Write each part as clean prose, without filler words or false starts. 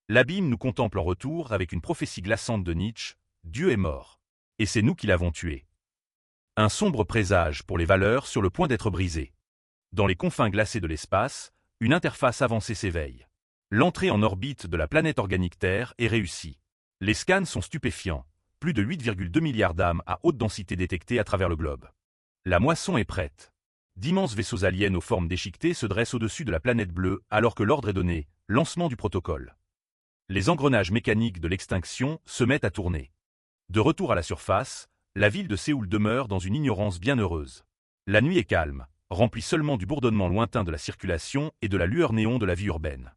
L'abîme nous contemple en retour avec une prophétie glaçante de Nietzsche, Dieu est mort. Et c'est nous qui l'avons tué. Un sombre présage pour les valeurs sur le point d'être brisé. Dans les confins glacés de l'espace, une interface avancée s'éveille. L'entrée en orbite de la planète organique Terre est réussie. Les scans sont stupéfiants, plus de 8,2 milliards d'âmes à haute densité détectées à travers le globe. La moisson est prête. D'immenses vaisseaux aliens aux formes déchiquetées se dressent au-dessus de la planète bleue alors que l'ordre est donné, lancement du protocole. Les engrenages mécaniques de l'extinction se mettent à tourner. De retour à la surface, la ville de Séoul demeure dans une ignorance bienheureuse. La nuit est calme, remplie seulement du bourdonnement lointain de la circulation et de la lueur néon de la vie urbaine.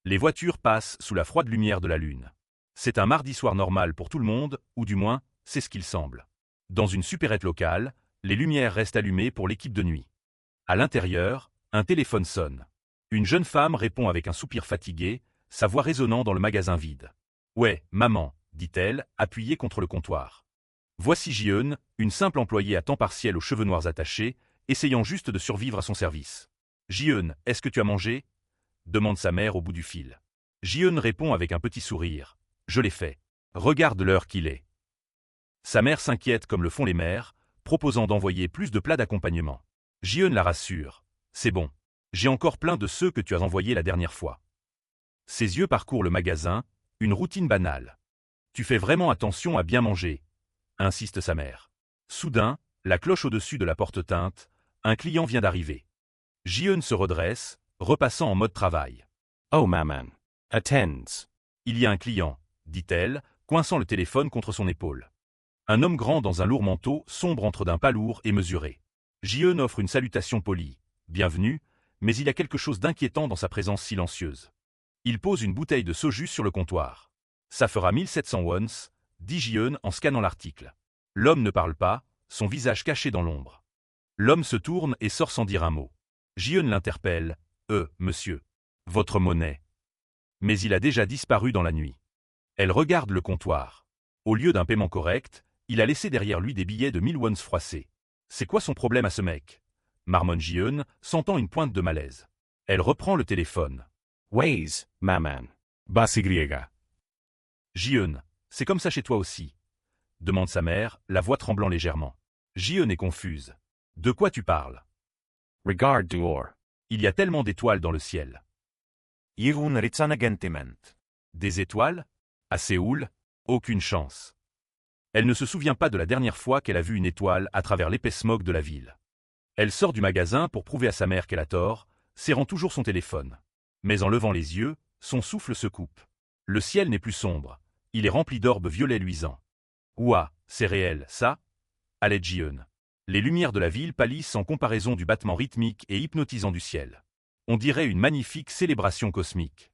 Les voitures passent sous la froide lumière de la lune. C'est un mardi soir normal pour tout le monde, ou du moins, c'est ce qu'il semble. Dans une supérette locale, les lumières restent allumées pour l'équipe de nuit. À l'intérieur, un téléphone sonne. Une jeune femme répond avec un soupir fatigué, sa voix résonnant dans le magasin vide. « Ouais, maman », dit-elle, appuyée contre le comptoir. Voici Ji-eun, une simple employée à temps partiel aux cheveux noirs attachés, essayant juste de survivre à son service. « Ji-eun, est-ce que tu as mangé ?» demande sa mère au bout du fil. Ji-eun répond avec un petit sourire. « Je l'ai fait. Regarde l'heure qu'il est. » Sa mère s'inquiète comme le font les mères, proposant d'envoyer plus de plats d'accompagnement. Ji-eun la rassure. « C'est bon. J'ai encore plein de ceux que tu as envoyés la dernière fois. » Ses yeux parcourent le magasin, une routine banale. « Tu fais vraiment attention à bien manger », insiste sa mère. Soudain, la cloche au-dessus de la porte teinte, un client vient d'arriver. Ji-eun se redresse, repassant en mode travail. « Oh maman. Attends. » Il y a un client, dit-elle, coinçant le téléphone contre son épaule. Un homme grand dans un lourd manteau sombre entre d'un pas lourd et mesuré. Ji-eun offre une salutation polie. « Bienvenue », mais il y a quelque chose d'inquiétant dans sa présence silencieuse. Il pose une bouteille de soju sur le comptoir. « Ça fera 1700 wons », dit Ji-eun en scannant l'article. L'homme ne parle pas, son visage caché dans l'ombre. L'homme se tourne et sort sans dire un mot. Ji-eun l'interpelle. « Monsieur. Votre monnaie. » Mais il a déjà disparu dans la nuit. Elle regarde le comptoir. Au lieu d'un paiement correct, il a laissé derrière lui des billets de 1000 wons froissés. C'est quoi son problème à ce mec? Marmonne Ji-eun, sentant une pointe de malaise. Elle reprend le téléphone. Waze, maman. Basigriega. Ji-eun, c'est comme ça chez toi aussi? Demande sa mère, la voix tremblant légèrement. Ji-eun est confuse. De quoi tu parles? Regard dehors. Il y a tellement d'étoiles dans le ciel. Des étoiles? À Séoul? Aucune chance. Elle ne se souvient pas de la dernière fois qu'elle a vu une étoile à travers l'épais smog de la ville. Elle sort du magasin pour prouver à sa mère qu'elle a tort, serrant toujours son téléphone. Mais en levant les yeux, son souffle se coupe. Le ciel n'est plus sombre, il est rempli d'orbes violets luisants. Ouah, c'est réel, ça? Allait Ji-eun. Les lumières de la ville pâlissent en comparaison du battement rythmique et hypnotisant du ciel. On dirait une magnifique célébration cosmique.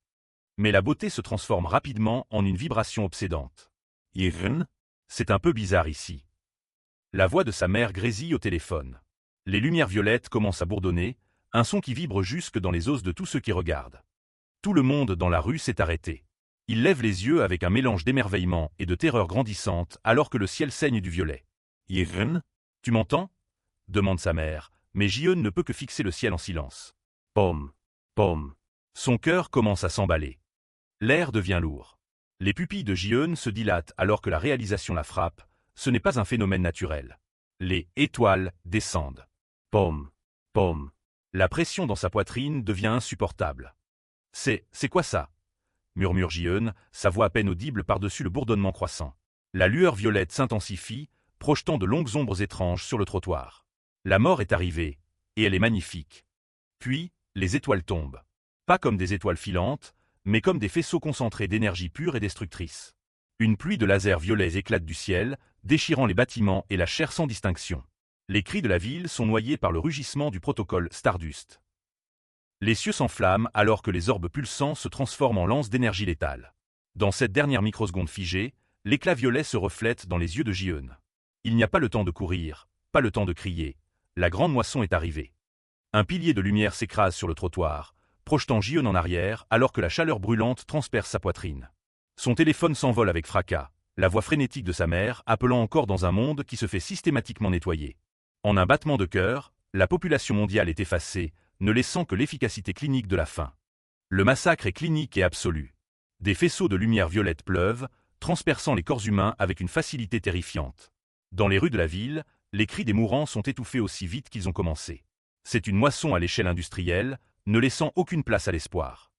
Mais la beauté se transforme rapidement en une vibration obsédante. Ji-eun? C'est un peu bizarre ici. La voix de sa mère grésille au téléphone. Les lumières violettes commencent à bourdonner, un son qui vibre jusque dans les os de tous ceux qui regardent. Tout le monde dans la rue s'est arrêté. Il lève les yeux avec un mélange d'émerveillement et de terreur grandissante alors que le ciel saigne du violet. Ji-eun? Tu m'entends? Demande sa mère, mais Ji-eun ne peut que fixer le ciel en silence. Pom. Pom. Son cœur commence à s'emballer. L'air devient lourd. Les pupilles de Ji-eun se dilatent alors que la réalisation la frappe, ce n'est pas un phénomène naturel. Les étoiles descendent. Pom. Pom. La pression dans sa poitrine devient insupportable. C'est quoi ça? Murmure Ji-eun, sa voix à peine audible par-dessus le bourdonnement croissant. La lueur violette s'intensifie, projetant de longues ombres étranges sur le trottoir. La mort est arrivée, et elle est magnifique. Puis, les étoiles tombent. Pas comme des étoiles filantes, mais comme des faisceaux concentrés d'énergie pure et destructrice. Une pluie de lasers violets éclate du ciel, déchirant les bâtiments et la chair sans distinction. Les cris de la ville sont noyés par le rugissement du protocole Stardust. Les cieux s'enflamment alors que les orbes pulsants se transforment en lances d'énergie létale. Dans cette dernière microseconde figée, l'éclat violet se reflète dans les yeux de Ji-eun. Il n'y a pas le temps de courir, pas le temps de crier. La grande moisson est arrivée. Un pilier de lumière s'écrase sur le trottoir, projetant Ji-eun en arrière alors que la chaleur brûlante transperce sa poitrine. Son téléphone s'envole avec fracas, la voix frénétique de sa mère appelant encore dans un monde qui se fait systématiquement nettoyer. En un battement de cœur, la population mondiale est effacée, ne laissant que l'efficacité clinique de la faim. Le massacre est clinique et absolu. Des faisceaux de lumière violette pleuvent, transperçant les corps humains avec une facilité terrifiante. Dans les rues de la ville, les cris des mourants sont étouffés aussi vite qu'ils ont commencé. C'est une moisson à l'échelle industrielle, ne laissant aucune place à l'espoir.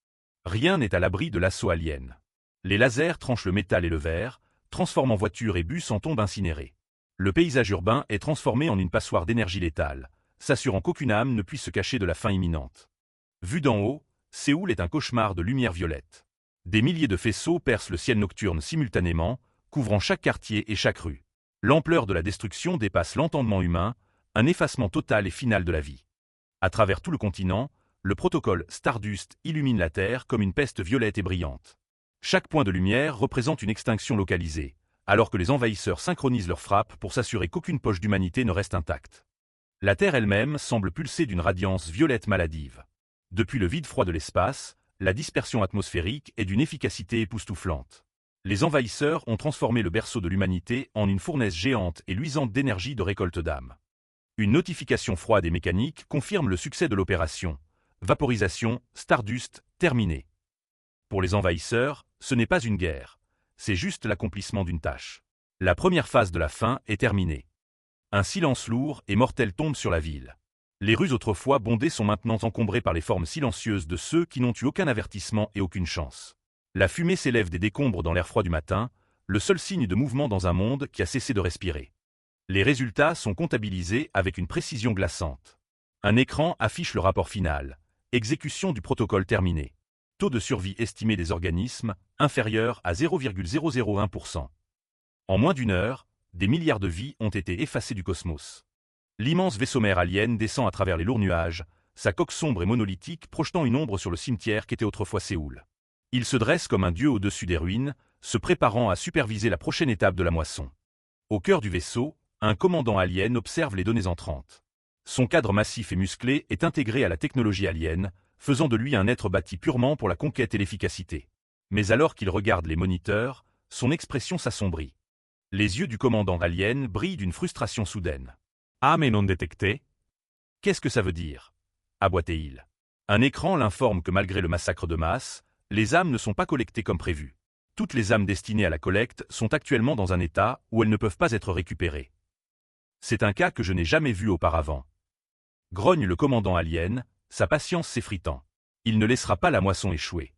Rien n'est à l'abri de l'assaut alien. Les lasers tranchent le métal et le verre, transformant voitures et bus en tombes incinérées. Le paysage urbain est transformé en une passoire d'énergie létale, s'assurant qu'aucune âme ne puisse se cacher de la fin imminente. Vu d'en haut, Séoul est un cauchemar de lumière violette. Des milliers de faisceaux percent le ciel nocturne simultanément, couvrant chaque quartier et chaque rue. L'ampleur de la destruction dépasse l'entendement humain, un effacement total et final de la vie. À travers tout le continent, le protocole Stardust illumine la Terre comme une peste violette et brillante. Chaque point de lumière représente une extinction localisée, alors que les envahisseurs synchronisent leurs frappes pour s'assurer qu'aucune poche d'humanité ne reste intacte. La Terre elle-même semble pulser d'une radiance violette maladive. Depuis le vide froid de l'espace, la dispersion atmosphérique est d'une efficacité époustouflante. Les envahisseurs ont transformé le berceau de l'humanité en une fournaise géante et luisante d'énergie de récolte d'âmes. Une notification froide et mécanique confirme le succès de l'opération. Vaporisation, Stardust, terminée. Pour les envahisseurs, ce n'est pas une guerre, c'est juste l'accomplissement d'une tâche. La première phase de la fin est terminée. Un silence lourd et mortel tombe sur la ville. Les rues autrefois bondées sont maintenant encombrées par les formes silencieuses de ceux qui n'ont eu aucun avertissement et aucune chance. La fumée s'élève des décombres dans l'air froid du matin, le seul signe de mouvement dans un monde qui a cessé de respirer. Les résultats sont comptabilisés avec une précision glaçante. Un écran affiche le rapport final. Exécution du protocole terminée. Taux de survie estimé des organismes, inférieur à 0,001%. En moins d'une heure, des milliards de vies ont été effacées du cosmos. L'immense vaisseau mère alien descend à travers les lourds nuages, sa coque sombre et monolithique projetant une ombre sur le cimetière qu'était autrefois Séoul. Il se dresse comme un dieu au-dessus des ruines, se préparant à superviser la prochaine étape de la moisson. Au cœur du vaisseau, un commandant alien observe les données entrantes. Son cadre massif et musclé est intégré à la technologie alien, faisant de lui un être bâti purement pour la conquête et l'efficacité. Mais alors qu'il regarde les moniteurs, son expression s'assombrit. Les yeux du commandant alien brillent d'une frustration soudaine. « Âme non détectée » ? Qu'est-ce que ça veut dire ? Aboie-t-il. Un écran l'informe que malgré le massacre de masse, les âmes ne sont pas collectées comme prévu. Toutes les âmes destinées à la collecte sont actuellement dans un état où elles ne peuvent pas être récupérées. C'est un cas que je n'ai jamais vu auparavant. Grogne le commandant alien, sa patience s'effritant. Il ne laissera pas la moisson échouer.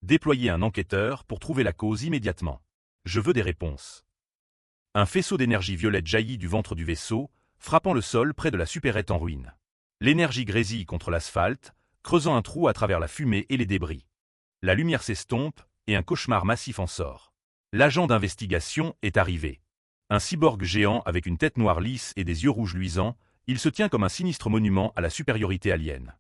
Déployez un enquêteur pour trouver la cause immédiatement. Je veux des réponses. Un faisceau d'énergie violette jaillit du ventre du vaisseau, frappant le sol près de la supérette en ruine. L'énergie grésille contre l'asphalte, creusant un trou à travers la fumée et les débris. La lumière s'estompe, et un cauchemar massif en sort. L'agent d'investigation est arrivé. Un cyborg géant avec une tête noire lisse et des yeux rouges luisants, il se tient comme un sinistre monument à la supériorité alien.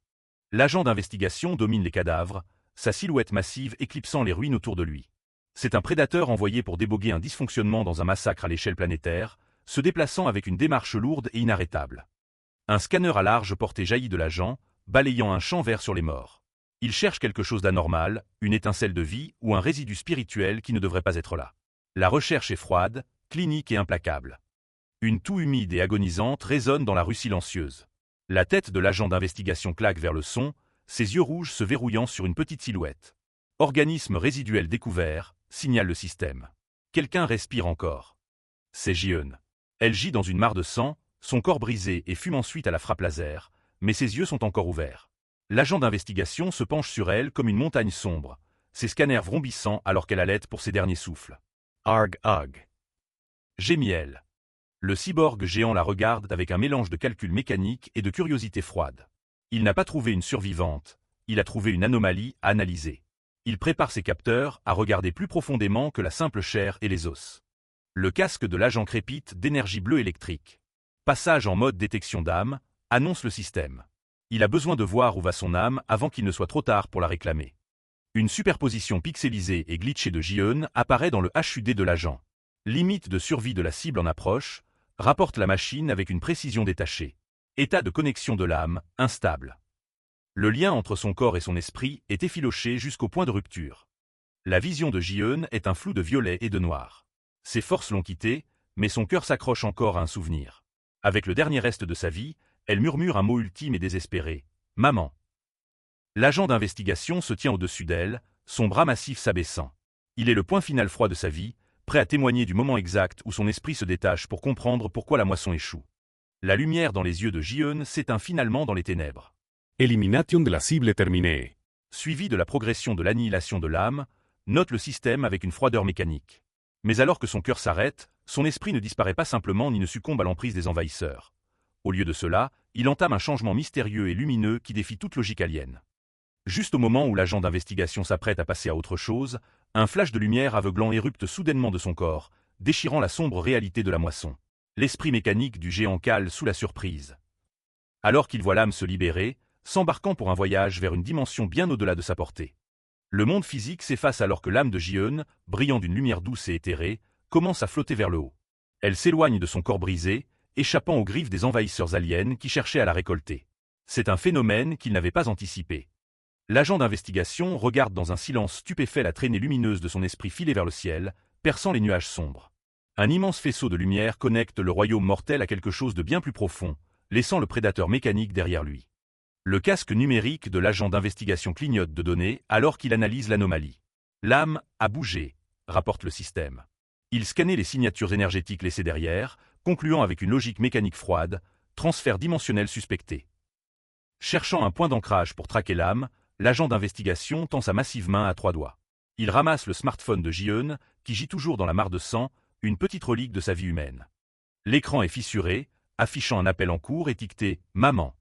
L'agent d'investigation domine les cadavres, sa silhouette massive éclipsant les ruines autour de lui. C'est un prédateur envoyé pour déboguer un dysfonctionnement dans un massacre à l'échelle planétaire, se déplaçant avec une démarche lourde et inarrêtable. Un scanner à large portée jaillit de l'agent, balayant un champ vert sur les morts. Il cherche quelque chose d'anormal, une étincelle de vie ou un résidu spirituel qui ne devrait pas être là. La recherche est froide, clinique et implacable. Une toux humide et agonisante résonne dans la rue silencieuse. La tête de l'agent d'investigation claque vers le son, ses yeux rouges se verrouillant sur une petite silhouette. Organisme résiduel découvert, signale le système. Quelqu'un respire encore. C'est Ji-eun. Elle gît dans une mare de sang, son corps brisé et fume ensuite à la frappe laser, mais ses yeux sont encore ouverts. L'agent d'investigation se penche sur elle comme une montagne sombre, ses scanners vrombissant alors qu'elle halète pour ses derniers souffles. Arg arg. Gémit-elle. Le cyborg géant la regarde avec un mélange de calcul mécanique et de curiosité froide. Il n'a pas trouvé une survivante, il a trouvé une anomalie à analyser. Il prépare ses capteurs à regarder plus profondément que la simple chair et les os. Le casque de l'agent crépite d'énergie bleue électrique. Passage en mode détection d'âme, annonce le système. Il a besoin de voir où va son âme avant qu'il ne soit trop tard pour la réclamer. Une superposition pixelisée et glitchée de Ji-eun apparaît dans le HUD de l'agent. Limite de survie de la cible en approche, rapporte la machine avec une précision détachée. État de connexion de l'âme, instable. Le lien entre son corps et son esprit est effiloché jusqu'au point de rupture. La vision de Ji-eun est un flou de violet et de noir. Ses forces l'ont quitté, mais son cœur s'accroche encore à un souvenir. Avec le dernier reste de sa vie, elle murmure un mot ultime et désespéré. « Maman ». L'agent d'investigation se tient au-dessus d'elle, son bras massif s'abaissant. Il est le point final froid de sa vie, prêt à témoigner du moment exact où son esprit se détache pour comprendre pourquoi la moisson échoue. La lumière dans les yeux de Ji-eun s'éteint finalement dans les ténèbres. Elimination de la cible terminée. Suivi de la progression de l'annihilation de l'âme, note le système avec une froideur mécanique. Mais alors que son cœur s'arrête, son esprit ne disparaît pas simplement ni ne succombe à l'emprise des envahisseurs. Au lieu de cela, il entame un changement mystérieux et lumineux qui défie toute logique alienne. Juste au moment où l'agent d'investigation s'apprête à passer à autre chose, un flash de lumière aveuglant érupte soudainement de son corps, déchirant la sombre réalité de la moisson. L'esprit mécanique du géant cale sous la surprise. Alors qu'il voit l'âme se libérer, s'embarquant pour un voyage vers une dimension bien au-delà de sa portée. Le monde physique s'efface alors que l'âme de Ji-eun, brillant d'une lumière douce et éthérée, commence à flotter vers le haut. Elle s'éloigne de son corps brisé, échappant aux griffes des envahisseurs aliens qui cherchaient à la récolter. C'est un phénomène qu'il n'avait pas anticipé. L'agent d'investigation regarde dans un silence stupéfait la traînée lumineuse de son esprit filer vers le ciel, perçant les nuages sombres. Un immense faisceau de lumière connecte le royaume mortel à quelque chose de bien plus profond, laissant le prédateur mécanique derrière lui. Le casque numérique de l'agent d'investigation clignote de données alors qu'il analyse l'anomalie. L'âme a bougé, rapporte le système. Il scannait les signatures énergétiques laissées derrière, concluant avec une logique mécanique froide, transfert dimensionnel suspecté. Cherchant un point d'ancrage pour traquer l'âme, l'agent d'investigation tend sa massive main à 3 doigts. Il ramasse le smartphone de Ji-eun, qui gît toujours dans la mare de sang, une petite relique de sa vie humaine. L'écran est fissuré, affichant un appel en cours étiqueté « Maman ».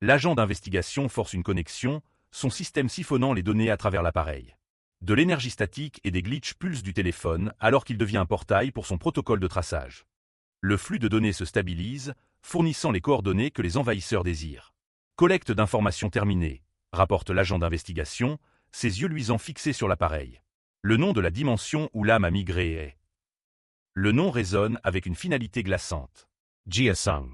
L'agent d'investigation force une connexion, son système siphonnant les données à travers l'appareil. De l'énergie statique et des glitches pulsent du téléphone alors qu'il devient un portail pour son protocole de traçage. Le flux de données se stabilise, fournissant les coordonnées que les envahisseurs désirent. Collecte d'informations terminée, rapporte l'agent d'investigation, ses yeux luisants fixés sur l'appareil. Le nom de la dimension où l'âme a migré est. Le nom résonne avec une finalité glaçante. Jia-sang.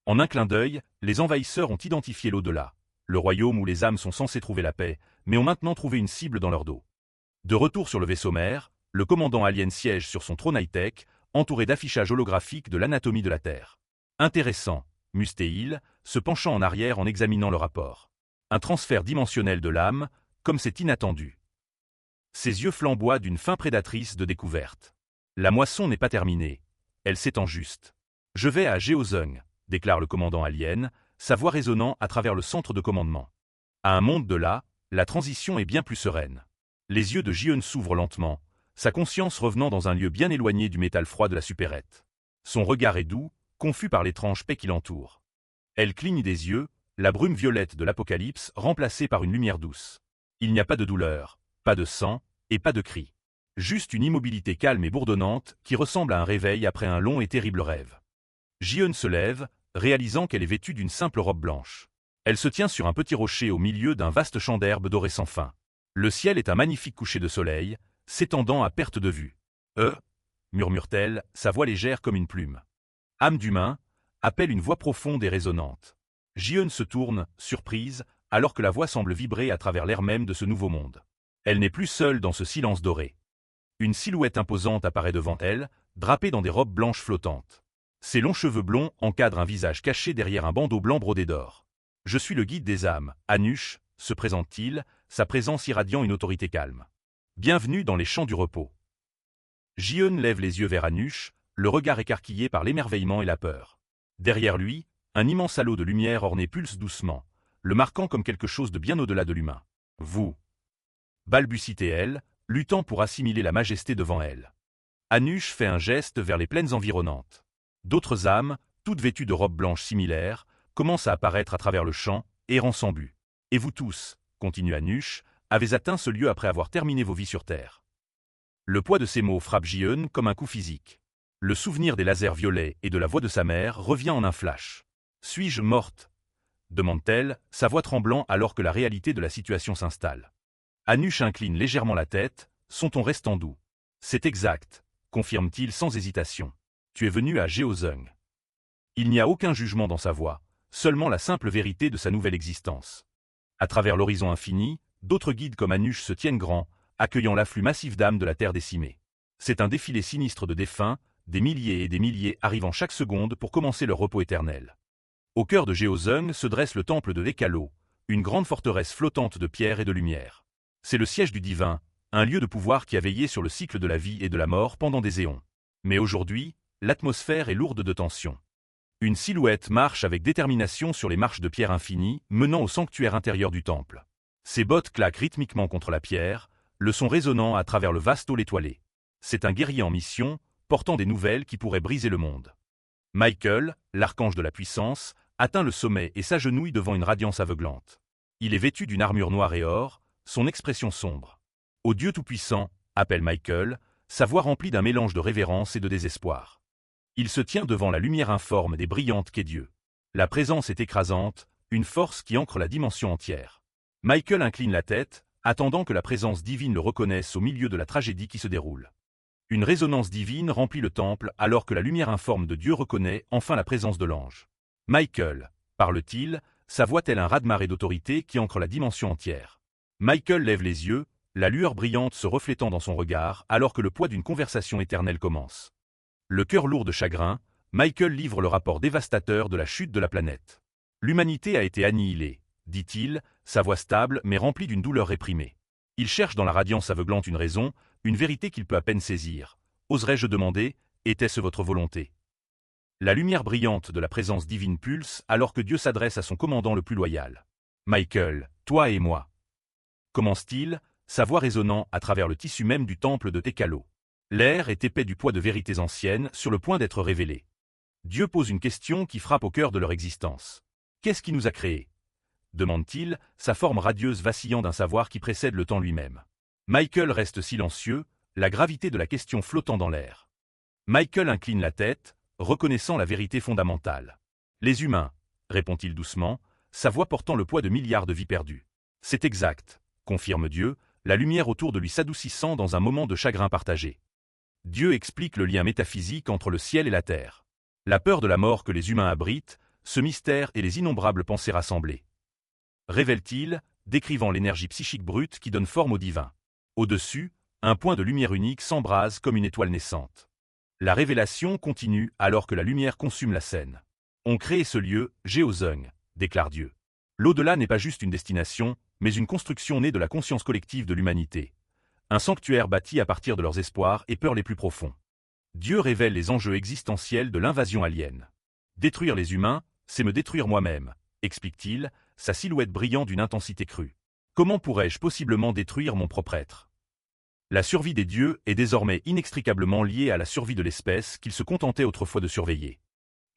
En un clin d'œil, les envahisseurs ont identifié l'au-delà, le royaume où les âmes sont censées trouver la paix, mais ont maintenant trouvé une cible dans leur dos. De retour sur le vaisseau mère, le commandant alien siège sur son trône high-tech, entouré d'affichages holographiques de l'anatomie de la Terre. Intéressant, muse-t-il, se penchant en arrière en examinant le rapport. Un transfert dimensionnel de l'âme, comme c'est inattendu. Ses yeux flamboient d'une faim prédatrice de découverte. La moisson n'est pas terminée. Elle s'étend juste. Je vais à Geozung, déclare le commandant alien, sa voix résonnant à travers le centre de commandement. À un monde de là, la transition est bien plus sereine. Les yeux de Ji-eun s'ouvrent lentement, sa conscience revenant dans un lieu bien éloigné du métal froid de la supérette. Son regard est doux, confus par l'étrange paix qui l'entoure. Elle cligne des yeux, la brume violette de l'apocalypse remplacée par une lumière douce. Il n'y a pas de douleur, pas de sang, et pas de cris. Juste une immobilité calme et bourdonnante qui ressemble à un réveil après un long et terrible rêve. Ji-eun se lève, réalisant qu'elle est vêtue d'une simple robe blanche. Elle se tient sur un petit rocher au milieu d'un vaste champ d'herbe doré sans fin. Le ciel est un magnifique coucher de soleil, s'étendant à perte de vue. Murmure-t-elle, sa voix légère comme une plume. Âme d'humain, appelle une voix profonde et résonnante. Ji-eun se tourne, surprise, alors que la voix semble vibrer à travers l'air même de ce nouveau monde. Elle n'est plus seule dans ce silence doré. Une silhouette imposante apparaît devant elle, drapée dans des robes blanches flottantes. Ses longs cheveux blonds encadrent un visage caché derrière un bandeau blanc brodé d'or. « Je suis le guide des âmes, Anush », se présente-t-il, sa présence irradiant une autorité calme. « Bienvenue dans les champs du repos. » Ji-eun lève les yeux vers Anush, le regard écarquillé par l'émerveillement et la peur. Derrière lui, un immense halo de lumière orné pulse doucement, le marquant comme quelque chose de bien au-delà de l'humain. « Vous » balbutie-t-elle, luttant pour assimiler la majesté devant elle. Anush fait un geste vers les plaines environnantes. D'autres âmes, toutes vêtues de robes blanches similaires, commencent à apparaître à travers le champ, errant sans but. « Et vous tous, continue Anush, avez atteint ce lieu après avoir terminé vos vies sur Terre. » Le poids de ces mots frappe Ji-eun comme un coup physique. Le souvenir des lasers violets et de la voix de sa mère revient en un flash. « Suis-je morte ?» demande-t-elle, sa voix tremblant alors que la réalité de la situation s'installe. Anush incline légèrement la tête, son ton restant doux. « C'est exact, confirme-t-il sans hésitation. Tu es venu à Geozung. » Il n'y a aucun jugement dans sa voix, seulement la simple vérité de sa nouvelle existence. À travers l'horizon infini, d'autres guides comme Anush se tiennent grands, accueillant l'afflux massif d'âmes de la terre décimée. C'est un défilé sinistre de défunts, des milliers et des milliers arrivant chaque seconde pour commencer leur repos éternel. Au cœur de Geozung se dresse le temple de Lekalo, une grande forteresse flottante de pierre et de lumière. C'est le siège du divin, un lieu de pouvoir qui a veillé sur le cycle de la vie et de la mort pendant des éons. Mais aujourd'hui, l'atmosphère est lourde de tension. Une silhouette marche avec détermination sur les marches de pierre infinies, menant au sanctuaire intérieur du temple. Ses bottes claquent rythmiquement contre la pierre, le son résonnant à travers le vaste hall étoilé. C'est un guerrier en mission, portant des nouvelles qui pourraient briser le monde. Michael, l'archange de la puissance, atteint le sommet et s'agenouille devant une radiance aveuglante. Il est vêtu d'une armure noire et or, son expression sombre. « Ô Dieu Tout-Puissant », appelle Michael, sa voix remplie d'un mélange de révérence et de désespoir. Il se tient devant la lumière informe des brillantes qu'est Dieu. La présence est écrasante, une force qui ancre la dimension entière. Michael incline la tête, attendant que la présence divine le reconnaisse au milieu de la tragédie qui se déroule. Une résonance divine remplit le temple alors que la lumière informe de Dieu reconnaît enfin la présence de l'ange. Michael, parle-t-il, sa voix telle un raz-de-marée d'autorité qui ancre la dimension entière. Michael lève les yeux, la lueur brillante se reflétant dans son regard alors que le poids d'une conversation éternelle commence. Le cœur lourd de chagrin, Michael livre le rapport dévastateur de la chute de la planète. L'humanité a été annihilée, dit-il, sa voix stable mais remplie d'une douleur réprimée. Il cherche dans la radiance aveuglante une raison, une vérité qu'il peut à peine saisir. Oserais-je demander, était-ce votre volonté? La lumière brillante de la présence divine pulse alors que Dieu s'adresse à son commandant le plus loyal. Michael, toi et moi. Commence-t-il, sa voix résonnant à travers le tissu même du temple de Tekalo. L'air est épais du poids de vérités anciennes sur le point d'être révélées. Dieu pose une question qui frappe au cœur de leur existence. Qu'est-ce qui nous a créés? Demande-t-il, sa forme radieuse vacillant d'un savoir qui précède le temps lui-même. Michael reste silencieux, la gravité de la question flottant dans l'air. Michael incline la tête, reconnaissant la vérité fondamentale. Les humains, répond-il doucement, sa voix portant le poids de milliards de vies perdues. C'est exact, confirme Dieu, la lumière autour de lui s'adoucissant dans un moment de chagrin partagé. Dieu explique le lien métaphysique entre le ciel et la terre. La peur de la mort que les humains abritent, ce mystère et les innombrables pensées rassemblées. Révèle-t-il, décrivant l'énergie psychique brute qui donne forme au divin. Au-dessus, un point de lumière unique s'embrase comme une étoile naissante. La révélation continue alors que la lumière consume la scène. On crée ce lieu, Géozung, déclare Dieu. L'au-delà n'est pas juste une destination, mais une construction née de la conscience collective de l'humanité. Un sanctuaire bâti à partir de leurs espoirs et peurs les plus profonds. Dieu révèle les enjeux existentiels de l'invasion alien. Détruire les humains, c'est me détruire moi-même, explique-t-il, sa silhouette brillant d'une intensité crue. Comment pourrais-je possiblement détruire mon propre être? La survie des dieux est désormais inextricablement liée à la survie de l'espèce qu'ils se contentaient autrefois de surveiller.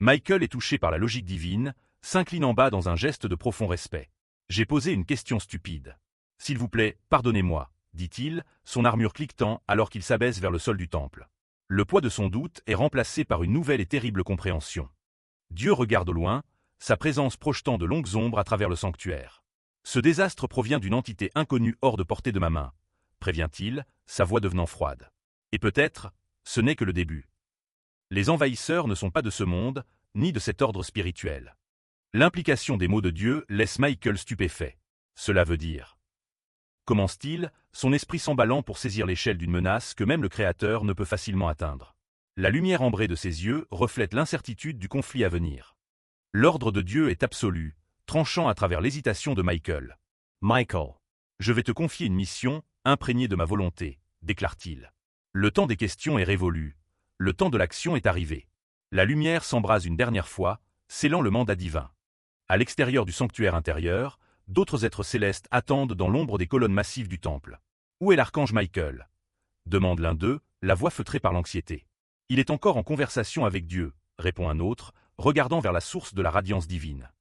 Michael est touché par la logique divine, s'incline en bas dans un geste de profond respect. J'ai posé une question stupide. S'il vous plaît, pardonnez-moi, dit-il, son armure cliquetant alors qu'il s'abaisse vers le sol du temple. Le poids de son doute est remplacé par une nouvelle et terrible compréhension. Dieu regarde au loin, sa présence projetant de longues ombres à travers le sanctuaire. Ce désastre provient d'une entité inconnue hors de portée de ma main, prévient-il, sa voix devenant froide. Et peut-être, ce n'est que le début. Les envahisseurs ne sont pas de ce monde, ni de cet ordre spirituel. L'implication des mots de Dieu laisse Michael stupéfait. Cela veut dire. Commence-t-il, son esprit s'emballant pour saisir l'échelle d'une menace que même le Créateur ne peut facilement atteindre. La lumière ambrée de ses yeux reflète l'incertitude du conflit à venir. L'ordre de Dieu est absolu, tranchant à travers l'hésitation de Michael. Michael, je vais te confier une mission, imprégnée de ma volonté, déclare-t-il. Le temps des questions est révolu, le temps de l'action est arrivé. La lumière s'embrase une dernière fois, scellant le mandat divin. À l'extérieur du sanctuaire intérieur, d'autres êtres célestes attendent dans l'ombre des colonnes massives du temple. Où est l'archange Michael? Demande l'un d'eux, la voix feutrée par l'anxiété. Il est encore en conversation avec Dieu, répond un autre, regardant vers la source de la radiance divine.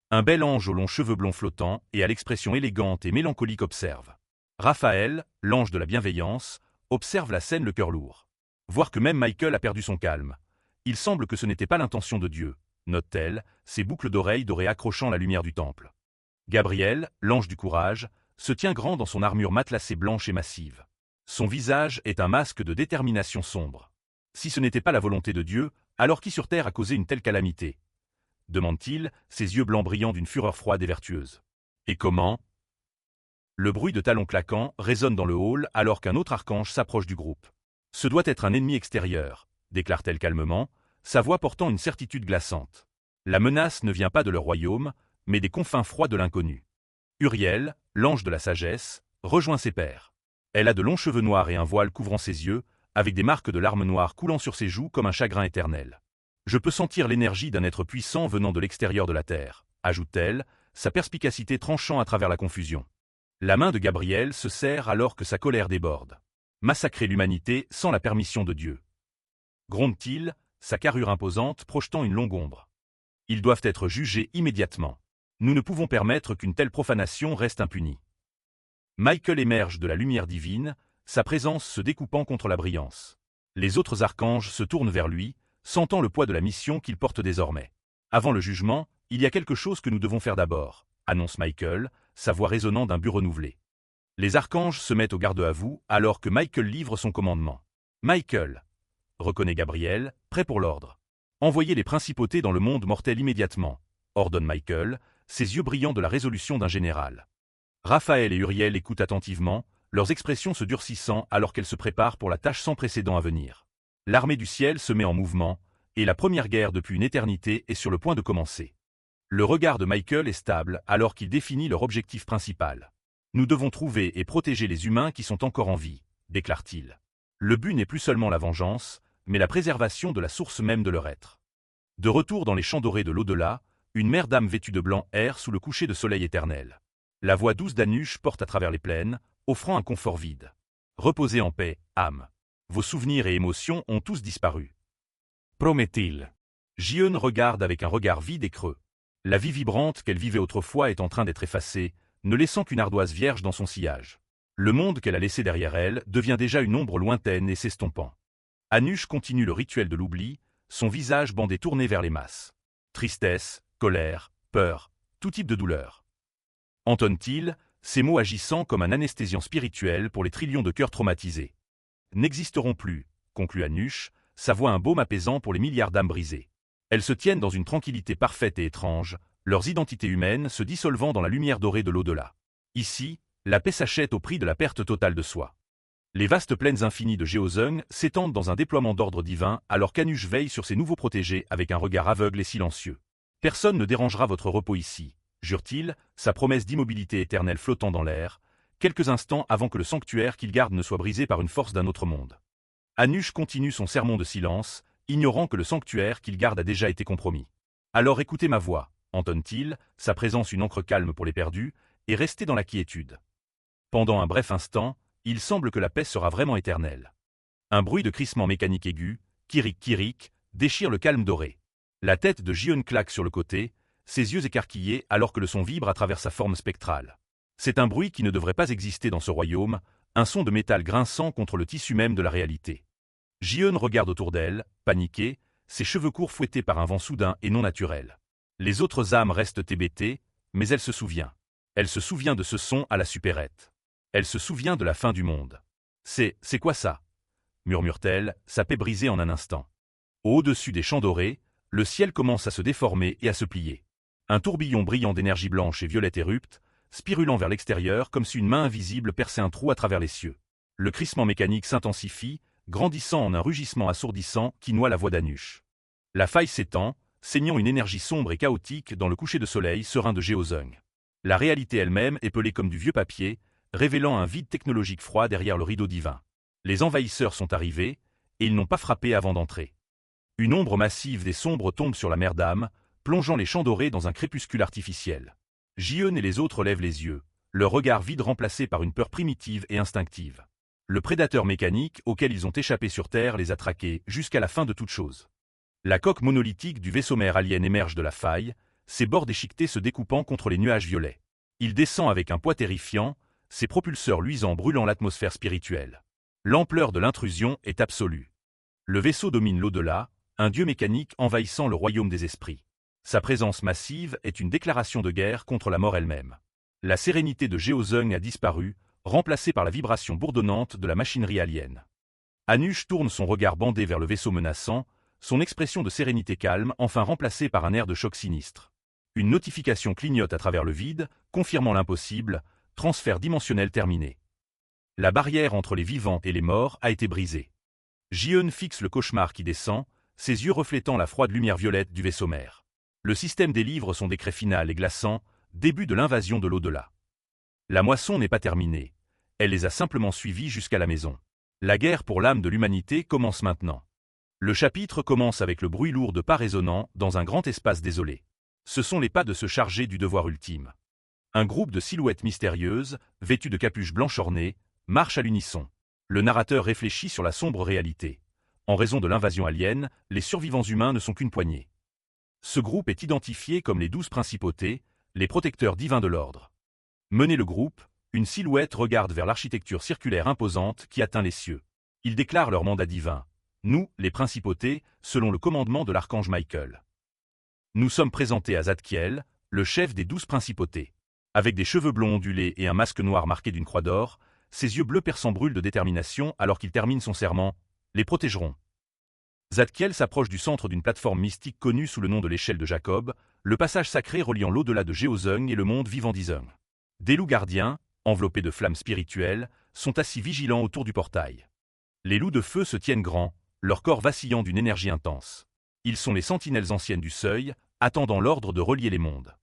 Un bel ange aux longs cheveux blonds flottants et à l'expression élégante et mélancolique observe. Raphaël, l'ange de la bienveillance, observe la scène le cœur lourd. Voir que même Michael a perdu son calme. Il semble que ce n'était pas l'intention de Dieu, note-t-elle, ses boucles d'oreilles dorées accrochant la lumière du temple. Gabriel, l'ange du courage, se tient grand dans son armure matelassée blanche et massive. Son visage est un masque de détermination sombre. Si ce n'était pas la volonté de Dieu, alors qui sur terre a causé une telle calamité? Demande-t-il, ses yeux blancs brillant d'une fureur froide et vertueuse. Et comment? Le bruit de talons claquants résonne dans le hall alors qu'un autre archange s'approche du groupe. Ce doit être un ennemi extérieur, déclare-t-elle calmement, sa voix portant une certitude glaçante. La menace ne vient pas de leur royaume, mais des confins froids de l'inconnu. Uriel, l'ange de la sagesse, rejoint ses pairs. Elle a de longs cheveux noirs et un voile couvrant ses yeux, avec des marques de larmes noires coulant sur ses joues comme un chagrin éternel. Je peux sentir l'énergie d'un être puissant venant de l'extérieur de la Terre, ajoute-t-elle, sa perspicacité tranchant à travers la confusion. La main de Gabriel se serre alors que sa colère déborde. Massacrer l'humanité sans la permission de Dieu. Gronde-t-il, sa carrure imposante projetant une longue ombre. Ils doivent être jugés immédiatement. Nous ne pouvons permettre qu'une telle profanation reste impunie. Michael émerge de la lumière divine, sa présence se découpant contre la brillance. Les autres archanges se tournent vers lui, sentant le poids de la mission qu'il porte désormais. Avant le jugement, il y a quelque chose que nous devons faire d'abord, annonce Michael, sa voix résonnant d'un but renouvelé. Les archanges se mettent au garde à vous alors que Michael livre son commandement. Michael, reconnaît Gabriel, prêt pour l'ordre. Envoyez les principautés dans le monde mortel immédiatement, ordonne Michael, ses yeux brillants de la résolution d'un général. Raphaël et Uriel écoutent attentivement, leurs expressions se durcissant alors qu'elles se préparent pour la tâche sans précédent à venir. L'armée du ciel se met en mouvement, et la première guerre depuis une éternité est sur le point de commencer. Le regard de Michael est stable alors qu'il définit leur objectif principal. Nous devons trouver et protéger les humains qui sont encore en vie, déclare-t-il. Le but n'est plus seulement la vengeance, mais la préservation de la source même de leur être. De retour dans les champs dorés de l'au-delà, une mère d'âme vêtue de blanc erre sous le coucher de soleil éternel. La voix douce d'Anush porte à travers les plaines, offrant un confort vide. Reposez en paix, âme. Vos souvenirs et émotions ont tous disparu. Promet-il. Jiun regarde avec un regard vide et creux. La vie vibrante qu'elle vivait autrefois est en train d'être effacée, ne laissant qu'une ardoise vierge dans son sillage. Le monde qu'elle a laissé derrière elle devient déjà une ombre lointaine et s'estompant. Anush continue le rituel de l'oubli, son visage bandé tourné vers les masses. Tristesse, colère, peur, tout type de douleur. Entonne-t-il, ces mots agissant comme un anesthésiant spirituel pour les trillions de cœurs traumatisés. N'existeront plus, conclut Anush, sa voix un baume apaisant pour les milliards d'âmes brisées. Elles se tiennent dans une tranquillité parfaite et étrange, leurs identités humaines se dissolvant dans la lumière dorée de l'au-delà. Ici, la paix s'achète au prix de la perte totale de soi. Les vastes plaines infinies de Géozung s'étendent dans un déploiement d'ordre divin alors qu'Anush veille sur ses nouveaux protégés avec un regard aveugle et silencieux. Personne ne dérangera votre repos ici, jure-t-il, sa promesse d'immobilité éternelle flottant dans l'air, quelques instants avant que le sanctuaire qu'il garde ne soit brisé par une force d'un autre monde. Anush continue son sermon de silence, ignorant que le sanctuaire qu'il garde a déjà été compromis. Alors écoutez ma voix, entonne-t-il, sa présence une encre calme pour les perdus, et restez dans la quiétude. Pendant un bref instant, il semble que la paix sera vraiment éternelle. Un bruit de crissement mécanique aigu, kirik, déchire le calme doré. La tête de Jiun claque sur le côté, ses yeux écarquillés alors que le son vibre à travers sa forme spectrale. C'est un bruit qui ne devrait pas exister dans ce royaume, un son de métal grinçant contre le tissu même de la réalité. Jiun regarde autour d'elle, paniquée, ses cheveux courts fouettés par un vent soudain et non naturel. Les autres âmes restent hébétées, mais elle se souvient. Elle se souvient de ce son à la supérette. Elle se souvient de la fin du monde. C'est quoi ça? Murmure-t-elle, sa paix brisée en un instant. Au-dessus des champs dorés, le ciel commence à se déformer et à se plier. Un tourbillon brillant d'énergie blanche et violette érupte, spirulant vers l'extérieur comme si une main invisible perçait un trou à travers les cieux. Le crissement mécanique s'intensifie, grandissant en un rugissement assourdissant qui noie la voix d'Anush. La faille s'étend, saignant une énergie sombre et chaotique dans le coucher de soleil serein de Géozung. La réalité elle-même est pelée comme du vieux papier, révélant un vide technologique froid derrière le rideau divin. Les envahisseurs sont arrivés, et ils n'ont pas frappé avant d'entrer. Une ombre massive des sombres tombe sur la mer d'âme, plongeant les champs dorés dans un crépuscule artificiel. Jiun et les autres lèvent les yeux, leur regard vide remplacé par une peur primitive et instinctive. Le prédateur mécanique auquel ils ont échappé sur Terre les a traqués jusqu'à la fin de toute chose. La coque monolithique du vaisseau-mère alien émerge de la faille, ses bords déchiquetés se découpant contre les nuages violets. Il descend avec un poids terrifiant, ses propulseurs luisants brûlant l'atmosphère spirituelle. L'ampleur de l'intrusion est absolue. Le vaisseau domine l'au-delà, un dieu mécanique envahissant le royaume des esprits. Sa présence massive est une déclaration de guerre contre la mort elle-même. La sérénité de Géozung a disparu, remplacée par la vibration bourdonnante de la machinerie alien. Anush tourne son regard bandé vers le vaisseau menaçant, son expression de sérénité calme enfin remplacée par un air de choc sinistre. Une notification clignote à travers le vide, confirmant l'impossible, transfert dimensionnel terminé. La barrière entre les vivants et les morts a été brisée. Jiun fixe le cauchemar qui descend, ses yeux reflétant la froide lumière violette du vaisseau-mère. Le système délivre son décret final et glaçant, début de l'invasion de l'au-delà. La moisson n'est pas terminée, Elle les a simplement suivis jusqu'à la maison. La guerre pour l'âme de l'humanité commence maintenant. Le chapitre commence avec le bruit lourd de pas résonnants dans un grand espace désolé. Ce sont les pas de se charger du devoir ultime. Un groupe de silhouettes mystérieuses, vêtues de capuches blanches ornées, marche à l'unisson. Le narrateur réfléchit sur la sombre réalité. En raison de l'invasion alien, les survivants humains ne sont qu'une poignée. Ce groupe est identifié comme les 12 principautés, les protecteurs divins de l'ordre. Mené le groupe, une silhouette regarde vers l'architecture circulaire imposante qui atteint les cieux. Ils déclarent leur mandat divin. Nous, les principautés, selon le commandement de l'archange Michael. Nous sommes présentés à Zadkiel, le chef des 12 principautés. Avec des cheveux blonds ondulés et un masque noir marqué d'une croix d'or, ses yeux bleus perçants brûlent de détermination alors qu'il termine son serment. Les protégeront. Zadkiel s'approche du centre d'une plateforme mystique connue sous le nom de l'échelle de Jacob, le passage sacré reliant l'au-delà de Géozung et le monde vivant d'Izung. Des loups gardiens, enveloppés de flammes spirituelles, sont assis vigilants autour du portail. Les loups de feu se tiennent grands, leur corps vacillant d'une énergie intense. Ils sont les sentinelles anciennes du seuil, attendant l'ordre de relier les mondes.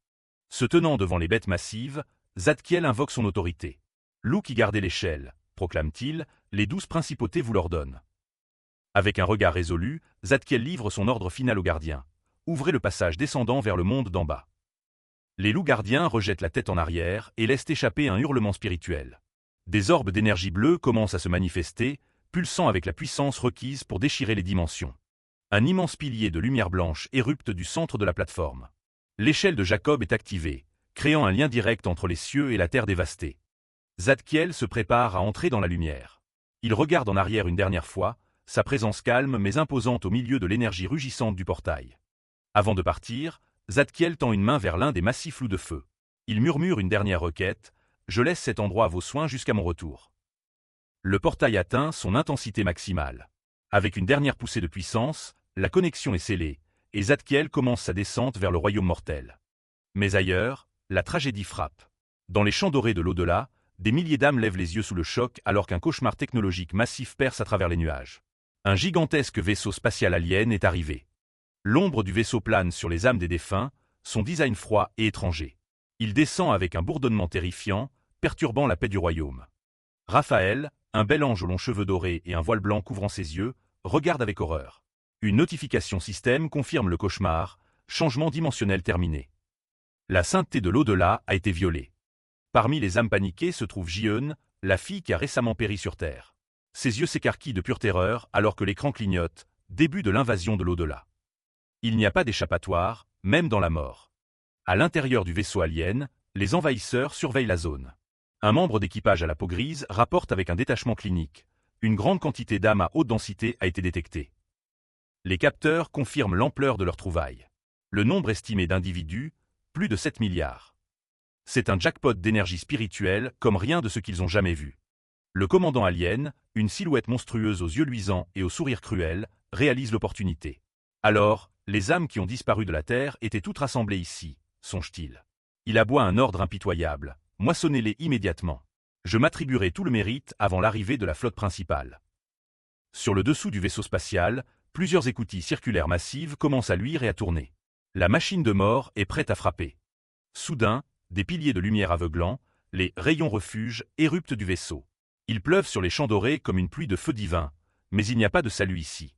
Se tenant devant les bêtes massives, Zadkiel invoque son autorité. « Loup qui gardez l'échelle », proclame-t-il, les 12 principautés vous l'ordonnent. Avec un regard résolu, Zadkiel livre son ordre final aux gardiens. Ouvrez le passage descendant vers le monde d'en bas. Les loups gardiens rejettent la tête en arrière et laissent échapper un hurlement spirituel. Des orbes d'énergie bleue commencent à se manifester, pulsant avec la puissance requise pour déchirer les dimensions. Un immense pilier de lumière blanche érupte du centre de la plateforme. L'échelle de Jacob est activée, créant un lien direct entre les cieux et la terre dévastée. Zadkiel se prépare à entrer dans la lumière. Il regarde en arrière une dernière fois, sa présence calme mais imposante au milieu de l'énergie rugissante du portail. Avant de partir, Zadkiel tend une main vers l'un des massifs loups de feu. Il murmure une dernière requête, « Je laisse cet endroit à vos soins jusqu'à mon retour. » Le portail atteint son intensité maximale. Avec une dernière poussée de puissance, la connexion est scellée, et Zadkiel commence sa descente vers le royaume mortel. Mais ailleurs, la tragédie frappe. Dans les champs dorés de l'au-delà, des milliers d'âmes lèvent les yeux sous le choc alors qu'un cauchemar technologique massif perce à travers les nuages. Un gigantesque vaisseau spatial alien est arrivé. L'ombre du vaisseau plane sur les âmes des défunts, son design froid et étranger. Il descend avec un bourdonnement terrifiant, perturbant la paix du royaume. Raphaël, un bel ange aux longs cheveux dorés et un voile blanc couvrant ses yeux, regarde avec horreur. Une notification système confirme le cauchemar, changement dimensionnel terminé. La sainteté de l'au-delà a été violée. Parmi les âmes paniquées se trouve Ji-eun, la fille qui a récemment péri sur Terre. Ses yeux s'écarquillent de pure terreur alors que l'écran clignote, début de l'invasion de l'au-delà. Il n'y a pas d'échappatoire, même dans la mort. À l'intérieur du vaisseau alien, les envahisseurs surveillent la zone. Un membre d'équipage à la peau grise rapporte avec un détachement clinique. Une grande quantité d'âmes à haute densité a été détectée. Les capteurs confirment l'ampleur de leur trouvaille. Le nombre estimé d'individus, plus de 7 milliards. C'est un jackpot d'énergie spirituelle comme rien de ce qu'ils ont jamais vu. Le commandant alien, une silhouette monstrueuse aux yeux luisants et au sourire cruel, réalise l'opportunité. Alors, les âmes qui ont disparu de la Terre étaient toutes rassemblées ici, songe-t-il. Il aboie un ordre impitoyable. Moissonnez-les immédiatement. Je m'attribuerai tout le mérite avant l'arrivée de la flotte principale. Sur le dessous du vaisseau spatial, plusieurs écoutilles circulaires massives commencent à luire et à tourner. La machine de mort est prête à frapper. Soudain, des piliers de lumière aveuglants, les rayons refuges, éruptent du vaisseau. Ils pleuvent sur les champs dorés comme une pluie de feu divin, mais il n'y a pas de salut ici.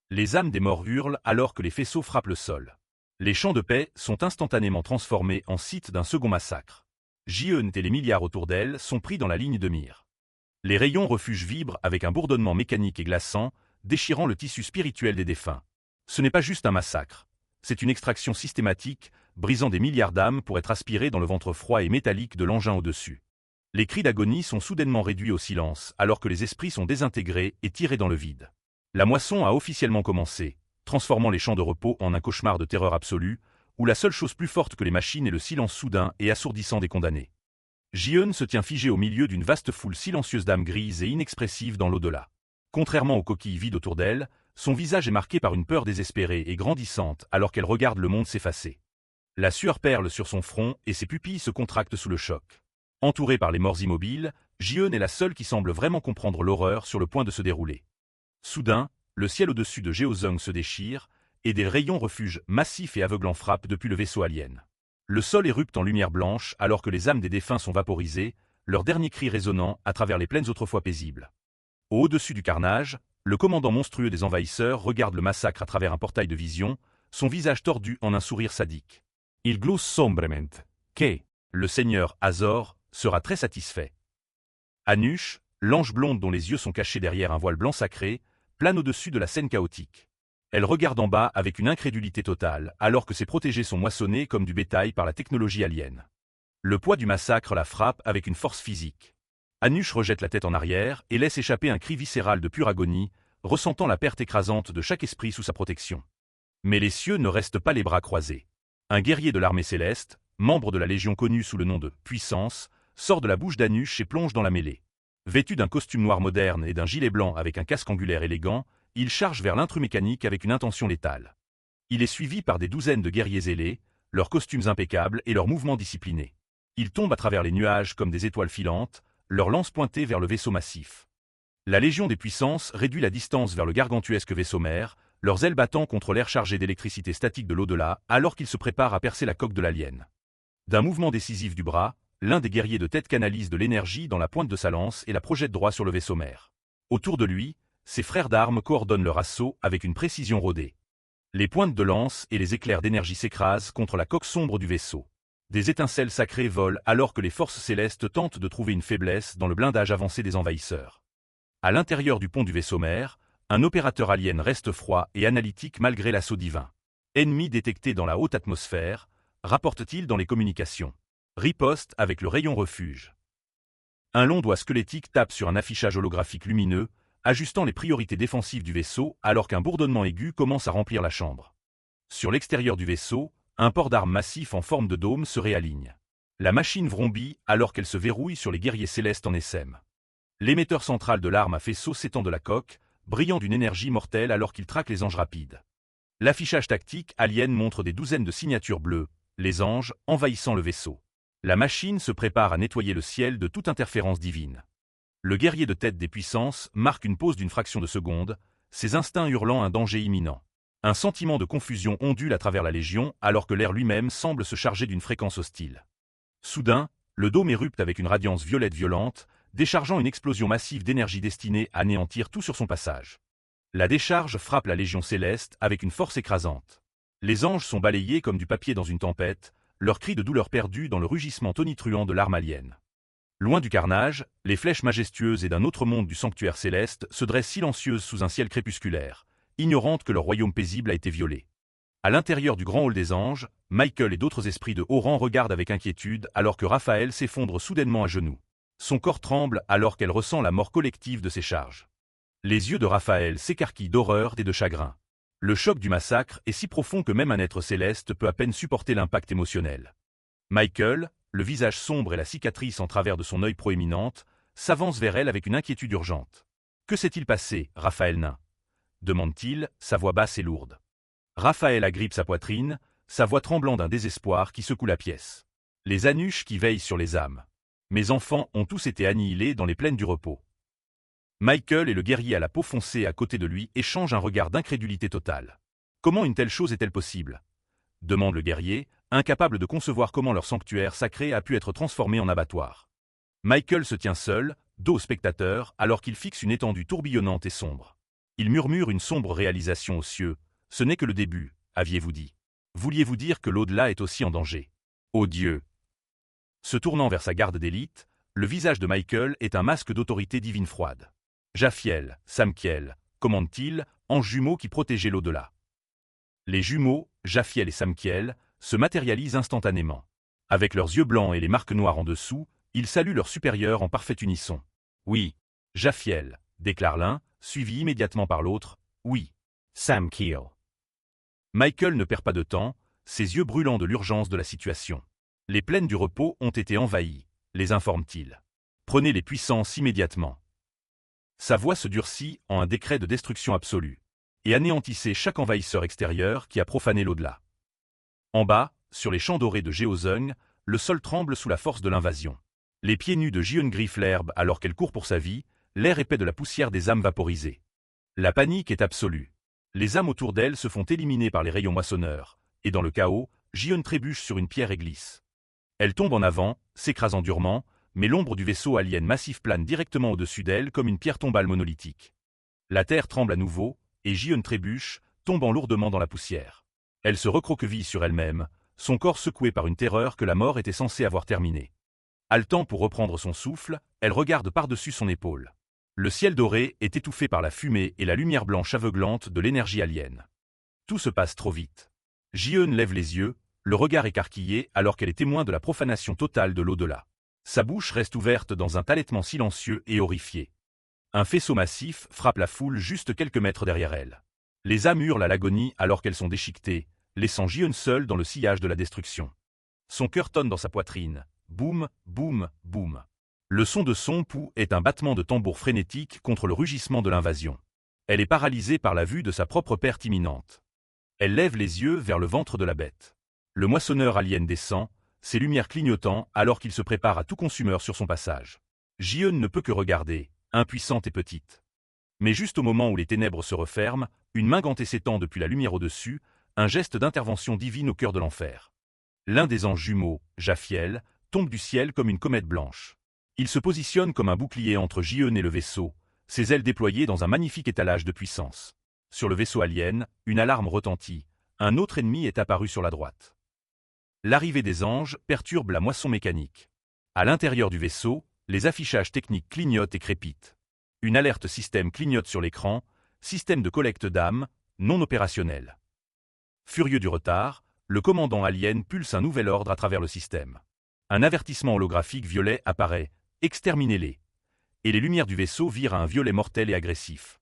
Les âmes des morts hurlent alors que les faisceaux frappent le sol. Les champs de paix sont instantanément transformés en site d'un second massacre. Ji-eun et les milliards autour d'elle sont pris dans la ligne de mire. Les rayons refuges vibrent avec un bourdonnement mécanique et glaçant, déchirant le tissu spirituel des défunts. Ce n'est pas juste un massacre. C'est une extraction systématique, brisant des milliards d'âmes pour être aspirées dans le ventre froid et métallique de l'engin au-dessus. Les cris d'agonie sont soudainement réduits au silence, alors que les esprits sont désintégrés et tirés dans le vide. La moisson a officiellement commencé, transformant les champs de repos en un cauchemar de terreur absolue, où la seule chose plus forte que les machines est le silence soudain et assourdissant des condamnés. Ji-eun se tient figé au milieu d'une vaste foule silencieuse d'âmes grises et inexpressives dans l'au-delà. Contrairement aux coquilles vides autour d'elle, son visage est marqué par une peur désespérée et grandissante alors qu'elle regarde le monde s'effacer. La sueur perle sur son front et ses pupilles se contractent sous le choc. Entourée par les morts immobiles, Ji-eun est la seule qui semble vraiment comprendre l'horreur sur le point de se dérouler. Soudain, le ciel au-dessus de Géozung se déchire, et des rayons refuges massifs et aveuglants frappent depuis le vaisseau alien. Le sol érupte en lumière blanche alors que les âmes des défunts sont vaporisées, leur dernier cri résonnant à travers les plaines autrefois paisibles. Au-dessus du carnage, le commandant monstrueux des envahisseurs regarde le massacre à travers un portail de vision, son visage tordu en un sourire sadique. Il glose sombrement. Que, Le seigneur Azor sera très satisfait. Anush, l'ange blonde dont les yeux sont cachés derrière un voile blanc sacré, plane au-dessus de la scène chaotique. Elle regarde en bas avec une incrédulité totale, alors que ses protégés sont moissonnés comme du bétail par la technologie alien. Le poids du massacre la frappe avec une force physique. Anush rejette la tête en arrière et laisse échapper un cri viscéral de pure agonie, ressentant la perte écrasante de chaque esprit sous sa protection. Mais les cieux ne restent pas les bras croisés. Un guerrier de l'armée céleste, membre de la Légion connue sous le nom de Puissance, sort de la bouche d'Anush et plonge dans la mêlée. Vêtu d'un costume noir moderne et d'un gilet blanc avec un casque angulaire élégant, il charge vers l'intrus mécanique avec une intention létale. Il est suivi par des douzaines de guerriers ailés, leurs costumes impeccables et leurs mouvements disciplinés. Ils tombent à travers les nuages comme des étoiles filantes, leurs lances pointées vers le vaisseau massif. La Légion des Puissances réduit la distance vers le gargantuesque vaisseau mère, leurs ailes battant contre l'air chargé d'électricité statique de l'au-delà alors qu'ils se préparent à percer la coque de l'alien. D'un mouvement décisif du bras, l'un des guerriers de tête canalise de l'énergie dans la pointe de sa lance et la projette droit sur le vaisseau mère. Autour de lui, ses frères d'armes coordonnent leur assaut avec une précision rodée. Les pointes de lance et les éclairs d'énergie s'écrasent contre la coque sombre du vaisseau. Des étincelles sacrées volent alors que les forces célestes tentent de trouver une faiblesse dans le blindage avancé des envahisseurs. À l'intérieur du pont du vaisseau mère, un opérateur alien reste froid et analytique malgré l'assaut divin. Ennemi détecté dans la haute atmosphère, rapporte-t-il dans les communications. Riposte avec le rayon refuge. Un long doigt squelettique tape sur un affichage holographique lumineux, ajustant les priorités défensives du vaisseau alors qu'un bourdonnement aigu commence à remplir la chambre. Sur l'extérieur du vaisseau, un port d'armes massif en forme de dôme se réaligne. La machine vrombit alors qu'elle se verrouille sur les guerriers célestes en essaim. L'émetteur central de l'arme à faisceau s'étend de la coque, brillant d'une énergie mortelle alors qu'il traque les anges rapides. L'affichage tactique alien montre des douzaines de signatures bleues, les anges envahissant le vaisseau. La machine se prépare à nettoyer le ciel de toute interférence divine. Le guerrier de tête des puissances marque une pause d'une fraction de seconde, ses instincts hurlant un danger imminent. Un sentiment de confusion ondule à travers la Légion alors que l'air lui-même semble se charger d'une fréquence hostile. Soudain, le dôme érupte avec une radiance violette violente, déchargeant une explosion massive d'énergie destinée à anéantir tout sur son passage. La décharge frappe la Légion céleste avec une force écrasante. Les anges sont balayés comme du papier dans une tempête, leurs cris de douleur perdus dans le rugissement tonitruant de l'arme alien. Loin du carnage, les flèches majestueuses et d'un autre monde du sanctuaire céleste se dressent silencieuses sous un ciel crépusculaire, ignorantes que leur royaume paisible a été violé. À l'intérieur du grand hall des anges, Michael et d'autres esprits de haut rang regardent avec inquiétude alors que Raphaël s'effondre soudainement à genoux. Son corps tremble alors qu'elle ressent la mort collective de ses charges. Les yeux de Raphaël s'écarquillent d'horreur et de chagrin. Le choc du massacre est si profond que même un être céleste peut à peine supporter l'impact émotionnel. Michael, le visage sombre et la cicatrice en travers de son œil proéminente, s'avance vers elle avec une inquiétude urgente. « Que s'est-il passé, Raphaël nain ?» demande-t-il, sa voix basse et lourde. Raphaël agrippe sa poitrine, sa voix tremblant d'un désespoir qui secoue la pièce. Les Anush qui veillent sur les âmes. Mes enfants ont tous été annihilés dans les plaines du repos. Michael et le guerrier à la peau foncée à côté de lui échangent un regard d'incrédulité totale. Comment une telle chose est-elle possible ? Demande le guerrier, incapable de concevoir comment leur sanctuaire sacré a pu être transformé en abattoir. Michael se tient seul, dos au spectateur, alors qu'il fixe une étendue tourbillonnante et sombre. Il murmure une sombre réalisation aux cieux. Ce n'est que le début, aviez-vous dit. Vouliez-vous dire que l'au-delà est aussi en danger ? Ô Dieu ! Se tournant vers sa garde d'élite, le visage de Michael est un masque d'autorité divine froide. Japhiel, Samkiel, commande-t-il, anges jumeaux qui protégeaient l'au-delà. Les jumeaux, Japhiel et Samkiel, se matérialisent instantanément. Avec leurs yeux blancs et les marques noires en dessous, ils saluent leur supérieur en parfait unisson. Oui, Japhiel, déclare l'un, suivi immédiatement par l'autre, oui, Samkiel. Michael ne perd pas de temps, ses yeux brûlants de l'urgence de la situation. Les plaines du repos ont été envahies, les informe-t-il. Prenez les puissances immédiatement. Sa voix se durcit en un décret de destruction absolue. Et anéantissez chaque envahisseur extérieur qui a profané l'au-delà. En bas, sur les champs dorés de Géozung, le sol tremble sous la force de l'invasion. Les pieds nus de Jiun griffent l'herbe alors qu'elle court pour sa vie, l'air épais de la poussière des âmes vaporisées. La panique est absolue. Les âmes autour d'elle se font éliminer par les rayons moissonneurs, et dans le chaos, Jiun trébuche sur une pierre et glisse. Elle tombe en avant, s'écrasant durement, mais l'ombre du vaisseau alien massif plane directement au-dessus d'elle comme une pierre tombale monolithique. La terre tremble à nouveau, et Ji-eun trébuche, tombant lourdement dans la poussière. Elle se recroqueville sur elle-même, son corps secoué par une terreur que la mort était censée avoir terminée. Haletant pour reprendre son souffle, elle regarde par-dessus son épaule. Le ciel doré est étouffé par la fumée et la lumière blanche aveuglante de l'énergie alien. Tout se passe trop vite. Ji-eun lève les yeux, le regard écarquillé alors qu'elle est témoin de la profanation totale de l'au-delà. Sa bouche reste ouverte dans un halètement silencieux et horrifié. Un faisceau massif frappe la foule juste quelques mètres derrière elle. Les âmes hurlent à l'agonie alors qu'elles sont déchiquetées, laissant Ji-eun seule dans le sillage de la destruction. Son cœur tonne dans sa poitrine. Boum, boum, boum. Le son de son pouls est un battement de tambour frénétique contre le rugissement de l'invasion. Elle est paralysée par la vue de sa propre perte imminente. Elle lève les yeux vers le ventre de la bête. Le moissonneur alien descend, ses lumières clignotant alors qu'il se prépare à tout consumeur sur son passage. Ji-eun ne peut que regarder, impuissante et petite. Mais juste au moment où les ténèbres se referment, une main gantée s'étend depuis la lumière au-dessus, un geste d'intervention divine au cœur de l'enfer. L'un des anges jumeaux, Japhiel, tombe du ciel comme une comète blanche. Il se positionne comme un bouclier entre Ji-eun et le vaisseau, ses ailes déployées dans un magnifique étalage de puissance. Sur le vaisseau alien, une alarme retentit, un autre ennemi est apparu sur la droite. L'arrivée des anges perturbe la moisson mécanique. À l'intérieur du vaisseau, les affichages techniques clignotent et crépitent. Une alerte système clignote sur l'écran, système de collecte d'âmes, non opérationnel. Furieux du retard, le commandant alien pulse un nouvel ordre à travers le système. Un avertissement holographique violet apparaît, exterminez-les. Et les lumières du vaisseau virent à un violet mortel et agressif.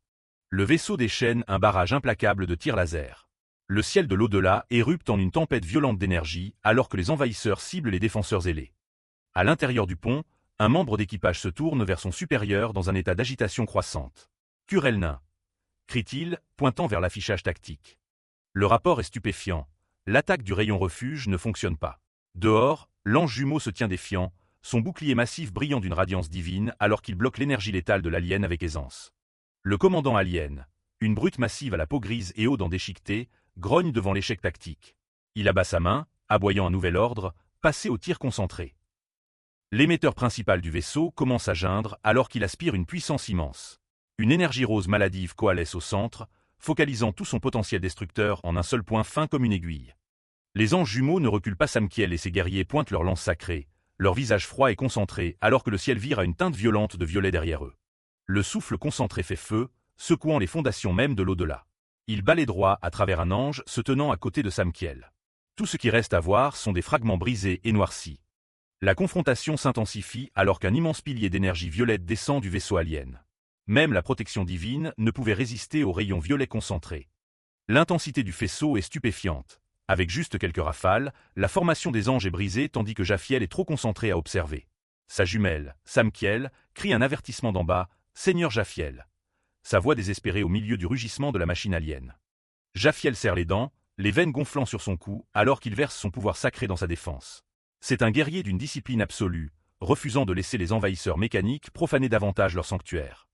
Le vaisseau déchaîne un barrage implacable de tirs laser. Le ciel de l'au-delà érupte en une tempête violente d'énergie alors que les envahisseurs ciblent les défenseurs ailés. À l'intérieur du pont, un membre d'équipage se tourne vers son supérieur dans un état d'agitation croissante. « Kurel nain !» crie-t-il, pointant vers l'affichage tactique. Le rapport est stupéfiant. L'attaque du rayon refuge ne fonctionne pas. Dehors, l'ange jumeau se tient défiant, son bouclier massif brillant d'une radiance divine alors qu'il bloque l'énergie létale de l'alien avec aisance. Le commandant alien, une brute massive à la peau grise et aux dents déchiquetées, grogne devant l'échec tactique. Il abat sa main, aboyant un nouvel ordre, passer au tir concentré. L'émetteur principal du vaisseau commence à geindre alors qu'il aspire une puissance immense. Une énergie rose maladive coalesce au centre, focalisant tout son potentiel destructeur en un seul point fin comme une aiguille. Les anges jumeaux ne reculent pas. Samkiel et ses guerriers pointent leurs lances sacrées, leur visage froid et concentré alors que le ciel vire à une teinte violente de violet derrière eux. Le souffle concentré fait feu, secouant les fondations même de l'au-delà. Il balaie droit à travers un ange se tenant à côté de Samkiel. Tout ce qui reste à voir sont des fragments brisés et noircis. La confrontation s'intensifie alors qu'un immense pilier d'énergie violette descend du vaisseau alien. Même la protection divine ne pouvait résister aux rayons violets concentrés. L'intensité du faisceau est stupéfiante. Avec juste quelques rafales, la formation des anges est brisée tandis que Japhiel est trop concentré à observer. Sa jumelle, Samkiel, crie un avertissement d'en bas, « Seigneur Japhiel !» Sa voix désespérée au milieu du rugissement de la machine alien. Japhiel serre les dents, les veines gonflant sur son cou alors qu'il verse son pouvoir sacré dans sa défense. C'est un guerrier d'une discipline absolue, refusant de laisser les envahisseurs mécaniques profaner davantage leur sanctuaire.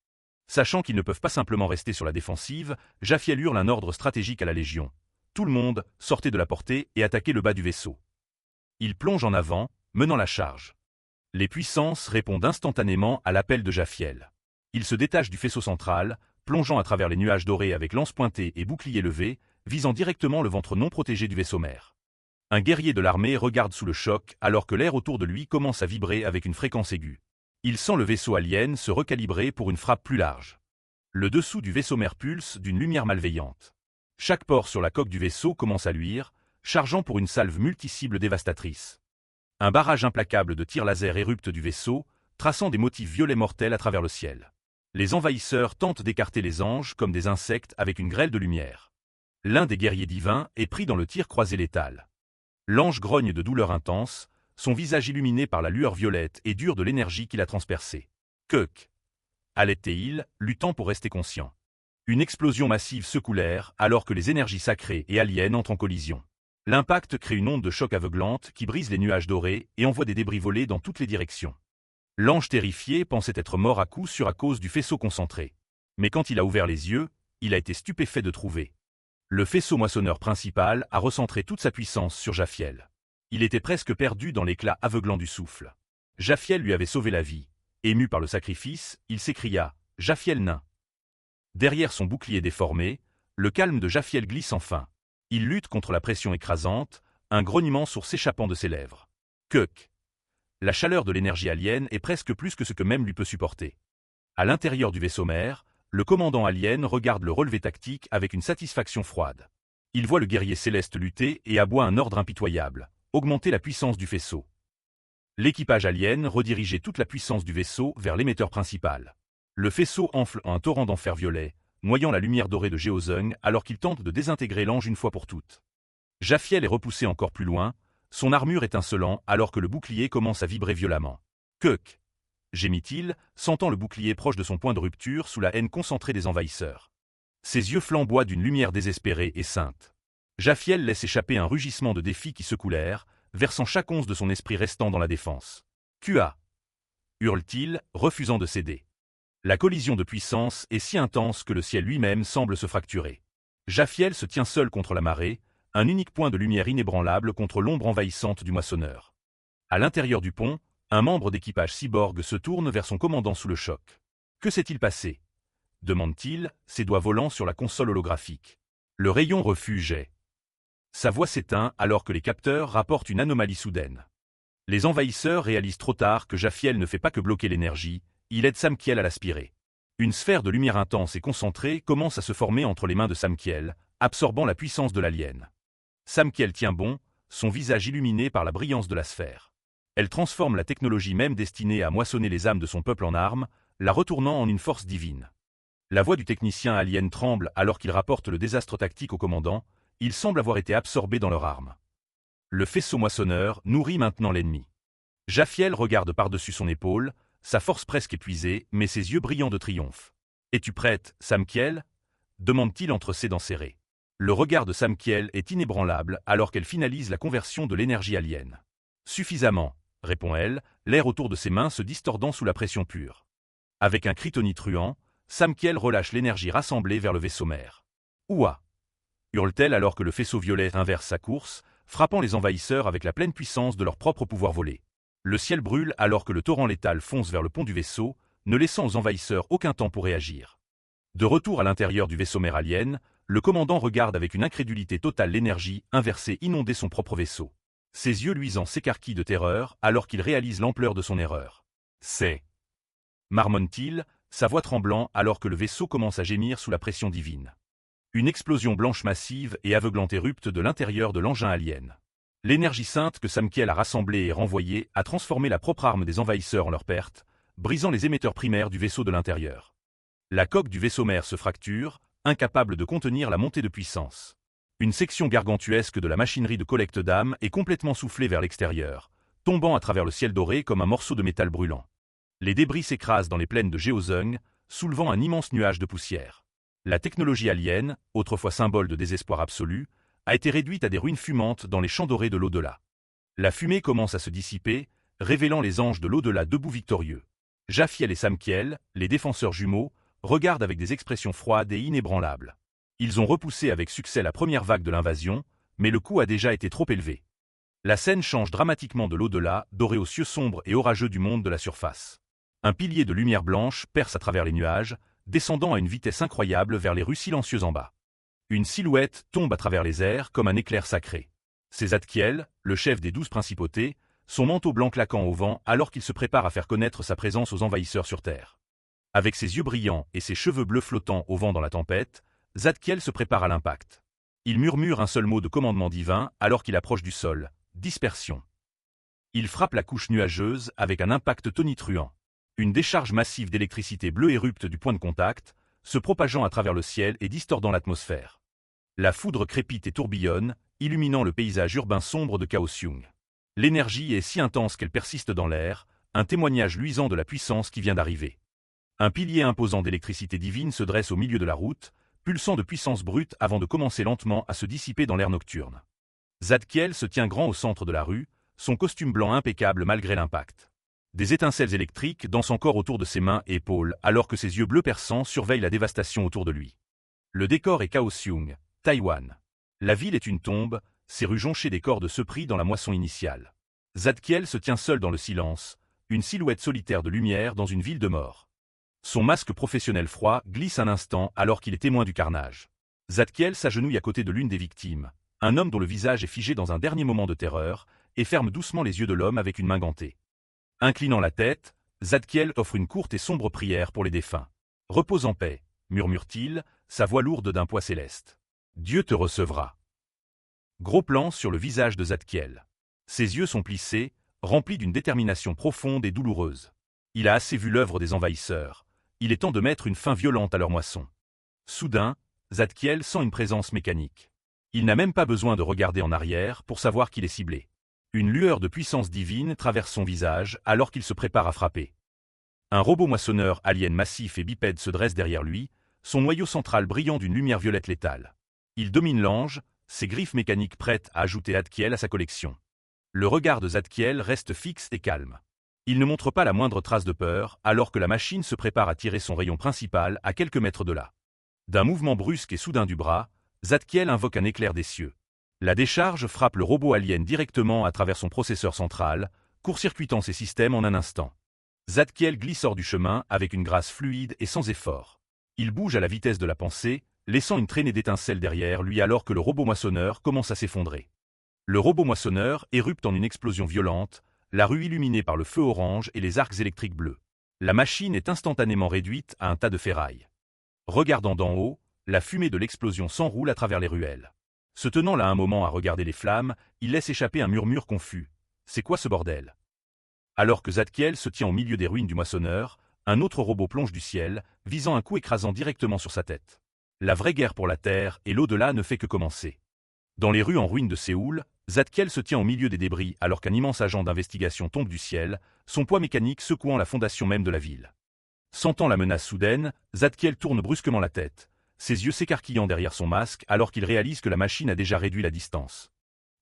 Sachant qu'ils ne peuvent pas simplement rester sur la défensive, Japhiel hurle un ordre stratégique à la Légion. Tout le monde, sortez de la portée et attaquez le bas du vaisseau. Il plonge en avant, menant la charge. Les puissances répondent instantanément à l'appel de Japhiel. Il se détache du faisceau central, plongeant à travers les nuages dorés avec lance pointée et bouclier levé, visant directement le ventre non protégé du vaisseau mère. Un guerrier de l'armée regarde sous le choc alors que l'air autour de lui commence à vibrer avec une fréquence aiguë. Il sent le vaisseau alien se recalibrer pour une frappe plus large. Le dessous du vaisseau mère pulse d'une lumière malveillante. Chaque pore sur la coque du vaisseau commence à luire, chargeant pour une salve multicible dévastatrice. Un barrage implacable de tirs laser érupte du vaisseau, traçant des motifs violets mortels à travers le ciel. Les envahisseurs tentent d'écarter les anges comme des insectes avec une grêle de lumière. L'un des guerriers divins est pris dans le tir croisé létal. L'ange grogne de douleur intense, son visage illuminé par la lueur violette et dure de l'énergie qui l'a transpercé. Keuk allait-il, luttant pour rester conscient. Une explosion massive secoue l'air alors que les énergies sacrées et aliens entrent en collision. L'impact crée une onde de choc aveuglante qui brise les nuages dorés et envoie des débris voler dans toutes les directions. L'ange terrifié pensait être mort à coup sûr à cause du faisceau concentré. Mais quand il a ouvert les yeux, il a été stupéfait de trouver. Le faisceau moissonneur principal a recentré toute sa puissance sur Japhiel. Il était presque perdu dans l'éclat aveuglant du souffle. Jaffiel lui avait sauvé la vie. Ému par le sacrifice, il s'écria « Jaffiel nain !» Derrière son bouclier déformé, le calme de Jaffiel glisse enfin. Il lutte contre la pression écrasante, un grognement sourd s'échappant de ses lèvres. Keuk. La chaleur de l'énergie alien est presque plus que ce que même lui peut supporter. À l'intérieur du vaisseau mère, le commandant alien regarde le relevé tactique avec une satisfaction froide. Il voit le guerrier céleste lutter et aboie un ordre impitoyable, augmenter la puissance du vaisseau. L'équipage alien redirigeait toute la puissance du vaisseau vers l'émetteur principal. Le vaisseau enfle en un torrent d'enfer violet, noyant la lumière dorée de Géozung alors qu'il tente de désintégrer l'ange une fois pour toutes. Jaffiel est repoussé encore plus loin, son armure étincelant alors que le bouclier commence à vibrer violemment. Keuk, gémit-il, sentant le bouclier proche de son point de rupture sous la haine concentrée des envahisseurs. Ses yeux flamboient d'une lumière désespérée et sainte. Jaffiel laisse échapper un rugissement de défi qui secoue l'air, versant chaque once de son esprit restant dans la défense. QA, hurle-t-il, refusant de céder. La collision de puissance est si intense que le ciel lui-même semble se fracturer. Jaffiel se tient seul contre la marée, un unique point de lumière inébranlable contre l'ombre envahissante du moissonneur. À l'intérieur du pont, un membre d'équipage cyborg se tourne vers son commandant sous le choc. « Que s'est-il passé » demande-t-il, ses doigts volant sur la console holographique. Le rayon refuge est. Sa voix s'éteint alors que les capteurs rapportent une anomalie soudaine. Les envahisseurs réalisent trop tard que Jaffiel ne fait pas que bloquer l'énergie, il aide Samkiel à l'aspirer. Une sphère de lumière intense et concentrée commence à se former entre les mains de Samkiel, absorbant la puissance de l'alien. Samkiel tient bon, son visage illuminé par la brillance de la sphère. Elle transforme la technologie même destinée à moissonner les âmes de son peuple en armes, la retournant en une force divine. La voix du technicien alien tremble alors qu'il rapporte le désastre tactique au commandant, il semble avoir été absorbé dans leur arme. Le faisceau moissonneur nourrit maintenant l'ennemi. Jaffiel regarde par-dessus son épaule, sa force presque épuisée, mais ses yeux brillants de triomphe. « Es-tu prête, Samkiel » demande-t-il entre ses dents serrées. Le regard de Samkiel est inébranlable alors qu'elle finalise la conversion de l'énergie alien. « Suffisamment » répond-elle, l'air autour de ses mains se distordant sous la pression pure. Avec un cri tonitruant, Samkiel relâche l'énergie rassemblée vers le vaisseau mère. « Ouah » hurle-t-elle alors que le faisceau violet inverse sa course, frappant les envahisseurs avec la pleine puissance de leur propre pouvoir volé. Le ciel brûle alors que le torrent létal fonce vers le pont du vaisseau, ne laissant aux envahisseurs aucun temps pour réagir. De retour à l'intérieur du vaisseau mère alien, le commandant regarde avec une incrédulité totale l'énergie inversée inonder son propre vaisseau. Ses yeux luisants s'écarquillent de terreur alors qu'il réalise l'ampleur de son erreur. « C'est » marmonne-t-il, sa voix tremblant alors que le vaisseau commence à gémir sous la pression divine. Une explosion blanche massive et aveuglante érupte de l'intérieur de l'engin alien. L'énergie sainte que Samkiel a rassemblée et renvoyée a transformé la propre arme des envahisseurs en leur perte, brisant les émetteurs primaires du vaisseau de l'intérieur. La coque du vaisseau mère se fracture, incapable de contenir la montée de puissance. Une section gargantuesque de la machinerie de collecte d'âmes est complètement soufflée vers l'extérieur, tombant à travers le ciel doré comme un morceau de métal brûlant. Les débris s'écrasent dans les plaines de Géozung, soulevant un immense nuage de poussière. La technologie alien, autrefois symbole de désespoir absolu, a été réduite à des ruines fumantes dans les champs dorés de l'au-delà. La fumée commence à se dissiper, révélant les anges de l'au-delà debout victorieux. Jaffiel et Samkiel, les défenseurs jumeaux, regardent avec des expressions froides et inébranlables. Ils ont repoussé avec succès la première vague de l'invasion, mais le coup a déjà été trop élevé. La scène change dramatiquement de l'au-delà, doré aux cieux sombres et orageux du monde de la surface. Un pilier de lumière blanche perce à travers les nuages, descendant à une vitesse incroyable vers les rues silencieuses en bas. Une silhouette tombe à travers les airs comme un éclair sacré. C'est Zadkiel, le chef des 12 principautés, son manteau blanc claquant au vent alors qu'il se prépare à faire connaître sa présence aux envahisseurs sur Terre. Avec ses yeux brillants et ses cheveux bleus flottant au vent dans la tempête, Zadkiel se prépare à l'impact. Il murmure un seul mot de commandement divin alors qu'il approche du sol, dispersion. Il frappe la couche nuageuse avec un impact tonitruant. Une décharge massive d'électricité bleue érupte du point de contact, se propageant à travers le ciel et distordant l'atmosphère. La foudre crépite et tourbillonne, illuminant le paysage urbain sombre de Kaohsiung. L'énergie est si intense qu'elle persiste dans l'air, un témoignage luisant de la puissance qui vient d'arriver. Un pilier imposant d'électricité divine se dresse au milieu de la route, pulsant de puissance brute avant de commencer lentement à se dissiper dans l'air nocturne. Zadkiel se tient grand au centre de la rue, son costume blanc impeccable malgré l'impact. Des étincelles électriques dansent encore autour de ses mains et épaules alors que ses yeux bleus perçants surveillent la dévastation autour de lui. Le décor est Kaohsiung, Taïwan. La ville est une tombe, ses rues jonchées des corps de ceux pris dans la moisson initiale. Zadkiel se tient seul dans le silence, une silhouette solitaire de lumière dans une ville de mort. Son masque professionnel froid glisse un instant alors qu'il est témoin du carnage. Zadkiel s'agenouille à côté de l'une des victimes, un homme dont le visage est figé dans un dernier moment de terreur, et ferme doucement les yeux de l'homme avec une main gantée. Inclinant la tête, Zadkiel offre une courte et sombre prière pour les défunts. « Repose en paix », murmure-t-il, sa voix lourde d'un poids céleste. « Dieu te recevra. » Gros plan sur le visage de Zadkiel. Ses yeux sont plissés, remplis d'une détermination profonde et douloureuse. Il a assez vu l'œuvre des envahisseurs. Il est temps de mettre une fin violente à leur moisson. Soudain, Zadkiel sent une présence mécanique. Il n'a même pas besoin de regarder en arrière pour savoir qu'il est ciblé. Une lueur de puissance divine traverse son visage alors qu'il se prépare à frapper. Un robot moissonneur alien massif et bipède se dresse derrière lui, son noyau central brillant d'une lumière violette létale. Il domine l'ange, ses griffes mécaniques prêtes à ajouter Zadkiel à sa collection. Le regard de Zadkiel reste fixe et calme. Il ne montre pas la moindre trace de peur alors que la machine se prépare à tirer son rayon principal à quelques mètres de là. D'un mouvement brusque et soudain du bras, Zadkiel invoque un éclair des cieux. La décharge frappe le robot alien directement à travers son processeur central, court-circuitant ses systèmes en un instant. Zadkiel glisse hors du chemin avec une grâce fluide et sans effort. Il bouge à la vitesse de la pensée, laissant une traînée d'étincelles derrière lui alors que le robot moissonneur commence à s'effondrer. Le robot moissonneur érupte en une explosion violente, la rue illuminée par le feu orange et les arcs électriques bleus. La machine est instantanément réduite à un tas de ferraille. Regardant d'en haut, la fumée de l'explosion s'enroule à travers les ruelles. Se tenant là un moment à regarder les flammes, il laisse échapper un murmure confus. « C'est quoi ce bordel ?» Alors que Zadkiel se tient au milieu des ruines du moissonneur, un autre robot plonge du ciel, visant un coup écrasant directement sur sa tête. La vraie guerre pour la Terre et l'au-delà ne fait que commencer. Dans les rues en ruine de Séoul, Zadkiel se tient au milieu des débris alors qu'un immense agent d'investigation tombe du ciel, son poids mécanique secouant la fondation même de la ville. Sentant la menace soudaine, Zadkiel tourne brusquement la tête, ses yeux s'écarquillant derrière son masque alors qu'il réalise que la machine a déjà réduit la distance.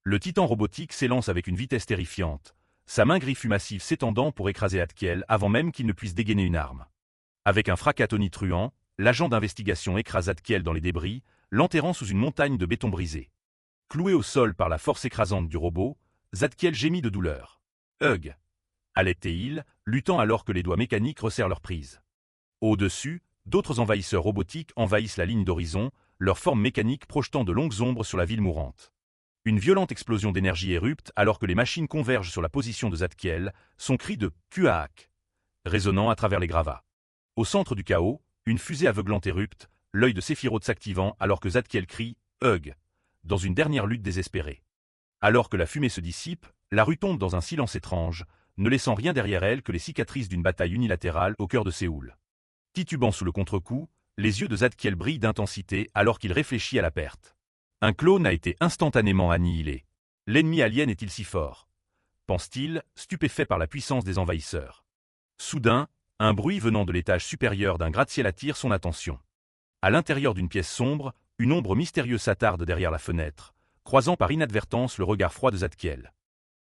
Le titan robotique s'élance avec une vitesse terrifiante, sa main griffue massive s'étendant pour écraser Zadkiel avant même qu'il ne puisse dégainer une arme. Avec un fracas tonitruant, l'agent d'investigation écrase Zadkiel dans les débris, l'enterrant sous une montagne de béton brisé. Cloué au sol par la force écrasante du robot, Zadkiel gémit de douleur. « Hug !» allait-il, luttant alors que les doigts mécaniques resserrent leur prise. Au-dessus, d'autres envahisseurs robotiques envahissent la ligne d'horizon, leur forme mécanique projetant de longues ombres sur la ville mourante. Une violente explosion d'énergie érupte alors que les machines convergent sur la position de Zadkiel, son cri de « Kuaak » résonnant à travers les gravats. Au centre du chaos, une fusée aveuglante érupte, l'œil de Sephiroth s'activant alors que Zadkiel crie « Hug » dans une dernière lutte désespérée. Alors que la fumée se dissipe, la rue tombe dans un silence étrange, ne laissant rien derrière elle que les cicatrices d'une bataille unilatérale au cœur de Séoul. Titubant sous le contre-coup, les yeux de Zadkiel brillent d'intensité alors qu'il réfléchit à la perte. Un clone a été instantanément annihilé. L'ennemi alien est-il si fort? Pense-t-il, stupéfait par la puissance des envahisseurs. Soudain, un bruit venant de l'étage supérieur d'un gratte-ciel attire son attention. À l'intérieur d'une pièce sombre, une ombre mystérieuse s'attarde derrière la fenêtre, croisant par inadvertance le regard froid de Zadkiel.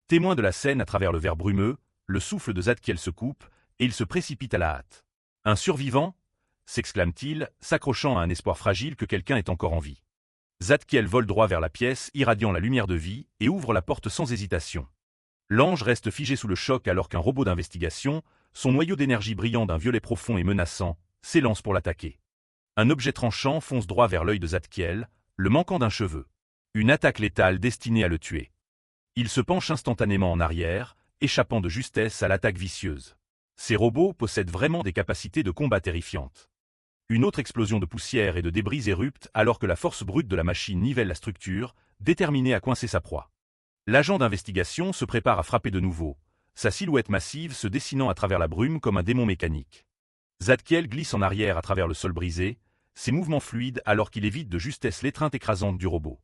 Témoin de la scène à travers le verre brumeux, le souffle de Zadkiel se coupe, et il se précipite à la hâte. « Un survivant » s'exclame-t-il, s'accrochant à un espoir fragile que quelqu'un est encore en vie. Zadkiel vole droit vers la pièce, irradiant la lumière de vie, et ouvre la porte sans hésitation. L'ange reste figé sous le choc alors qu'un robot d'investigation, son noyau d'énergie brillant d'un violet profond et menaçant, s'élance pour l'attaquer. Un objet tranchant fonce droit vers l'œil de Zadkiel, le manquant d'un cheveu. Une attaque létale destinée à le tuer. Il se penche instantanément en arrière, échappant de justesse à l'attaque vicieuse. Ces robots possèdent vraiment des capacités de combat terrifiantes. Une autre explosion de poussière et de débris érupte alors que la force brute de la machine nivelle la structure, déterminée à coincer sa proie. L'agent d'investigation se prépare à frapper de nouveau, sa silhouette massive se dessinant à travers la brume comme un démon mécanique. Zadkiel glisse en arrière à travers le sol brisé, ses mouvements fluides alors qu'il évite de justesse l'étreinte écrasante du robot.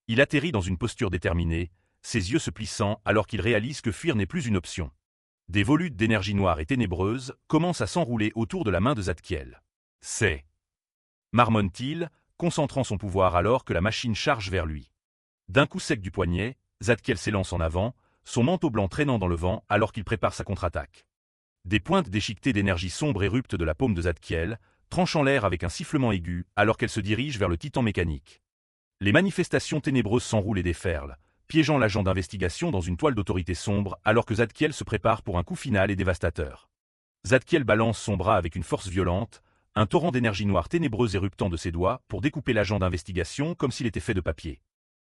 Il atterrit dans une posture déterminée, ses yeux se plissant alors qu'il réalise que fuir n'est plus une option. Des volutes d'énergie noire et ténébreuse commencent à s'enrouler autour de la main de Zadkiel. « C'est » marmonne-t-il, concentrant son pouvoir alors que la machine charge vers lui. D'un coup sec du poignet, Zadkiel s'élance en avant, son manteau blanc traînant dans le vent alors qu'il prépare sa contre-attaque. Des pointes déchiquetées d'énergie sombre éruptent de la paume de Zadkiel, tranchant l'air avec un sifflement aigu alors qu'elle se dirige vers le titan mécanique. Les manifestations ténébreuses s'enroulent et déferlent, piégeant l'agent d'investigation dans une toile d'autorité sombre alors que Zadkiel se prépare pour un coup final et dévastateur. Zadkiel balance son bras avec une force violente, un torrent d'énergie noire ténébreuse éruptant de ses doigts pour découper l'agent d'investigation comme s'il était fait de papier.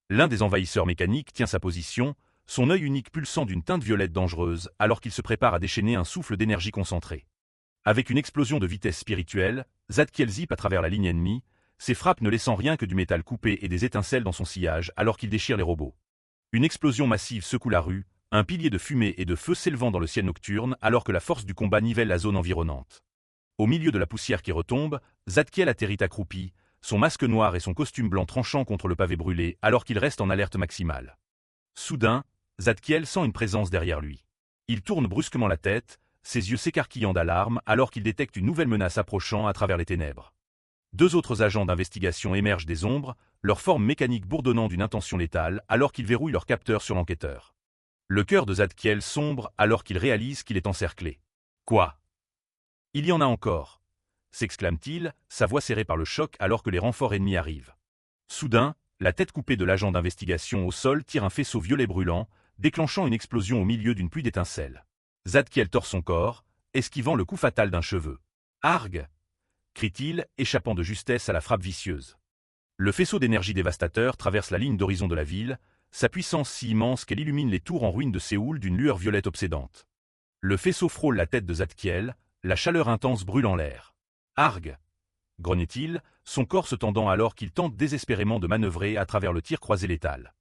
L'un des envahisseurs mécaniques tient sa position, son œil unique pulsant d'une teinte violette dangereuse alors qu'il se prépare à déchaîner un souffle d'énergie concentrée. Avec une explosion de vitesse spirituelle, Zadkiel zippe à travers la ligne ennemie, ses frappes ne laissant rien que du métal coupé et des étincelles dans son sillage alors qu'il déchire les robots. Une explosion massive secoue la rue, un pilier de fumée et de feu s'élevant dans le ciel nocturne alors que la force du combat nivelle la zone environnante. Au milieu de la poussière qui retombe, Zadkiel atterrit accroupi, son masque noir et son costume blanc tranchant contre le pavé brûlé alors qu'il reste en alerte maximale. Soudain, Zadkiel sent une présence derrière lui. Il tourne brusquement la tête, ses yeux s'écarquillant d'alarme alors qu'il détecte une nouvelle menace approchant à travers les ténèbres. Deux autres agents d'investigation émergent des ombres, leur forme mécanique bourdonnant d'une intention létale alors qu'ils verrouillent leur capteur sur l'enquêteur. Le cœur de Zadkiel sombre alors qu'il réalise qu'il est encerclé. « Quoi ? Il y en a encore !» s'exclame-t-il, sa voix serrée par le choc alors que les renforts ennemis arrivent. Soudain, la tête coupée de l'agent d'investigation au sol tire un faisceau violet brûlant, déclenchant une explosion au milieu d'une pluie d'étincelles. Zadkiel tord son corps, esquivant le coup fatal d'un cheveu. « Argue !» crie-t-il, échappant de justesse à la frappe vicieuse. Le faisceau d'énergie dévastateur traverse la ligne d'horizon de la ville, sa puissance si immense qu'elle illumine les tours en ruine de Séoul d'une lueur violette obsédante. Le faisceau frôle la tête de Zadkiel, la chaleur intense brûle en l'air. « Argue !» grogne-t-il, son corps se tendant alors qu'il tente désespérément de manœuvrer à travers le tir croisé létal.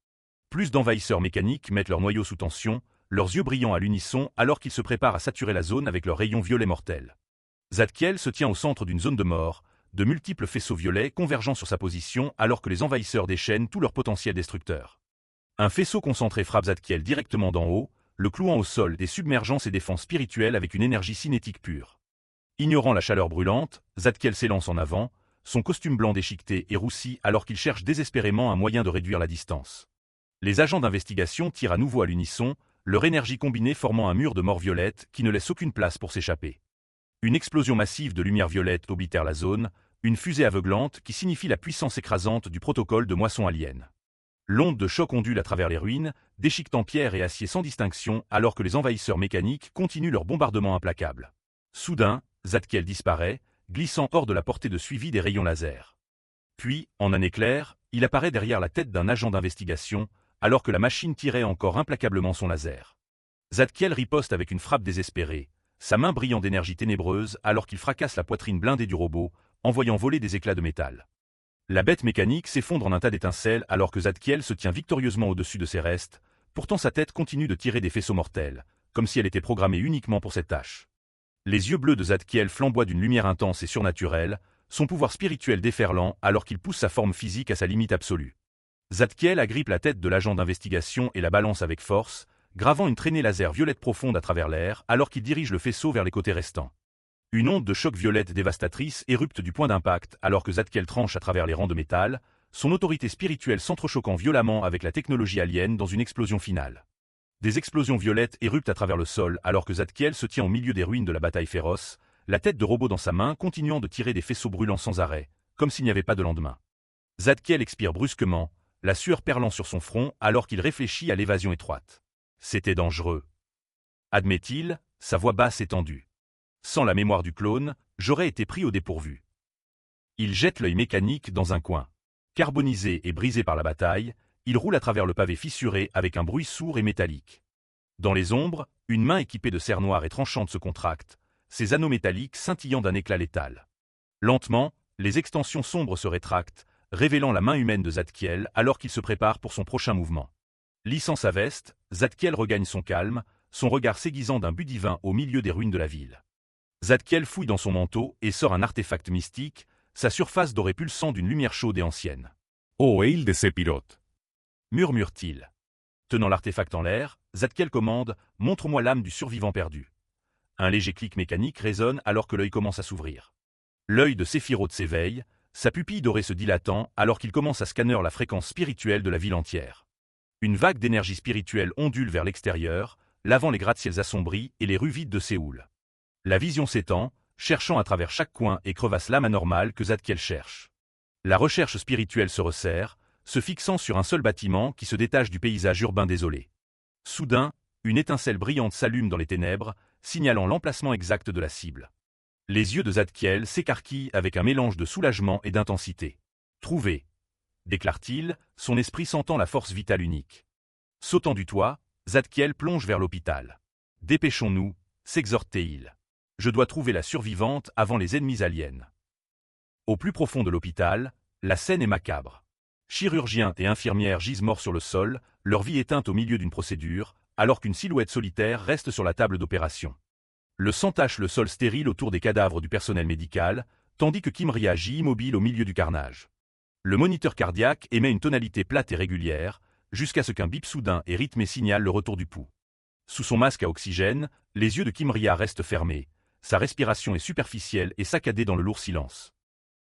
Plus d'envahisseurs mécaniques mettent leurs noyaux sous tension, leurs yeux brillant à l'unisson alors qu'ils se préparent à saturer la zone avec leurs rayons violets mortels. Zadkiel se tient au centre d'une zone de mort, de multiples faisceaux violets convergeant sur sa position alors que les envahisseurs déchaînent tout leur potentiel destructeur. Un faisceau concentré frappe Zadkiel directement d'en haut, le clouant au sol et submergeant ses défenses spirituelles avec une énergie cinétique pure. Ignorant la chaleur brûlante, Zadkiel s'élance en avant, son costume blanc déchiqueté et roussi alors qu'il cherche désespérément un moyen de réduire la distance. Les agents d'investigation tirent à nouveau à l'unisson, leur énergie combinée formant un mur de mort violette qui ne laisse aucune place pour s'échapper. Une explosion massive de lumière violette oblitère la zone, une fusée aveuglante qui signifie la puissance écrasante du protocole de moisson alien. L'onde de choc ondule à travers les ruines, déchiquetant pierre et acier sans distinction alors que les envahisseurs mécaniques continuent leur bombardement implacable. Soudain, Zadkiel disparaît, glissant hors de la portée de suivi des rayons laser. Puis, en un éclair, il apparaît derrière la tête d'un agent d'investigation, alors que la machine tirait encore implacablement son laser. Zadkiel riposte avec une frappe désespérée, sa main brillant d'énergie ténébreuse alors qu'il fracasse la poitrine blindée du robot, envoyant voler des éclats de métal. La bête mécanique s'effondre en un tas d'étincelles alors que Zadkiel se tient victorieusement au-dessus de ses restes, pourtant sa tête continue de tirer des faisceaux mortels, comme si elle était programmée uniquement pour cette tâche. Les yeux bleus de Zadkiel flamboient d'une lumière intense et surnaturelle, son pouvoir spirituel déferlant alors qu'il pousse sa forme physique à sa limite absolue. Zadkiel agrippe la tête de l'agent d'investigation et la balance avec force, gravant une traînée laser violette profonde à travers l'air alors qu'il dirige le faisceau vers les côtés restants. Une onde de choc violette dévastatrice érupte du point d'impact alors que Zadkiel tranche à travers les rangs de métal, son autorité spirituelle s'entrechoquant violemment avec la technologie alien dans une explosion finale. Des explosions violettes éruptent à travers le sol alors que Zadkiel se tient au milieu des ruines de la bataille féroce, la tête de robot dans sa main continuant de tirer des faisceaux brûlants sans arrêt, comme s'il n'y avait pas de lendemain. Zadkiel expire brusquement, la sueur perlant sur son front alors qu'il réfléchit à l'évasion étroite. C'était dangereux. Admet-il, sa voix basse et tendue. Sans la mémoire du clone, j'aurais été pris au dépourvu. Il jette l'œil mécanique dans un coin. Carbonisé et brisé par la bataille, il roule à travers le pavé fissuré avec un bruit sourd et métallique. Dans les ombres, une main équipée de serres noires et tranchantes se contracte, ses anneaux métalliques scintillant d'un éclat létal. Lentement, les extensions sombres se rétractent, révélant la main humaine de Zadkiel alors qu'il se prépare pour son prochain mouvement. Lissant sa veste, Zadkiel regagne son calme, son regard s'aiguisant d'un but divin au milieu des ruines de la ville. Zadkiel fouille dans son manteau et sort un artefact mystique, sa surface dorée pulsant d'une lumière chaude et ancienne. « Oh, Eil de Sephiroth » murmure-t-il. Tenant l'artefact en l'air, Zadkiel commande « Montre-moi l'âme du survivant perdu ». Un léger clic mécanique résonne alors que l'œil commence à s'ouvrir. L'œil de Sephiroth s'éveille, sa pupille dorée se dilatant alors qu'il commence à scanner la fréquence spirituelle de la ville entière. Une vague d'énergie spirituelle ondule vers l'extérieur, lavant les gratte-ciels assombris et les rues vides de Séoul. La vision s'étend, cherchant à travers chaque coin et crevasse l'âme anormale que Zadkiel cherche. La recherche spirituelle se resserre, se fixant sur un seul bâtiment qui se détache du paysage urbain désolé. Soudain, une étincelle brillante s'allume dans les ténèbres, signalant l'emplacement exact de la cible. Les yeux de Zadkiel s'écarquillent avec un mélange de soulagement et d'intensité. « Trouvé !» déclare-t-il, son esprit sentant la force vitale unique. Sautant du toit, Zadkiel plonge vers l'hôpital. « Dépêchons-nous !» s'exhorte-t-il. « Je dois trouver la survivante avant les ennemis aliens. » Au plus profond de l'hôpital, la scène est macabre. Chirurgiens et infirmières gisent morts sur le sol, leur vie éteinte au milieu d'une procédure, alors qu'une silhouette solitaire reste sur la table d'opération. Le sang tache le sol stérile autour des cadavres du personnel médical, tandis que Kimria gît immobile au milieu du carnage. Le moniteur cardiaque émet une tonalité plate et régulière, jusqu'à ce qu'un bip soudain et rythmé signale le retour du pouls. Sous son masque à oxygène, les yeux de Kimria restent fermés, sa respiration est superficielle et saccadée dans le lourd silence.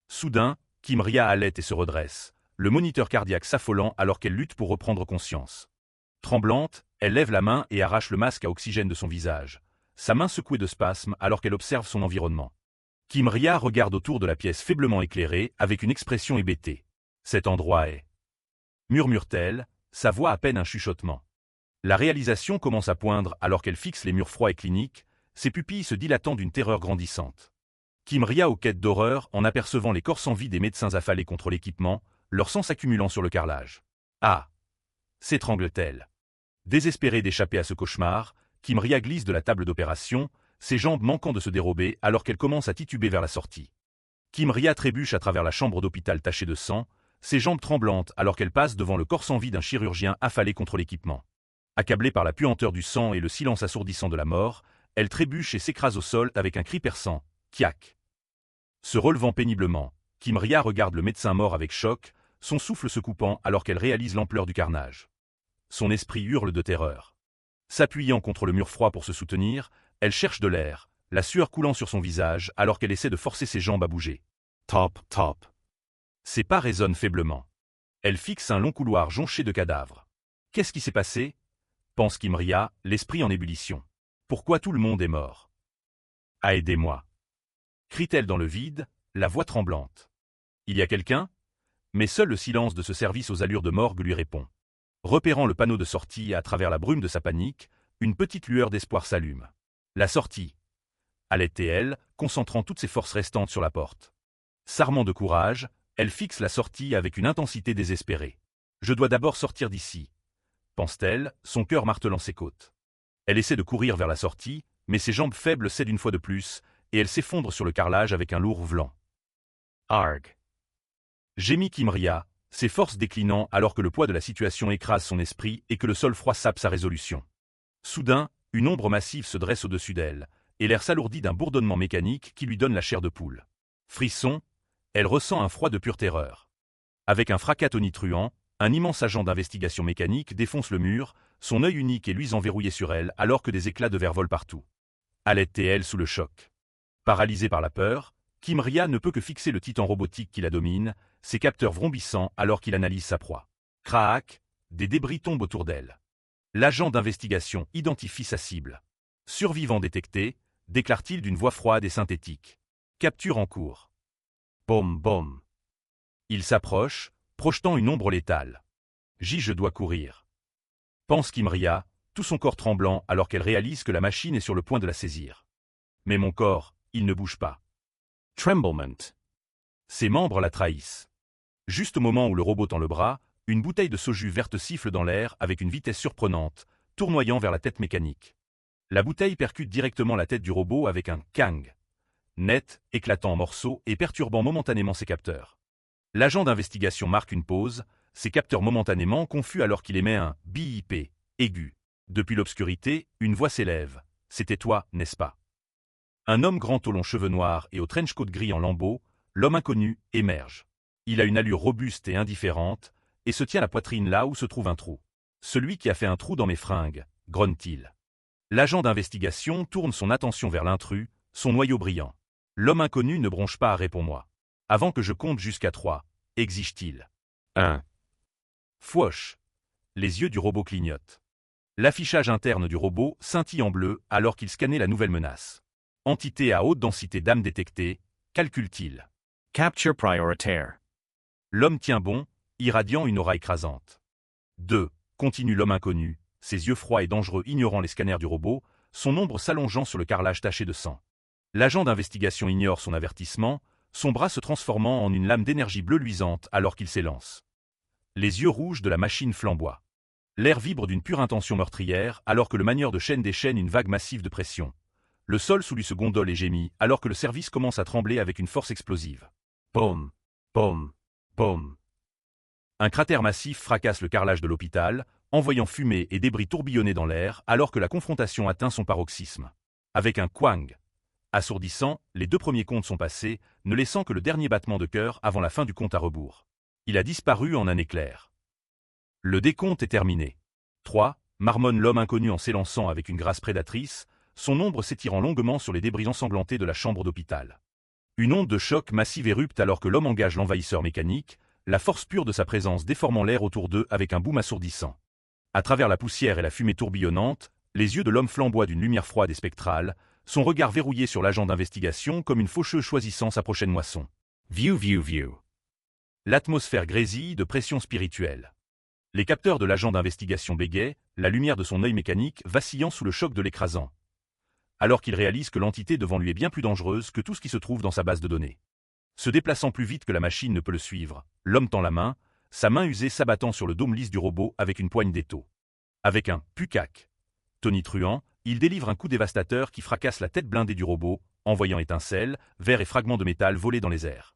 Soudain, Kimria halète et se redresse, le moniteur cardiaque s'affolant alors qu'elle lutte pour reprendre conscience. Tremblante, elle lève la main et arrache le masque à oxygène de son visage, sa main secouée de spasmes alors qu'elle observe son environnement. Kimria regarde autour de la pièce faiblement éclairée avec une expression hébétée. « Cet endroit est... » murmure-t-elle, sa voix à peine un chuchotement. La réalisation commence à poindre alors qu'elle fixe les murs froids et cliniques, ses pupilles se dilatant d'une terreur grandissante. Kimria hoquette d'horreur en apercevant les corps sans vie des médecins affalés contre l'équipement, leur sang s'accumulant sur le carrelage. « Ah !» s'étrangle-t-elle. Désespérée d'échapper à ce cauchemar, Kimria glisse de la table d'opération, ses jambes manquant de se dérober alors qu'elle commence à tituber vers la sortie. Kimria trébuche à travers la chambre d'hôpital tachée de sang, ses jambes tremblantes alors qu'elle passe devant le corps sans vie d'un chirurgien affalé contre l'équipement. Accablée par la puanteur du sang et le silence assourdissant de la mort, elle trébuche et s'écrase au sol avec un cri perçant. Kiak. Se relevant péniblement, Kimria regarde le médecin mort avec choc, son souffle se coupant alors qu'elle réalise l'ampleur du carnage. Son esprit hurle de terreur. S'appuyant contre le mur froid pour se soutenir, elle cherche de l'air, la sueur coulant sur son visage alors qu'elle essaie de forcer ses jambes à bouger. Top, top. Ses pas résonnent faiblement. Elle fixe un long couloir jonché de cadavres. Qu'est-ce qui s'est passé? Pense Kimria, l'esprit en ébullition. Pourquoi tout le monde est mort? Ah, aidez-moi. Crie-t-elle dans le vide, la voix tremblante. Il y a quelqu'un? Mais seul le silence de ce service aux allures de morgue lui répond. Repérant le panneau de sortie à travers la brume de sa panique, une petite lueur d'espoir s'allume. La sortie. Halète-t-elle, concentrant toutes ses forces restantes sur la porte. S'armant de courage, elle fixe la sortie avec une intensité désespérée. Je dois d'abord sortir d'ici, pense-t-elle, son cœur martelant ses côtes. Elle essaie de courir vers la sortie, mais ses jambes faibles cèdent une fois de plus, et elle s'effondre sur le carrelage avec un lourd vlan. Arg. Gémit Kimria, ses forces déclinant alors que le poids de la situation écrase son esprit et que le sol froid sape sa résolution. Soudain, une ombre massive se dresse au-dessus d'elle, et l'air s'alourdit d'un bourdonnement mécanique qui lui donne la chair de poule. Frisson, elle ressent un froid de pure terreur. Avec un fracas tonitruant, un immense agent d'investigation mécanique défonce le mur, son œil unique et luisant verrouillé sur elle alors que des éclats de verre volent partout. Halète-t-elle sous le choc. Paralysée par la peur, Kimria ne peut que fixer le titan robotique qui la domine, ses capteurs vrombissant alors qu'il analyse sa proie. Crac, des débris tombent autour d'elle. L'agent d'investigation identifie sa cible. Survivant détecté, déclare-t-il d'une voix froide et synthétique. Capture en cours. Bom bom. Il s'approche, projetant une ombre létale. Je dois courir. Pense Kimria, tout son corps tremblant alors qu'elle réalise que la machine est sur le point de la saisir. Mais mon corps, il ne bouge pas. Tremblement. Ses membres la trahissent. Juste au moment où le robot tend le bras, une bouteille de soju verte siffle dans l'air avec une vitesse surprenante, tournoyant vers la tête mécanique. La bouteille percute directement la tête du robot avec un « kang », net, éclatant en morceaux et perturbant momentanément ses capteurs. L'agent d'investigation marque une pause, ses capteurs momentanément confus alors qu'il émet un « bip » aigu. Depuis l'obscurité, une voix s'élève. « C'était toi, n'est-ce pas ?» Un homme grand aux longs cheveux noirs et au trench-coat gris en lambeaux, l'homme inconnu, émerge. Il a une allure robuste et indifférente, et se tient la poitrine là où se trouve un trou. « Celui qui a fait un trou dans mes fringues », grogne-t-il. L'agent d'investigation tourne son attention vers l'intrus, son noyau brillant. L'homme inconnu ne bronche pas, réponds-moi. Avant que je compte jusqu'à 3, exige-t-il. 1. Fouoche. Les yeux du robot clignotent. L'affichage interne du robot scintille en bleu alors qu'il scannait la nouvelle menace. Entité à haute densité d'âme détectée, calcule-t-il. Capture prioritaire. L'homme tient bon, irradiant une aura écrasante. 2. Continue l'homme inconnu, ses yeux froids et dangereux ignorant les scanners du robot, son ombre s'allongeant sur le carrelage taché de sang. L'agent d'investigation ignore son avertissement, son bras se transformant en une lame d'énergie bleue luisante alors qu'il s'élance. Les yeux rouges de la machine flamboient. L'air vibre d'une pure intention meurtrière alors que le manieur de chaîne déchaîne une vague massive de pression. Le sol sous lui se gondole et gémit alors que le service commence à trembler avec une force explosive. Pom, pom, pom. Un cratère massif fracasse le carrelage de l'hôpital, envoyant fumée et débris tourbillonnés dans l'air alors que la confrontation atteint son paroxysme. Avec un quang assourdissant, les 2 premiers comptes sont passés, ne laissant que le dernier battement de cœur avant la fin du compte à rebours. Il a disparu en un éclair. Le décompte est terminé. 3. Marmonne l'homme inconnu en s'élançant avec une grâce prédatrice, son ombre s'étirant longuement sur les débris ensanglantés de la chambre d'hôpital. Une onde de choc massive érupte alors que l'homme engage l'envahisseur mécanique, la force pure de sa présence déformant l'air autour d'eux avec un boom assourdissant. À travers la poussière et la fumée tourbillonnante, les yeux de l'homme flamboient d'une lumière froide et spectrale, son regard verrouillé sur l'agent d'investigation comme une faucheuse choisissant sa prochaine moisson. View. L'atmosphère grésille de pression spirituelle. Les capteurs de l'agent d'investigation bégayent, la lumière de son œil mécanique vacillant sous le choc de l'écrasant. Alors qu'il réalise que l'entité devant lui est bien plus dangereuse que tout ce qui se trouve dans sa base de données. Se déplaçant plus vite que la machine ne peut le suivre, l'homme tend la main, sa main usée s'abattant sur le dôme lisse du robot avec une poigne d'étau. Avec un « pucac » tonitruant, il délivre un coup dévastateur qui fracasse la tête blindée du robot, envoyant étincelles, verres et fragments de métal voler dans les airs.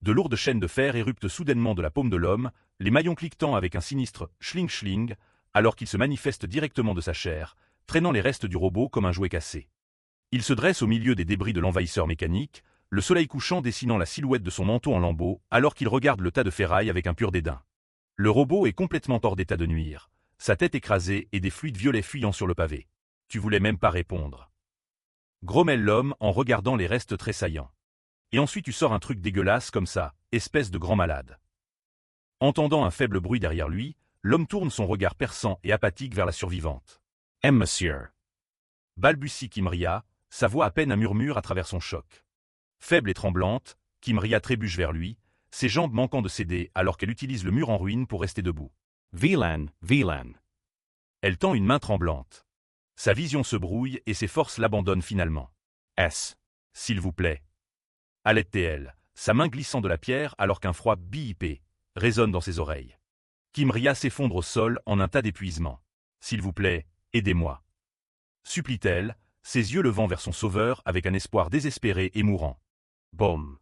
De lourdes chaînes de fer éruptent soudainement de la paume de l'homme, les maillons cliquetant avec un sinistre « schling-schling » alors qu'il se manifeste directement de sa chair, traînant les restes du robot comme un jouet cassé. Il se dresse au milieu des débris de l'envahisseur mécanique, le soleil couchant dessinant la silhouette de son manteau en lambeaux alors qu'il regarde le tas de ferraille avec un pur dédain. Le robot est complètement hors d'état de nuire, sa tête écrasée et des fluides violets fuyant sur le pavé. Tu voulais même pas répondre. Grommelle l'homme en regardant les restes tressaillants. Et ensuite tu sors un truc dégueulasse comme ça, espèce de grand malade. Entendant un faible bruit derrière lui, l'homme tourne son regard perçant et apathique vers la survivante. Monsieur. Balbutie Kimria, sa voix à peine un murmure à travers son choc. Faible et tremblante, Kimria trébuche vers lui, ses jambes manquant de céder alors qu'elle utilise le mur en ruine pour rester debout. Vilain. Elle tend une main tremblante. Sa vision se brouille et ses forces l'abandonnent finalement. S'il vous plaît. Halète-t-elle, sa main glissant de la pierre alors qu'un froid bip résonne dans ses oreilles. Kimria s'effondre au sol en un tas d'épuisement. S'il vous plaît, aidez-moi. Supplie-t-elle, ses yeux levant vers son sauveur avec un espoir désespéré et mourant. Bom.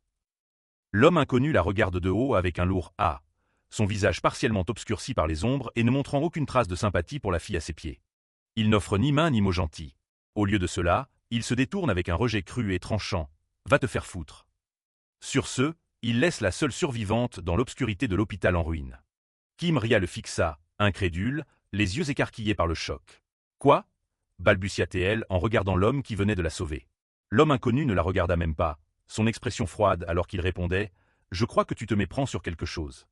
L'homme inconnu la regarde de haut avec un lourd « ah », son visage partiellement obscurci par les ombres et ne montrant aucune trace de sympathie pour la fille à ses pieds. Il n'offre ni main ni mot gentil. Au lieu de cela, il se détourne avec un rejet cru et tranchant. « Va te faire foutre ». Sur ce, il laisse la seule survivante dans l'obscurité de l'hôpital en ruine. Kimria le fixa, incrédule, les yeux écarquillés par le choc. « Quoi » balbutia-t-elle en regardant l'homme qui venait de la sauver. L'homme inconnu ne la regarda même pas, son expression froide alors qu'il répondait « Je crois que tu te méprends sur quelque chose ».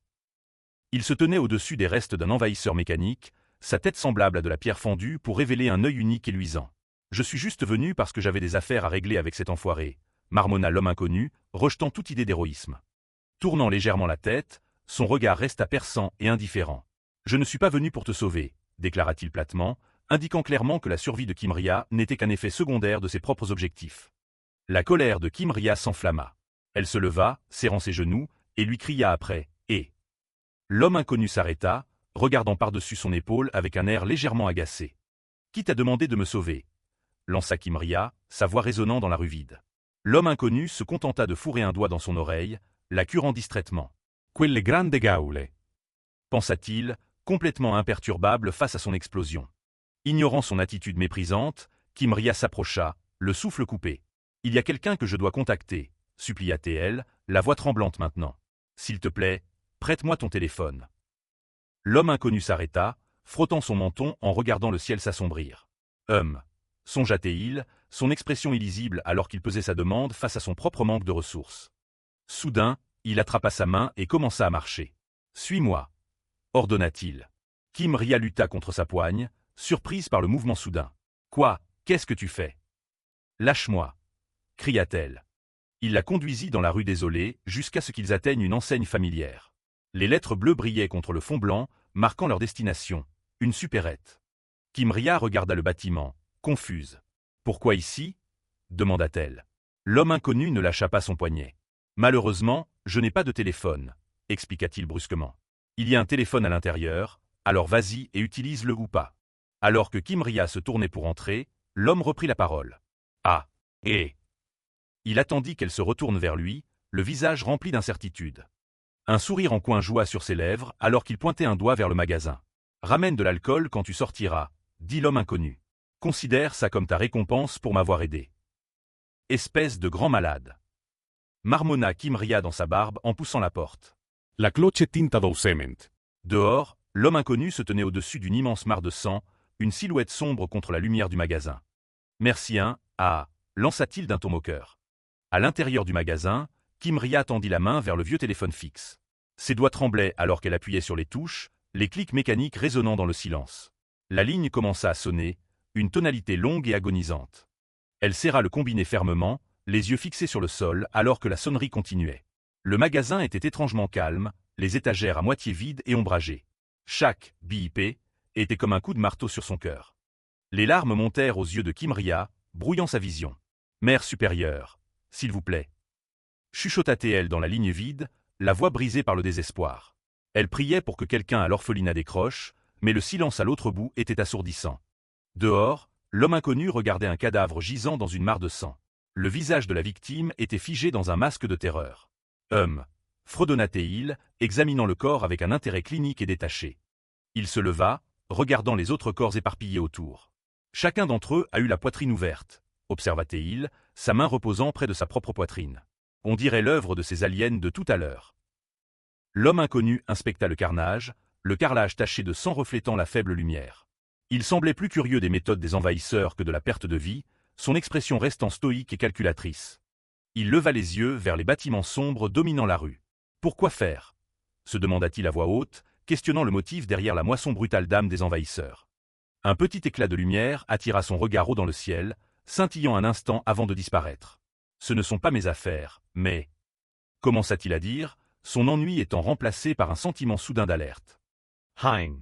Il se tenait au-dessus des restes d'un envahisseur mécanique, sa tête semblable à de la pierre fendue pour révéler un œil unique et luisant. « Je suis juste venu parce que j'avais des affaires à régler avec cet enfoiré », marmonna l'homme inconnu, rejetant toute idée d'héroïsme. Tournant légèrement la tête, son regard resta perçant et indifférent. « Je ne suis pas venu pour te sauver », déclara-t-il platement, indiquant clairement que la survie de Kimria n'était qu'un effet secondaire de ses propres objectifs. La colère de Kimria s'enflamma. Elle se leva, serrant ses genoux, et lui cria après « Hé !» L'homme inconnu s'arrêta, regardant par-dessus son épaule avec un air légèrement agacé. « Qui t'a demandé de me sauver ?» lança Kimria, sa voix résonnant dans la rue vide. L'homme inconnu se contenta de fourrer un doigt dans son oreille, la curant distraitement. « Quelle grande gaule !» pensa-t-il, complètement imperturbable face à son explosion. Ignorant son attitude méprisante, Kimria s'approcha, le souffle coupé. « Il y a quelqu'un que je dois contacter », supplia-t-elle, la voix tremblante maintenant. « S'il te plaît, prête-moi ton téléphone. » L'homme inconnu s'arrêta, frottant son menton en regardant le ciel s'assombrir. Songea-t-il, son expression illisible alors qu'il pesait sa demande face à son propre manque de ressources. Soudain, il attrapa sa main et commença à marcher. « Suis-moi » ordonna-t-il. Kimria lutta contre sa poigne, surprise par le mouvement soudain. « Quoi, qu'est-ce que tu fais ?»« Lâche-moi » cria-t-elle. Il la conduisit dans la rue désolée jusqu'à ce qu'ils atteignent une enseigne familière. Les lettres bleues brillaient contre le fond blanc, marquant leur destination, une supérette. Kimria regarda le bâtiment, confuse. « Pourquoi ici ?» demanda-t-elle. L'homme inconnu ne lâcha pas son poignet. « Malheureusement, je n'ai pas de téléphone, » expliqua-t-il brusquement. « Il y a un téléphone à l'intérieur, alors vas-y et utilise-le ou pas. » Alors que Kimria se tournait pour entrer, l'homme reprit la parole. « Ah, et » Il attendit qu'elle se retourne vers lui, le visage rempli d'incertitude. Un sourire en coin joua sur ses lèvres alors qu'il pointait un doigt vers le magasin. « Ramène de l'alcool quand tu sortiras, » dit l'homme inconnu. « Considère ça comme ta récompense pour m'avoir aidé. » Espèce de grand malade. Marmonna Kimria dans sa barbe en poussant la porte. La cloche tinta doucement. Dehors, l'homme inconnu se tenait au-dessus d'une immense mare de sang, une silhouette sombre contre la lumière du magasin. « Merci lança-t-il d'un ton moqueur. À l'intérieur du magasin, Kimria tendit la main vers le vieux téléphone fixe. Ses doigts tremblaient alors qu'elle appuyait sur les touches, les clics mécaniques résonnant dans le silence. La ligne commença à sonner, une tonalité longue et agonisante. Elle serra le combiné fermement, les yeux fixés sur le sol alors que la sonnerie continuait. Le magasin était étrangement calme, les étagères à moitié vides et ombragées. Chaque BIP était comme un coup de marteau sur son cœur. Les larmes montèrent aux yeux de Kimria, brouillant sa vision. « Mère supérieure, s'il vous plaît. » Chuchota-t-elle dans la ligne vide, la voix brisée par le désespoir. Elle priait pour que quelqu'un à l'orphelinat décroche, mais le silence à l'autre bout était assourdissant. Dehors, l'homme inconnu regardait un cadavre gisant dans une mare de sang. Le visage de la victime était figé dans un masque de terreur. Fredonna-t-il, examinant le corps avec un intérêt clinique et détaché. Il se leva, regardant les autres corps éparpillés autour. Chacun d'entre eux a eu la poitrine ouverte, observa-t-il, sa main reposant près de sa propre poitrine. On dirait l'œuvre de ces aliens de tout à l'heure. L'homme inconnu inspecta le carnage, le carrelage taché de sang reflétant la faible lumière. Il semblait plus curieux des méthodes des envahisseurs que de la perte de vie, son expression restant stoïque et calculatrice. Il leva les yeux vers les bâtiments sombres dominant la rue. « Pourquoi faire ?» se demanda-t-il à voix haute, questionnant le motif derrière la moisson brutale d'âme des envahisseurs. Un petit éclat de lumière attira son regard haut dans le ciel, scintillant un instant avant de disparaître. « Ce ne sont pas mes affaires, mais… » commença-t-il à dire, son ennui étant remplacé par un sentiment soudain d'alerte. « Hein. »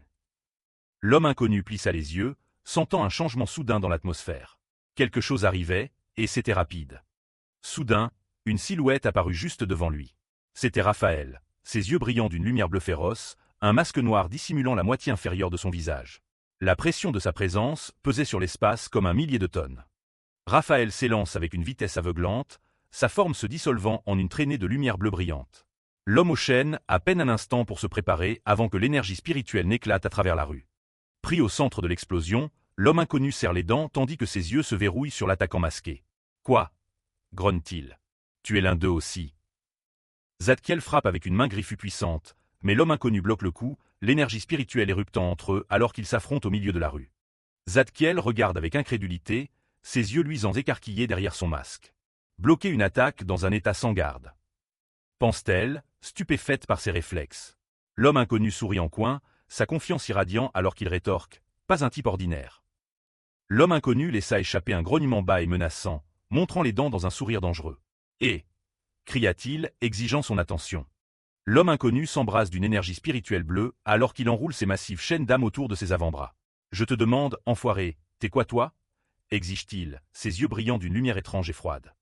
L'homme inconnu plissa les yeux, sentant un changement soudain dans l'atmosphère. Quelque chose arrivait, et c'était rapide. Soudain, une silhouette apparut juste devant lui. C'était Raphaël, ses yeux brillants d'une lumière bleue féroce, un masque noir dissimulant la moitié inférieure de son visage. La pression de sa présence pesait sur l'espace comme un millier de tonnes. Raphaël s'élance avec une vitesse aveuglante, sa forme se dissolvant en une traînée de lumière bleue brillante. L'homme aux chaînes a peine un instant pour se préparer avant que l'énergie spirituelle n'éclate à travers la rue. Pris au centre de l'explosion, l'homme inconnu serre les dents tandis que ses yeux se verrouillent sur l'attaquant masqué. « Quoi ?» grogne-t-il. « Tu es l'un d'eux aussi. » Zadkiel frappe avec une main griffue puissante, mais l'homme inconnu bloque le coup, l'énergie spirituelle éruptant entre eux alors qu'ils s'affrontent au milieu de la rue. Zadkiel regarde avec incrédulité, ses yeux luisants écarquillés derrière son masque. Bloquer une attaque dans un état sans garde. Pense-t-elle, stupéfaite par ses réflexes. L'homme inconnu sourit en coin, sa confiance irradiant alors qu'il rétorque « Pas un type ordinaire. » L'homme inconnu laissa échapper un grognement bas et menaçant, montrant les dents dans un sourire dangereux. « Et » cria-t-il, exigeant son attention. L'homme inconnu s'embrase d'une énergie spirituelle bleue alors qu'il enroule ses massives chaînes d'âme autour de ses avant-bras. « Je te demande, enfoiré, t'es quoi toi ?» exige-t-il, ses yeux brillant d'une lumière étrange et froide.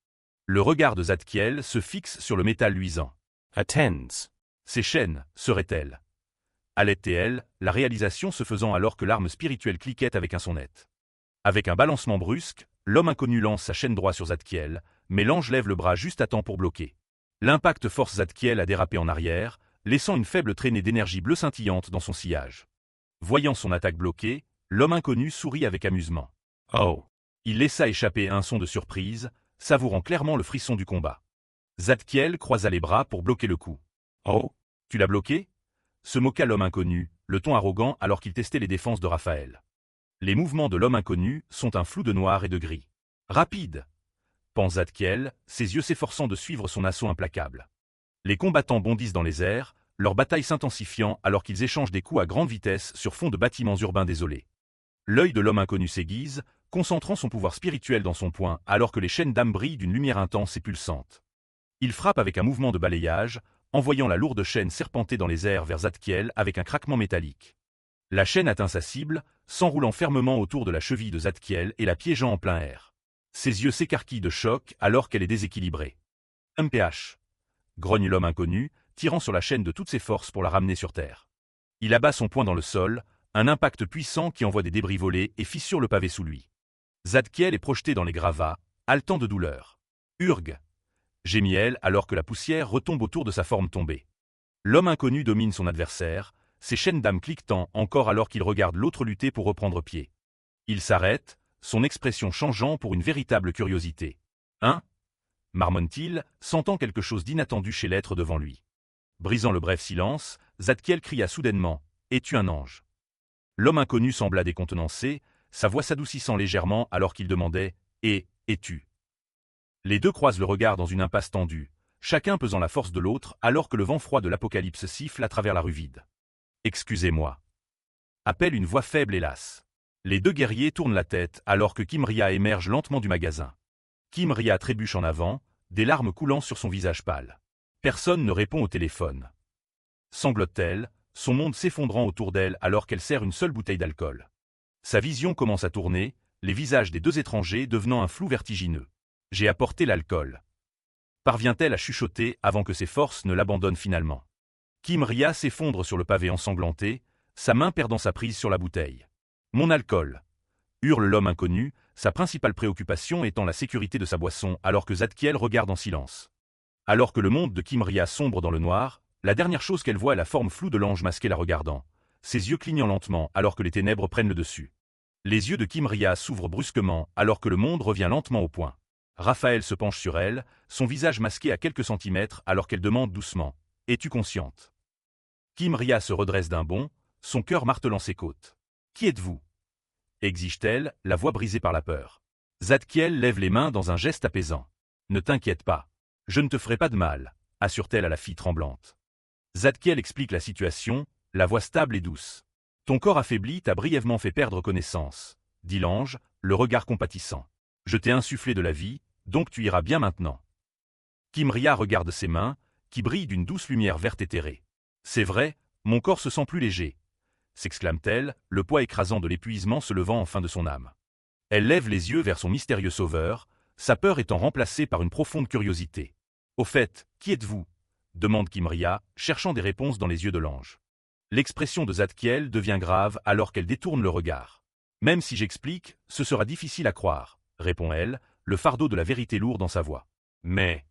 Le regard de Zadkiel se fixe sur le métal luisant. « Attends. » Ces chaînes, seraient-elles? Allait-elle, la réalisation se faisant alors que l'arme spirituelle cliquait avec un son net. Avec un balancement brusque, l'homme inconnu lance sa chaîne droite sur Zadkiel, mais l'ange lève le bras juste à temps pour bloquer. L'impact force Zadkiel à déraper en arrière, laissant une faible traînée d'énergie bleue scintillante dans son sillage. Voyant son attaque bloquée, l'homme inconnu sourit avec amusement. « Oh !» Il laissa échapper un son de surprise, savourant clairement le frisson du combat. Zadkiel croisa les bras pour bloquer le coup. « Oh, tu l'as bloqué ?» se moqua l'homme inconnu, le ton arrogant alors qu'il testait les défenses de Raphaël. Les mouvements de l'homme inconnu sont un flou de noir et de gris. « Rapide !» pense Zadkiel, ses yeux s'efforçant de suivre son assaut implacable. Les combattants bondissent dans les airs, leur bataille s'intensifiant alors qu'ils échangent des coups à grande vitesse sur fond de bâtiments urbains désolés. L'œil de l'homme inconnu s'aiguise, concentrant son pouvoir spirituel dans son poing alors que les chaînes d'âme brillent d'une lumière intense et pulsante. Il frappe avec un mouvement de balayage, envoyant la lourde chaîne serpenter dans les airs vers Zadkiel avec un craquement métallique. La chaîne atteint sa cible, s'enroulant fermement autour de la cheville de Zadkiel et la piégeant en plein air. Ses yeux s'écarquillent de choc alors qu'elle est déséquilibrée. « MPH !» grogne l'homme inconnu, tirant sur la chaîne de toutes ses forces pour la ramener sur terre. Il abat son poing dans le sol, un impact puissant qui envoie des débris volés et fissure le pavé sous lui. Zadkiel est projeté dans les gravats, haletant de douleur. « Urg !» gémit elle alors que la poussière retombe autour de sa forme tombée. L'homme inconnu domine son adversaire, ses chaînes d'âme cliquetant encore alors qu'il regarde l'autre lutter pour reprendre pied. Il s'arrête, son expression changeant pour une véritable curiosité. « Hein ?» marmonne-t-il, sentant quelque chose d'inattendu chez l'être devant lui. Brisant le bref silence, Zadkiel cria soudainement « Es-tu un ange ?» L'homme inconnu sembla décontenancé, sa voix s'adoucissant légèrement alors qu'il demandait « Et, es-tu » Les deux croisent le regard dans une impasse tendue, chacun pesant la force de l'autre alors que le vent froid de l'apocalypse siffle à travers la rue vide. « Excusez-moi » appelle une voix faible et lasse. Les deux guerriers tournent la tête alors que Kimria émerge lentement du magasin. Kimria trébuche en avant, des larmes coulant sur son visage pâle. Personne ne répond au téléphone. Sanglote-t-elle, son monde s'effondrant autour d'elle alors qu'elle sert une seule bouteille d'alcool. Sa vision commence à tourner, les visages des deux étrangers devenant un flou vertigineux. « J'ai apporté l'alcool. » Parvient-elle à chuchoter avant que ses forces ne l'abandonnent finalement. Kimria s'effondre sur le pavé ensanglanté, sa main perdant sa prise sur la bouteille. « Mon alcool !» hurle l'homme inconnu, sa principale préoccupation étant la sécurité de sa boisson alors que Zadkiel regarde en silence. Alors que le monde de Kimria sombre dans le noir, la dernière chose qu'elle voit est la forme floue de l'ange masqué la regardant, ses yeux clignant lentement alors que les ténèbres prennent le dessus. Les yeux de Kimria s'ouvrent brusquement alors que le monde revient lentement au point. Raphaël se penche sur elle, son visage masqué à quelques centimètres alors qu'elle demande doucement « Es-tu consciente ?» Kimria se redresse d'un bond, son cœur martelant ses côtes. « Qui êtes-vous » exige-t-elle, la voix brisée par la peur. Zadkiel lève les mains dans un geste apaisant. « Ne t'inquiète pas. Je ne te ferai pas de mal », assure-t-elle à la fille tremblante. Zadkiel explique la situation, la voix stable et douce. « Ton corps affaibli t'a brièvement fait perdre connaissance, » dit l'ange, le regard compatissant. « Je t'ai insufflé de la vie, donc tu iras bien maintenant. » Kimria regarde ses mains, qui brillent d'une douce lumière verte éthérée. « C'est vrai, mon corps se sent plus léger. » s'exclame-t-elle, le poids écrasant de l'épuisement se levant en fin de son âme. Elle lève les yeux vers son mystérieux sauveur, sa peur étant remplacée par une profonde curiosité. « Au fait, qui êtes-vous » demande Kimria, cherchant des réponses dans les yeux de l'ange. L'expression de Zadkiel devient grave alors qu'elle détourne le regard. « Même si j'explique, ce sera difficile à croire, » répond-elle, le fardeau de la vérité lourd dans sa voix. « Mais... »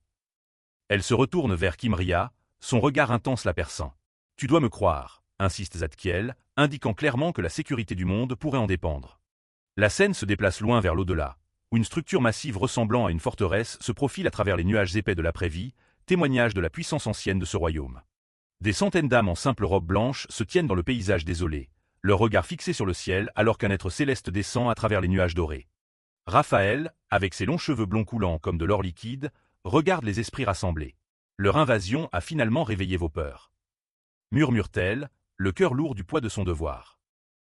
Elle se retourne vers Kimria, son regard intense la perçant. « Tu dois me croire, » insiste Zadkiel, indiquant clairement que la sécurité du monde pourrait en dépendre. La scène se déplace loin vers l'au-delà, où une structure massive ressemblant à une forteresse se profile à travers les nuages épais de l'après-vie, témoignage de la puissance ancienne de ce royaume. Des centaines d'âmes en simple robe blanche se tiennent dans le paysage désolé, leur regard fixé sur le ciel alors qu'un être céleste descend à travers les nuages dorés. Raphaël, avec ses longs cheveux blonds coulants comme de l'or liquide, regarde les esprits rassemblés. Leur invasion a finalement réveillé vos peurs. Murmure-t-elle, le cœur lourd du poids de son devoir.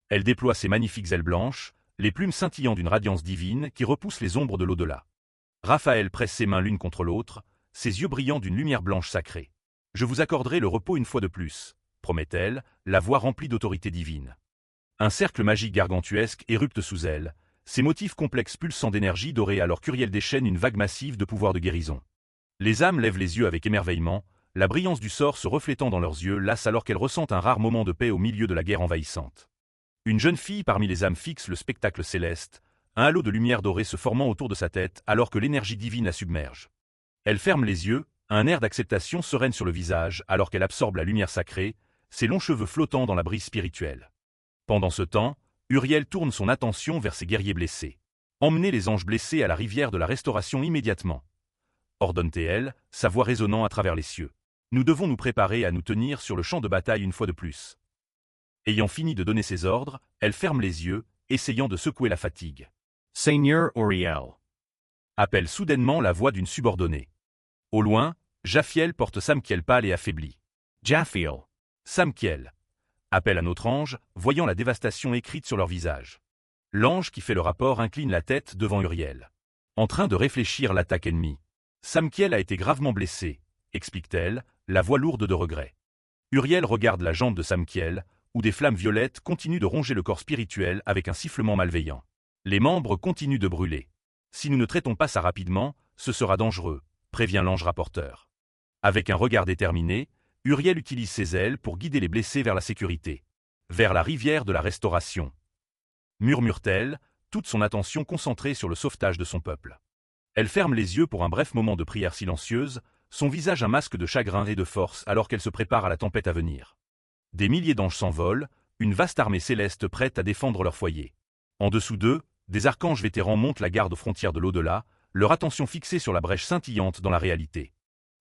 Elle déploie ses magnifiques ailes blanches, les plumes scintillant d'une radiance divine qui repousse les ombres de l'au-delà. Raphaël presse ses mains l'une contre l'autre, ses yeux brillants d'une lumière blanche sacrée. « Je vous accorderai le repos une fois de plus », promet-elle, la voix remplie d'autorité divine. Un cercle magique gargantuesque érupte sous elle, ses motifs complexes pulsant d'énergie dorée alors qu'Uriel déchaîne une vague massive de pouvoir de guérison. Les âmes lèvent les yeux avec émerveillement, la brillance du sort se reflétant dans leurs yeux lasse alors qu'elles ressentent un rare moment de paix au milieu de la guerre envahissante. Une jeune fille parmi les âmes fixe le spectacle céleste, un halo de lumière dorée se formant autour de sa tête alors que l'énergie divine la submerge. Elle ferme les yeux, un air d'acceptation sereine sur le visage alors qu'elle absorbe la lumière sacrée, ses longs cheveux flottant dans la brise spirituelle. Pendant ce temps, Uriel tourne son attention vers ses guerriers blessés. « Emmenez les anges blessés à la rivière de la restauration immédiatement », ordonne-t-elle, sa voix résonnant à travers les cieux. Nous devons nous préparer à nous tenir sur le champ de bataille une fois de plus. Ayant fini de donner ses ordres, elle ferme les yeux, essayant de secouer la fatigue. Seigneur Uriel. Appelle soudainement la voix d'une subordonnée. Au loin, Jaffiel porte Samkiel pâle et affaibli. Jaffiel. Samkiel. Appelle un autre ange, voyant la dévastation écrite sur leur visage. L'ange qui fait le rapport incline la tête devant Uriel. En train de réfléchir l'attaque ennemie. Samkiel a été gravement blessé, explique-t-elle, la voix lourde de regret. Uriel regarde la jambe de Samkiel, où des flammes violettes continuent de ronger le corps spirituel avec un sifflement malveillant. Les membres continuent de brûler. Si nous ne traitons pas ça rapidement, ce sera dangereux, prévient l'ange rapporteur. Avec un regard déterminé, Uriel utilise ses ailes pour guider les blessés vers la sécurité. Vers la rivière de la restauration. Murmure-t-elle, toute son attention concentrée sur le sauvetage de son peuple. Elle ferme les yeux pour un bref moment de prière silencieuse, son visage un masque de chagrin et de force alors qu'elle se prépare à la tempête à venir. Des milliers d'anges s'envolent, une vaste armée céleste prête à défendre leur foyer. En dessous d'eux, des archanges vétérans montent la garde aux frontières de l'au-delà, leur attention fixée sur la brèche scintillante dans la réalité.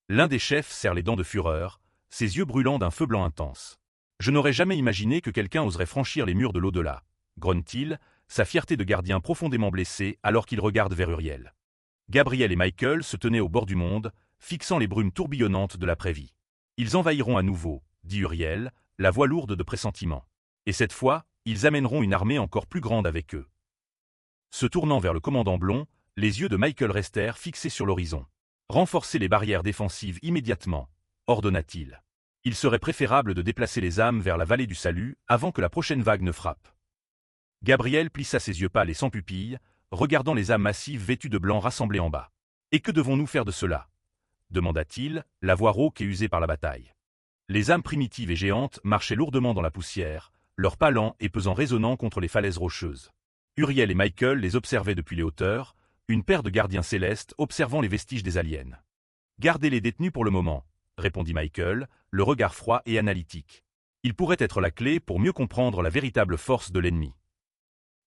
L'un des chefs serre les dents de fureur, ses yeux brûlants d'un feu blanc intense. « Je n'aurais jamais imaginé que quelqu'un oserait franchir les murs de l'au-delà », grogne-t-il, sa fierté de gardien profondément blessée alors qu'il regarde vers Uriel. Gabriel et Michael se tenaient au bord du monde, fixant les brumes tourbillonnantes de l'après-vie. « Ils envahiront à nouveau », dit Uriel, la voix lourde de pressentiment. « Et cette fois, ils amèneront une armée encore plus grande avec eux. » Se tournant vers le commandant Blond, les yeux de Michael restèrent fixés sur l'horizon. « Renforcez les barrières défensives immédiatement », ordonna-t-il. Il serait préférable de déplacer les âmes vers la vallée du salut avant que la prochaine vague ne frappe. Gabriel plissa ses yeux pâles et sans pupille, regardant les âmes massives vêtues de blanc rassemblées en bas. « Et que devons-nous faire de cela » demanda-t-il, la voix rauque et usée par la bataille. Les âmes primitives et géantes marchaient lourdement dans la poussière, leurs pas lents et pesants résonnant contre les falaises rocheuses. Uriel et Michael les observaient depuis les hauteurs, une paire de gardiens célestes observant les vestiges des aliens. « Gardez les détenus pour le moment », répondit Michael, le regard froid et analytique. Il pourrait être la clé pour mieux comprendre la véritable force de l'ennemi.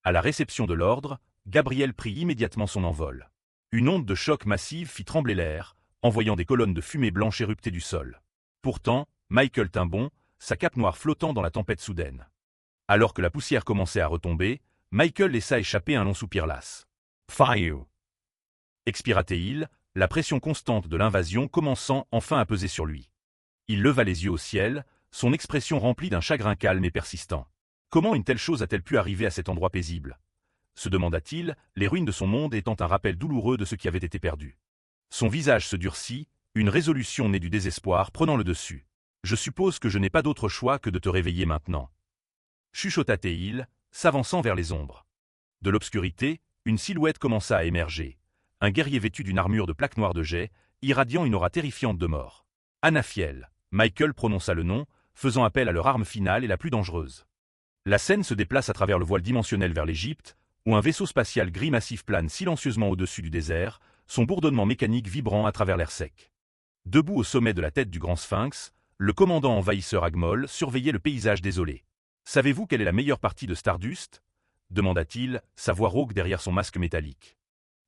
À la réception de l'ordre, Gabriel prit immédiatement son envol. Une onde de choc massive fit trembler l'air, envoyant des colonnes de fumée blanche érupter du sol. Pourtant, Michael tint bon, sa cape noire flottant dans la tempête soudaine. Alors que la poussière commençait à retomber, Michael laissa échapper un long soupir las. « Fayu. » expira-t-il, la pression constante de l'invasion commençant enfin à peser sur lui. Il leva les yeux au ciel, son expression remplie d'un chagrin calme et persistant. Comment une telle chose a-t-elle pu arriver à cet endroit paisible? Se demanda-t-il, les ruines de son monde étant un rappel douloureux de ce qui avait été perdu. Son visage se durcit, une résolution née du désespoir prenant le dessus. « Je suppose que je n'ai pas d'autre choix que de te réveiller maintenant. » chuchota-t-il, s'avançant vers les ombres. De l'obscurité, une silhouette commença à émerger. Un guerrier vêtu d'une armure de plaques noires de jet, irradiant une aura terrifiante de mort. Anafiel, Michael prononça le nom, faisant appel à leur arme finale et la plus dangereuse. La scène se déplace à travers le voile dimensionnel vers l'Égypte, où un vaisseau spatial gris massif plane silencieusement au-dessus du désert, son bourdonnement mécanique vibrant à travers l'air sec. Debout au sommet de la tête du grand sphinx, le commandant envahisseur Agmol surveillait le paysage désolé. « Savez-vous quelle est la meilleure partie de Stardust » demanda-t-il, sa voix rauque derrière son masque métallique.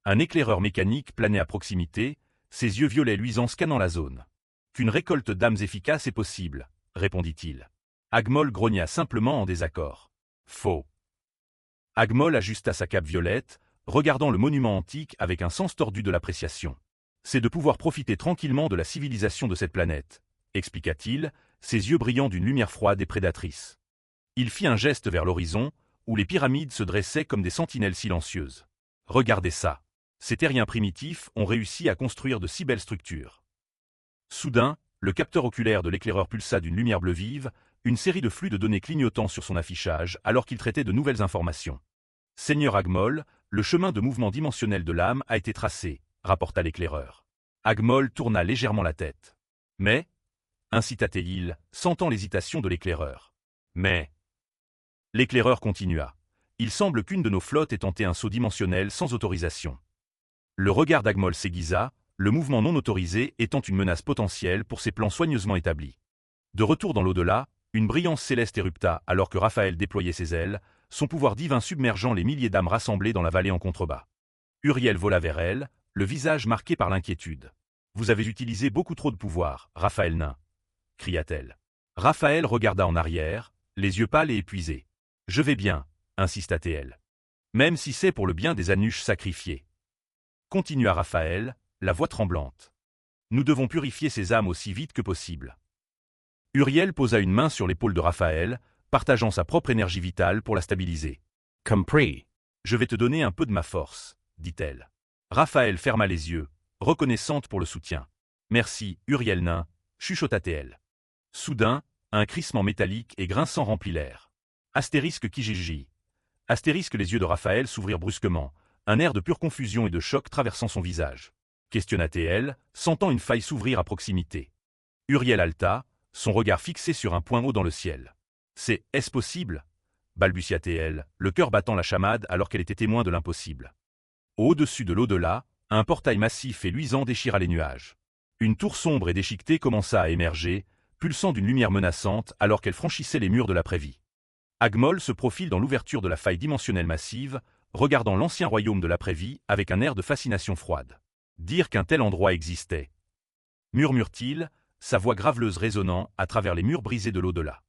Un éclaireur mécanique planait à proximité, ses yeux violets luisants scannant la zone. « Qu'une récolte d'âmes efficace est possible » répondit-il. Agmol grogna simplement en désaccord. « Faux !» Agmol ajusta sa cape violette, regardant le monument antique avec un sens tordu de l'appréciation. « C'est de pouvoir profiter tranquillement de la civilisation de cette planète » expliqua-t-il, ses yeux brillant d'une lumière froide et prédatrice. Il fit un geste vers l'horizon, où les pyramides se dressaient comme des sentinelles silencieuses. « Regardez ça. Ces terriens primitifs ont réussi à construire de si belles structures. » Soudain, le capteur oculaire de l'éclaireur pulsa d'une lumière bleue vive, une série de flux de données clignotant sur son affichage alors qu'il traitait de nouvelles informations. « Seigneur Agmol, le chemin de mouvement dimensionnel de l'âme a été tracé », rapporta l'éclaireur. Agmol tourna légèrement la tête. « Mais » incita-t-il, sentant l'hésitation de l'éclaireur. « Mais » l'éclaireur continua. « Il semble qu'une de nos flottes ait tenté un saut dimensionnel sans autorisation. » Le regard d'Agmol s'aiguisa, le mouvement non autorisé étant une menace potentielle pour ses plans soigneusement établis. De retour dans l'au-delà, une brillance céleste érupta alors que Raphaël déployait ses ailes, son pouvoir divin submergeant les milliers d'âmes rassemblées dans la vallée en contrebas. Uriel vola vers elle, le visage marqué par l'inquiétude. « Vous avez utilisé beaucoup trop de pouvoir, Raphaël nain » cria-t-elle. Raphaël regarda en arrière, les yeux pâles et épuisés. « Je vais bien » insista-t-elle. « Même si c'est pour le bien des Anuches sacrifiés. » Continua Raphaël, la voix tremblante. « Nous devons purifier ces âmes aussi vite que possible. » Uriel posa une main sur l'épaule de Raphaël, partageant sa propre énergie vitale pour la stabiliser. « Compris. »« Je vais te donner un peu de ma force, » dit-elle. Raphaël ferma les yeux, reconnaissante pour le soutien. « Merci, Uriel nain, » chuchota-t-elle. Soudain, un crissement métallique et grinçant remplit l'air. Astérisque Kijiji. Astérisque les yeux de Raphaël s'ouvrirent brusquement, un air de pure confusion et de choc traversant son visage. Questionna-t-elle, sentant une faille s'ouvrir à proximité. Uriel halta, son regard fixé sur un point haut dans le ciel. Est-ce possible? Balbutia-t-elle, le cœur battant la chamade alors qu'elle était témoin de l'impossible. Au-dessus de l'au-delà, un portail massif et luisant déchira les nuages. Une tour sombre et déchiquetée commença à émerger, pulsant d'une lumière menaçante alors qu'elle franchissait les murs de l'après-vie. Agmol se profile dans l'ouverture de la faille dimensionnelle massive, regardant l'ancien royaume de l'après-vie avec un air de fascination froide. Dire qu'un tel endroit existait. Murmure-t-il, sa voix graveleuse résonnant à travers les murs brisés de l'au-delà.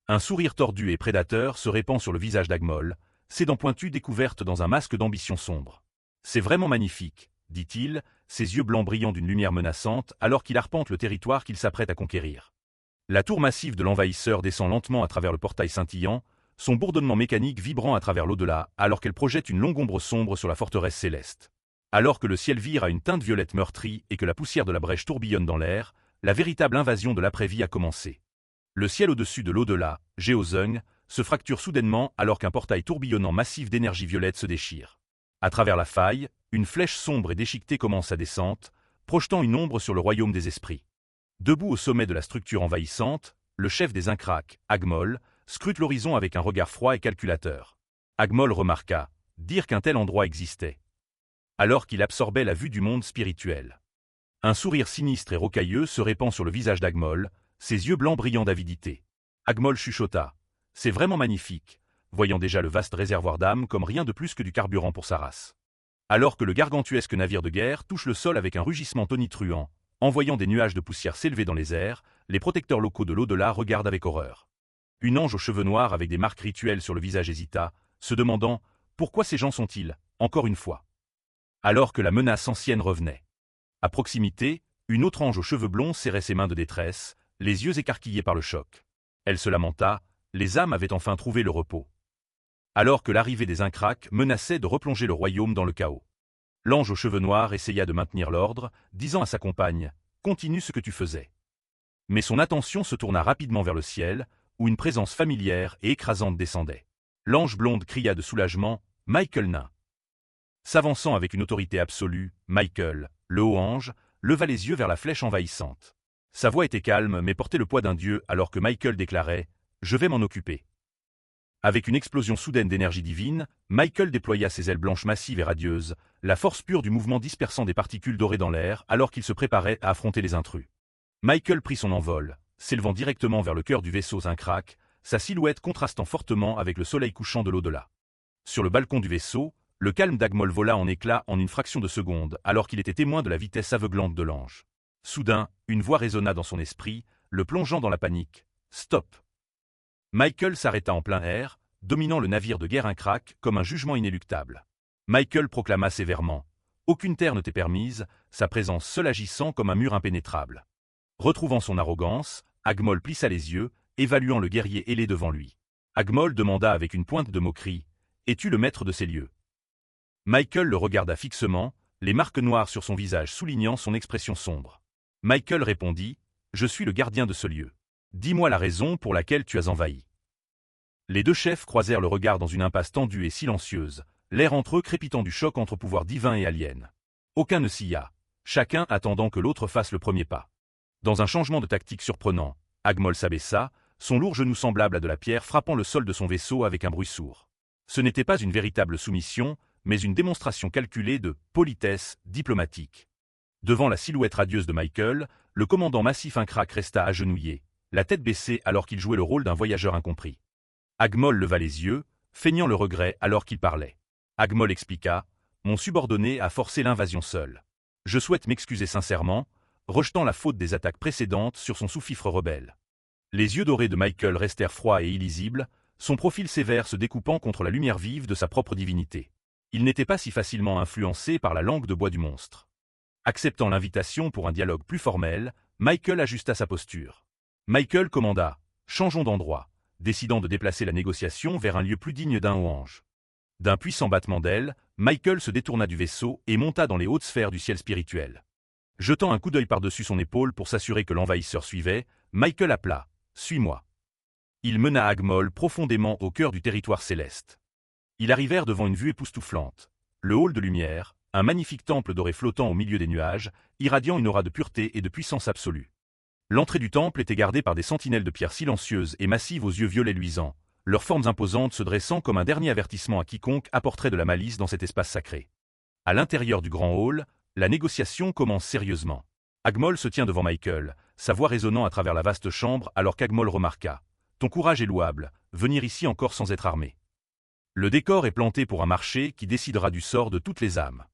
Un sourire tordu et prédateur se répand sur le visage d'Agmol, ses dents pointues découvertes dans un masque d'ambition sombre. C'est vraiment magnifique, dit-il, ses yeux blancs brillant d'une lumière menaçante alors qu'il arpente le territoire qu'il s'apprête à conquérir. La tour massive de l'envahisseur descend lentement à travers le portail scintillant, son bourdonnement mécanique vibrant à travers l'au-delà alors qu'elle projette une longue ombre sombre sur la forteresse céleste. Alors que le ciel vire à une teinte violette meurtrie et que la poussière de la brèche tourbillonne dans l'air, la véritable invasion de l'après-vie a commencé. Le ciel au-dessus de l'au-delà, Géozung, se fracture soudainement alors qu'un portail tourbillonnant massif d'énergie violette se déchire. À travers la faille, une flèche sombre et déchiquetée commence sa descente, projetant une ombre sur le royaume des esprits. Debout au sommet de la structure envahissante, le chef des Incraks, Agmol, scrute l'horizon avec un regard froid et calculateur. Agmol remarqua, dire qu'un tel endroit existait. Alors qu'il absorbait la vue du monde spirituel. Un sourire sinistre et rocailleux se répand sur le visage d'Agmol, ses yeux blancs brillant d'avidité. Agmol chuchota. C'est vraiment magnifique, voyant déjà le vaste réservoir d'âme comme rien de plus que du carburant pour sa race. Alors que le gargantuesque navire de guerre touche le sol avec un rugissement tonitruant, envoyant des nuages de poussière s'élever dans les airs, les protecteurs locaux de l'au-delà regardent avec horreur. Une ange aux cheveux noirs avec des marques rituelles sur le visage hésita, se demandant « Pourquoi ces gens sont-ils, encore une fois ?» Alors que la menace ancienne revenait. À proximité, une autre ange aux cheveux blonds serrait ses mains de détresse, les yeux écarquillés par le choc. Elle se lamenta, les âmes avaient enfin trouvé le repos. Alors que l'arrivée des Incraks menaçait de replonger le royaume dans le chaos. L'ange aux cheveux noirs essaya de maintenir l'ordre, disant à sa compagne « Continue ce que tu faisais ». Mais son attention se tourna rapidement vers le ciel, où une présence familière et écrasante descendait. L'ange blonde cria de soulagement « Michael nain ». S'avançant avec une autorité absolue, Michael, le haut ange, leva les yeux vers la flèche envahissante. Sa voix était calme mais portait le poids d'un dieu alors que Michael déclarait « Je vais m'en occuper ». Avec une explosion soudaine d'énergie divine, Michael déploya ses ailes blanches massives et radieuses, la force pure du mouvement dispersant des particules dorées dans l'air alors qu'il se préparait à affronter les intrus. Michael prit son envol, s'élevant directement vers le cœur du vaisseau Incrak, sa silhouette contrastant fortement avec le soleil couchant de l'au-delà. Sur le balcon du vaisseau, le calme d'Agmol vola en éclats en une fraction de seconde alors qu'il était témoin de la vitesse aveuglante de l'ange. Soudain, une voix résonna dans son esprit, le plongeant dans la panique. « Stop !» Michael s'arrêta en plein air, dominant le navire de guerre Incrak comme un jugement inéluctable. Michael proclama sévèrement. Aucune terre ne t'est permise, sa présence seule agissant comme un mur impénétrable. Retrouvant son arrogance, Agmol plissa les yeux, évaluant le guerrier ailé devant lui. Agmol demanda avec une pointe de moquerie. « Es-tu le maître de ces lieux ?» Michael le regarda fixement, les marques noires sur son visage soulignant son expression sombre. Michael répondit « Je suis le gardien de ce lieu. Dis-moi la raison pour laquelle tu as envahi. » Les deux chefs croisèrent le regard dans une impasse tendue et silencieuse, l'air entre eux crépitant du choc entre pouvoir divin et alien. Aucun ne scia, chacun attendant que l'autre fasse le premier pas. Dans un changement de tactique surprenant, Agmol s'abaissa, son lourd genou semblable à de la pierre frappant le sol de son vaisseau avec un bruit sourd. Ce n'était pas une véritable soumission, mais une démonstration calculée de politesse diplomatique. Devant la silhouette radieuse de Michael, le commandant massif Incrak resta agenouillé, la tête baissée alors qu'il jouait le rôle d'un voyageur incompris. Agmol leva les yeux, feignant le regret alors qu'il parlait. Agmol expliqua « Mon subordonné a forcé l'invasion seul. Je souhaite m'excuser sincèrement, rejetant la faute des attaques précédentes sur son sous-fifre rebelle. » Les yeux dorés de Michael restèrent froids et illisibles, son profil sévère se découpant contre la lumière vive de sa propre divinité. Il n'était pas si facilement influencé par la langue de bois du monstre. Acceptant l'invitation pour un dialogue plus formel, Michael ajusta sa posture. Michael commanda « Changeons d'endroit », décidant de déplacer la négociation vers un lieu plus digne d'un haut ange. D'un puissant battement d'ailes, Michael se détourna du vaisseau et monta dans les hautes sphères du ciel spirituel. Jetant un coup d'œil par-dessus son épaule pour s'assurer que l'envahisseur suivait, Michael appela « Suis-moi ». Il mena Agmol profondément au cœur du territoire céleste. Ils arrivèrent devant une vue époustouflante. Le hall de lumière, un magnifique temple doré flottant au milieu des nuages, irradiant une aura de pureté et de puissance absolue. L'entrée du temple était gardée par des sentinelles de pierre silencieuses et massives aux yeux violets luisants, leurs formes imposantes se dressant comme un dernier avertissement à quiconque apporterait de la malice dans cet espace sacré. À l'intérieur du grand hall, la négociation commence sérieusement. Agmol se tient devant Michael, sa voix résonnant à travers la vaste chambre alors qu'Agmol remarqua « Ton courage est louable, venir ici encore sans être armé. » Le décor est planté pour un marché qui décidera du sort de toutes les âmes.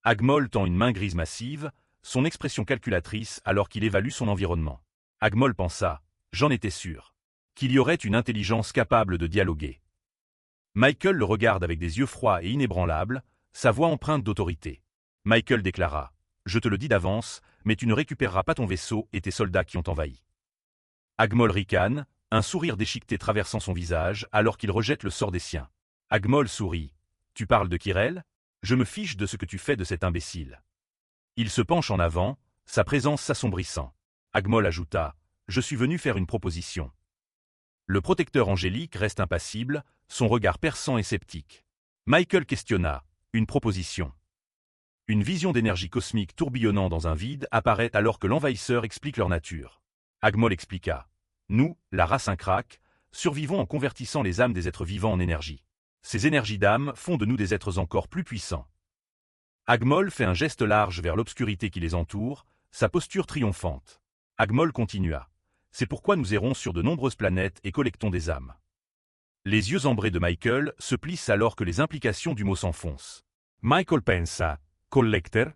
Agmol tend une main grise massive, son expression calculatrice alors qu'il évalue son environnement. Agmol pensa « J'en étais sûr. » Qu'il y aurait une intelligence capable de dialoguer. Michael le regarde avec des yeux froids et inébranlables, sa voix empreinte d'autorité. Michael déclara « Je te le dis d'avance, mais tu ne récupéreras pas ton vaisseau et tes soldats qui ont envahi. » Agmol ricane, un sourire déchiqueté traversant son visage alors qu'il rejette le sort des siens. Agmol sourit. « Tu parles de Kirel ? Je me fiche de ce que tu fais de cet imbécile. » Il se penche en avant, sa présence s'assombrissant. Agmol ajouta « Je suis venu faire une proposition. » Le protecteur angélique reste impassible, son regard perçant et sceptique. Michael questionna « Une proposition ?» Une vision d'énergie cosmique tourbillonnant dans un vide apparaît alors que l'envahisseur explique leur nature. Agmol expliqua « Nous, la race Incrak, survivons en convertissant les âmes des êtres vivants en énergie. Ces énergies d'âme font de nous des êtres encore plus puissants. » Agmol fait un geste large vers l'obscurité qui les entoure, sa posture triomphante. Agmol continua. C'est pourquoi nous errons sur de nombreuses planètes et collectons des âmes. Les yeux ambrés de Michael se plissent alors que les implications du mot s'enfoncent. Michael pensa, collector?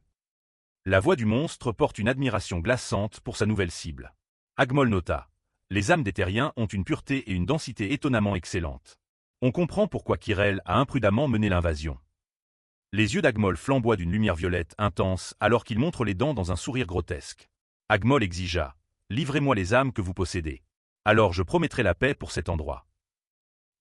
La voix du monstre porte une admiration glaçante pour sa nouvelle cible. Agmol nota. Les âmes des terriens ont une pureté et une densité étonnamment excellentes. On comprend pourquoi Kirel a imprudemment mené l'invasion. Les yeux d'Agmol flamboient d'une lumière violette intense alors qu'il montre les dents dans un sourire grotesque. Agmol exigea. Livrez-moi les âmes que vous possédez. Alors je promettrai la paix pour cet endroit.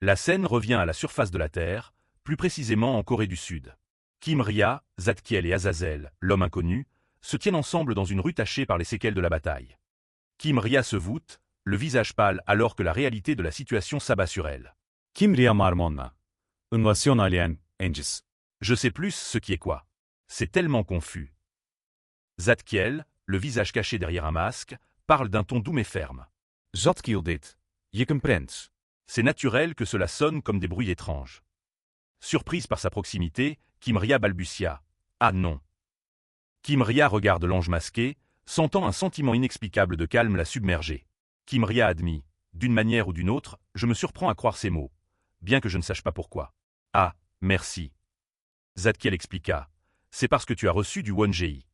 La scène revient à la surface de la Terre, plus précisément en Corée du Sud. Kimria, Zadkiel et Azazel, l'homme inconnu, se tiennent ensemble dans une rue tachée par les séquelles de la bataille. Kimria se voûte, le visage pâle alors que la réalité de la situation s'abat sur elle. Kimria marmonna. Invasion alien, Engis. Je sais plus ce qui est quoi. C'est tellement confus. Zadkiel, le visage caché derrière un masque, parle d'un ton doux mais ferme. Zadkiel dit. Je comprends. C'est naturel que cela sonne comme des bruits étranges. Surprise par sa proximité, Kimria balbutia. Ah non. Kimria regarde l'ange masqué, sentant un sentiment inexplicable de calme la submerger. Kimria admit. D'une manière ou d'une autre, je me surprends à croire ces mots, bien que je ne sache pas pourquoi. Ah, merci. Zadkiel expliqua. C'est parce que tu as reçu du Wonjei.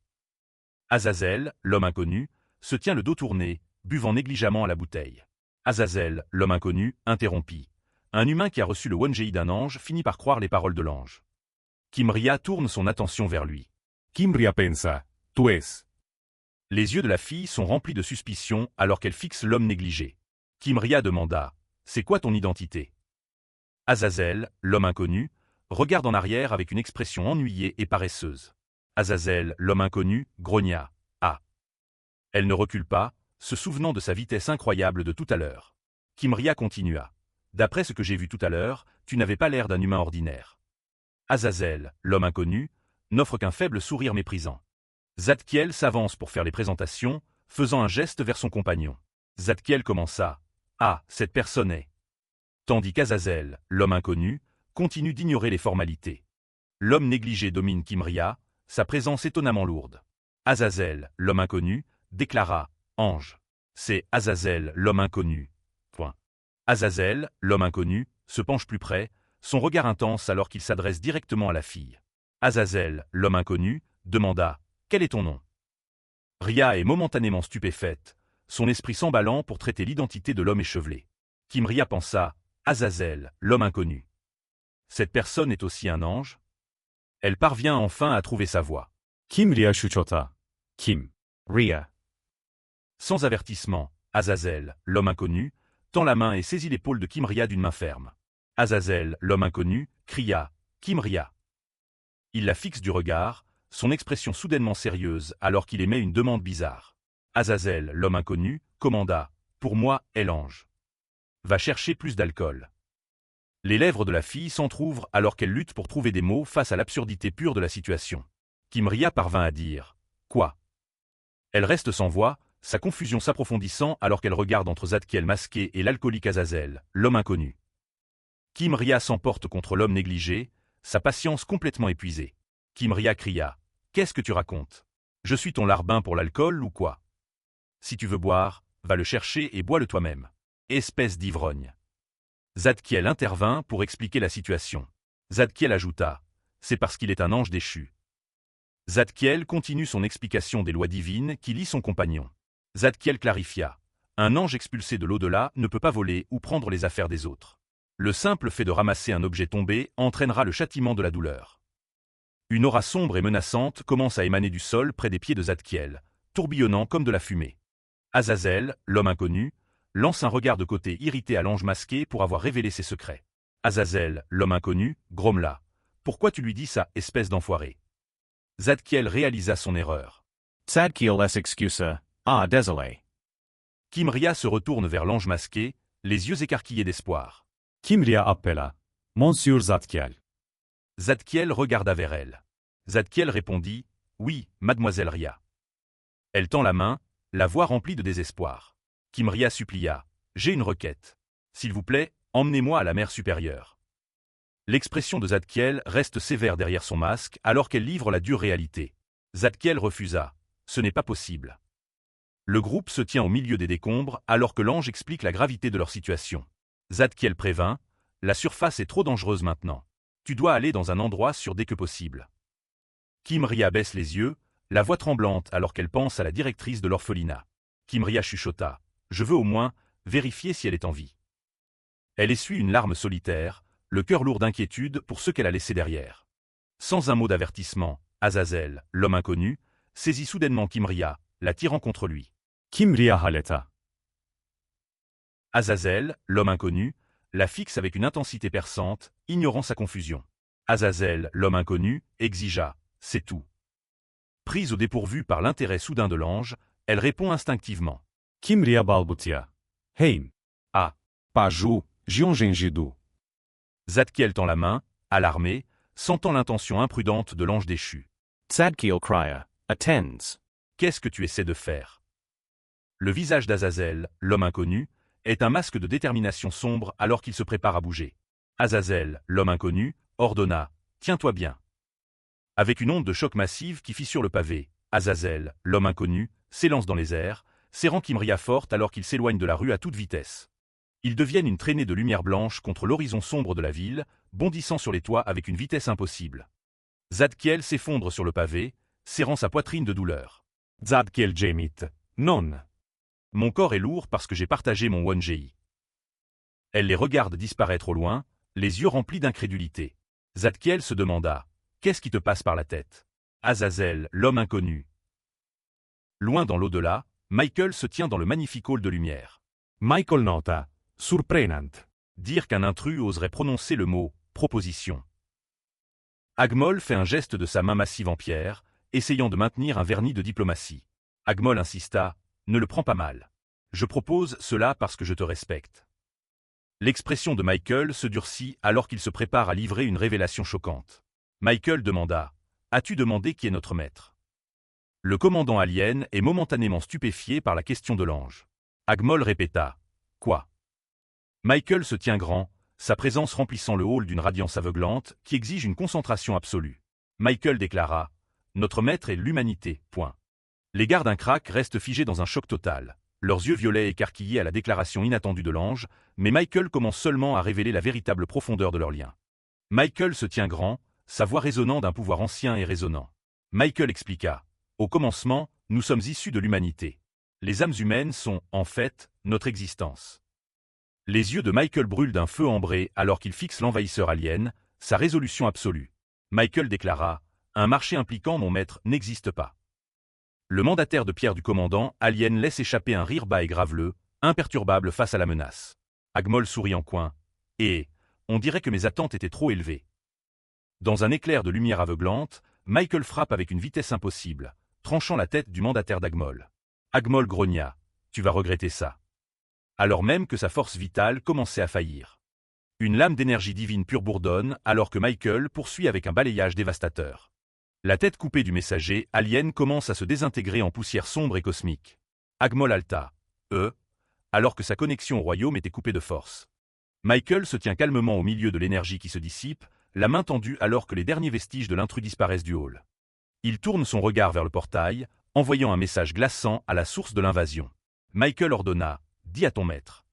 Azazel, l'homme inconnu, se tient le dos tourné, buvant négligemment à la bouteille. Azazel, l'homme inconnu, interrompit. Un humain qui a reçu le Wonjei d'un ange finit par croire les paroles de l'ange. Kimria tourne son attention vers lui. Kimria pensa, tu es. Les yeux de la fille sont remplis de suspicion alors qu'elle fixe l'homme négligé. Kimria demanda. C'est quoi ton identité? Azazel, l'homme inconnu, regarde en arrière avec une expression ennuyée et paresseuse. Azazel, l'homme inconnu, grogna. Ah. Elle ne recule pas, se souvenant de sa vitesse incroyable de tout à l'heure. Kimria continua. D'après ce que j'ai vu tout à l'heure, tu n'avais pas l'air d'un humain ordinaire. Azazel, l'homme inconnu, n'offre qu'un faible sourire méprisant. Zadkiel s'avance pour faire les présentations, faisant un geste vers son compagnon. Zadkiel commença. Ah, cette personne est. Tandis qu'Azazel, l'homme inconnu, continue d'ignorer les formalités. L'homme négligé domine Kimria, sa présence étonnamment lourde. Azazel, l'homme inconnu, déclara. Ange. C'est Azazel, l'homme inconnu. Point. Azazel, l'homme inconnu, se penche plus près, son regard intense alors qu'il s'adresse directement à la fille. Azazel, l'homme inconnu, demanda « Quel est ton nom ?» Ria est momentanément stupéfaite, son esprit s'emballant pour traiter l'identité de l'homme échevelé. Kimria pensa « Azazel, l'homme inconnu. » Cette personne est aussi un ange? Elle parvient enfin à trouver sa voix. Kimria chuchota. Kim. Ria. Sans avertissement, Azazel, l'homme inconnu, tend la main et saisit l'épaule de Kimria d'une main ferme. Azazel, l'homme inconnu, cria « Kimria ». Il la fixe du regard, son expression soudainement sérieuse alors qu'il émet une demande bizarre. Azazel, l'homme inconnu, commanda « Pour moi, est l'ange. Va chercher plus d'alcool. » Les lèvres de la fille s'entr'ouvrent alors qu'elle lutte pour trouver des mots face à l'absurdité pure de la situation. Kimria parvint à dire « Quoi ?» Elle reste sans voix, sa confusion s'approfondissant alors qu'elle regarde entre Zadkiel masqué et l'alcoolique Azazel, l'homme inconnu. Kimria s'emporte contre l'homme négligé, sa patience complètement épuisée. Kimria cria « Qu'est-ce que tu racontes? Je suis ton larbin pour l'alcool ou quoi? Si tu veux boire, va le chercher et bois-le toi-même. Espèce d'ivrogne. » Zadkiel intervint pour expliquer la situation. Zadkiel ajouta « C'est parce qu'il est un ange déchu. » Zadkiel continue son explication des lois divines qui lie son compagnon. Zadkiel clarifia « Un ange expulsé de l'au-delà ne peut pas voler ou prendre les affaires des autres. Le simple fait de ramasser un objet tombé entraînera le châtiment de la douleur. » Une aura sombre et menaçante commence à émaner du sol près des pieds de Zadkiel, tourbillonnant comme de la fumée. Azazel, l'homme inconnu, lance un regard de côté irrité à l'ange masqué pour avoir révélé ses secrets. Azazel, l'homme inconnu, grommela. « Pourquoi tu lui dis ça, espèce d'enfoiré ?» Zadkiel réalisa son erreur. Zadkiel excusa, désolé. Kimria se retourne vers l'ange masqué, les yeux écarquillés d'espoir. Kimria appela « Monsieur Zadkiel. » Zadkiel regarda vers elle. Zadkiel répondit « Oui, mademoiselle Ria. » Elle tend la main, la voix remplie de désespoir. Kimria supplia « J'ai une requête. S'il vous plaît, emmenez-moi à la mer supérieure. » L'expression de Zadkiel reste sévère derrière son masque alors qu'elle livre la dure réalité. Zadkiel refusa « Ce n'est pas possible. » Le groupe se tient au milieu des décombres alors que l'ange explique la gravité de leur situation. Zadkiel prévint « La surface est trop dangereuse maintenant. Tu dois aller dans un endroit sûr dès que possible. » Kimria baisse les yeux, la voix tremblante alors qu'elle pense à la directrice de l'orphelinat. Kimria chuchota « Je veux au moins vérifier si elle est en vie. » Elle essuie une larme solitaire, le cœur lourd d'inquiétude pour ce qu'elle a laissé derrière. Sans un mot d'avertissement, Azazel, l'homme inconnu, saisit soudainement Kimria, la tirant contre lui. Kimria haleta. Azazel, l'homme inconnu, la fixe avec une intensité perçante, ignorant sa confusion. Azazel, l'homme inconnu, exigea « C'est tout. » Prise au dépourvu par l'intérêt soudain de l'ange, elle répond instinctivement. Kimria balbutia. Hein. Ah. Paju, Giongengidu. Zadkiel tend la main, alarmé, sentant l'intention imprudente de l'ange déchu. Zadkiel cria, attends. Qu'est-ce que tu essaies de faire? Le visage d'Azazel, l'homme inconnu, est un masque de détermination sombre alors qu'il se prépare à bouger. Azazel, l'homme inconnu, ordonna « Tiens-toi bien ». Avec une onde de choc massive qui fissure le pavé, Azazel, l'homme inconnu, s'élance dans les airs, serrant Kimria forte alors qu'il s'éloigne de la rue à toute vitesse. Ils deviennent une traînée de lumière blanche contre l'horizon sombre de la ville, bondissant sur les toits avec une vitesse impossible. Zadkiel s'effondre sur le pavé, serrant sa poitrine de douleur. Zadkiel gemit. Non. Mon corps est lourd parce que j'ai partagé mon Wonjei. Elle les regarde disparaître au loin, les yeux remplis d'incrédulité. Zadkiel se demanda « Qu'est-ce qui te passe par la tête ?» Azazel, l'homme inconnu. Loin dans l'au-delà, Michael se tient dans le magnifique hall de lumière. Michael nota. Surprenant. Dire qu'un intrus oserait prononcer le mot « proposition ». Agmol fait un geste de sa main massive en pierre, essayant de maintenir un vernis de diplomatie. Agmol insista « Ne le prends pas mal. Je propose cela parce que je te respecte. » L'expression de Michael se durcit alors qu'il se prépare à livrer une révélation choquante. Michael demanda « As-tu demandé qui est notre maître ?» Le commandant alien est momentanément stupéfié par la question de l'ange. Agmol répéta « Quoi ?» Michael se tient grand, sa présence remplissant le hall d'une radiance aveuglante qui exige une concentration absolue. Michael déclara « Notre maître est l'humanité, point. » Les gardes Incrac restent figés dans un choc total, leurs yeux violets écarquillés à la déclaration inattendue de l'ange, mais Michael commence seulement à révéler la véritable profondeur de leur lien. Michael se tient grand, sa voix résonnant d'un pouvoir ancien et résonnant. Michael expliqua « Au commencement, nous sommes issus de l'humanité. Les âmes humaines sont, en fait, notre existence. » Les yeux de Michael brûlent d'un feu ambré alors qu'il fixe l'envahisseur alien, sa résolution absolue. Michael déclara « Un marché impliquant mon maître n'existe pas. » Le mandataire de pierre du commandant alien laisse échapper un rire bas et graveleux, imperturbable face à la menace. Agmol sourit en coin. « Et on dirait que mes attentes étaient trop élevées. » Dans un éclair de lumière aveuglante, Michael frappe avec une vitesse impossible, tranchant la tête du mandataire d'Agmol. Agmol grogna. Tu vas regretter ça. Alors même que sa force vitale commençait à faillir. Une lame d'énergie divine pure bourdonne alors que Michael poursuit avec un balayage dévastateur. La tête coupée du messager, alien, commence à se désintégrer en poussière sombre et cosmique. Agmol halta. Alors que sa connexion au royaume était coupée de force. Michael se tient calmement au milieu de l'énergie qui se dissipe, la main tendue alors que les derniers vestiges de l'intrus disparaissent du hall. Il tourne son regard vers le portail, envoyant un message glaçant à la source de l'invasion. Michael ordonna « Dis à ton maître ».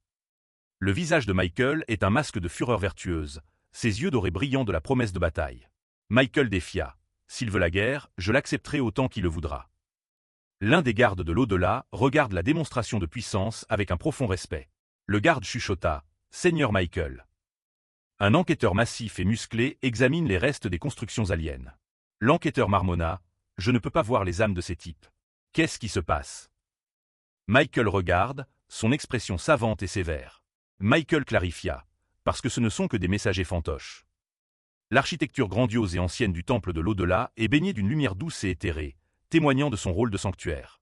Le visage de Michael est un masque de fureur vertueuse, ses yeux dorés brillants de la promesse de bataille. Michael défia « S'il veut la guerre, je l'accepterai autant qu'il le voudra ». L'un des gardes de l'au-delà regarde la démonstration de puissance avec un profond respect. Le garde chuchota « Seigneur Michael ». Un enquêteur massif et musclé examine les restes des constructions aliens. L'enquêteur marmonna « Je ne peux pas voir les âmes de ces types. Qu'est-ce qui se passe ?» Michael regarde, son expression savante et sévère. Michael clarifia « Parce que ce ne sont que des messagers fantoches. » L'architecture grandiose et ancienne du temple de l'au-delà est baignée d'une lumière douce et éthérée, témoignant de son rôle de sanctuaire.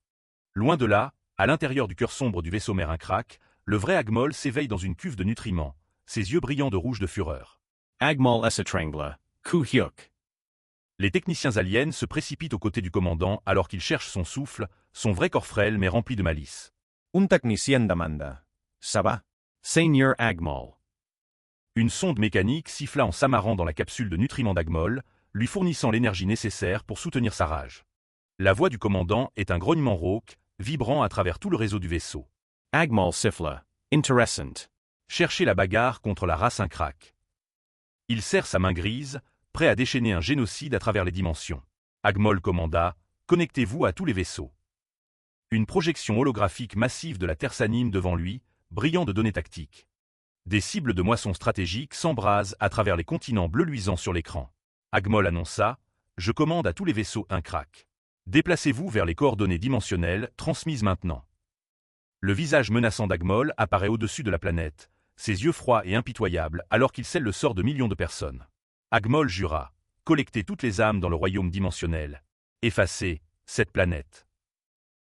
Loin de là, à l'intérieur du cœur sombre du vaisseau mère Incrac, le vrai Agmol s'éveille dans une cuve de nutriments, ses yeux brillants de rouge de fureur. Agmol Esatrangla, Ku-hyuk. Les techniciens aliens se précipitent aux côtés du commandant alors qu'il cherche son souffle, son vrai corps frêle mais rempli de malice. Un technicien demanda. Ça va? Seigneur Agmol. Une sonde mécanique siffla en s'amarrant dans la capsule de nutriments d'Agmol, lui fournissant l'énergie nécessaire pour soutenir sa rage. La voix du commandant est un grognement rauque, vibrant à travers tout le réseau du vaisseau. Agmol Sifla, Interessant. Cherchez la bagarre contre la race Incrac. Il serre sa main grise, prêt à déchaîner un génocide à travers les dimensions. Agmol commanda « Connectez-vous à tous les vaisseaux ». Une projection holographique massive de la Terre s'anime devant lui, brillant de données tactiques. Des cibles de moissons stratégiques s'embrasent à travers les continents bleus luisants sur l'écran. Agmol annonça « Je commande à tous les vaisseaux Incrac. Déplacez-vous vers les coordonnées dimensionnelles transmises maintenant. » Le visage menaçant d'Agmol apparaît au-dessus de la planète, ses yeux froids et impitoyables alors qu'il scelle le sort de millions de personnes. Agmol jura « Collectez toutes les âmes dans le royaume dimensionnel. Effacez cette planète. »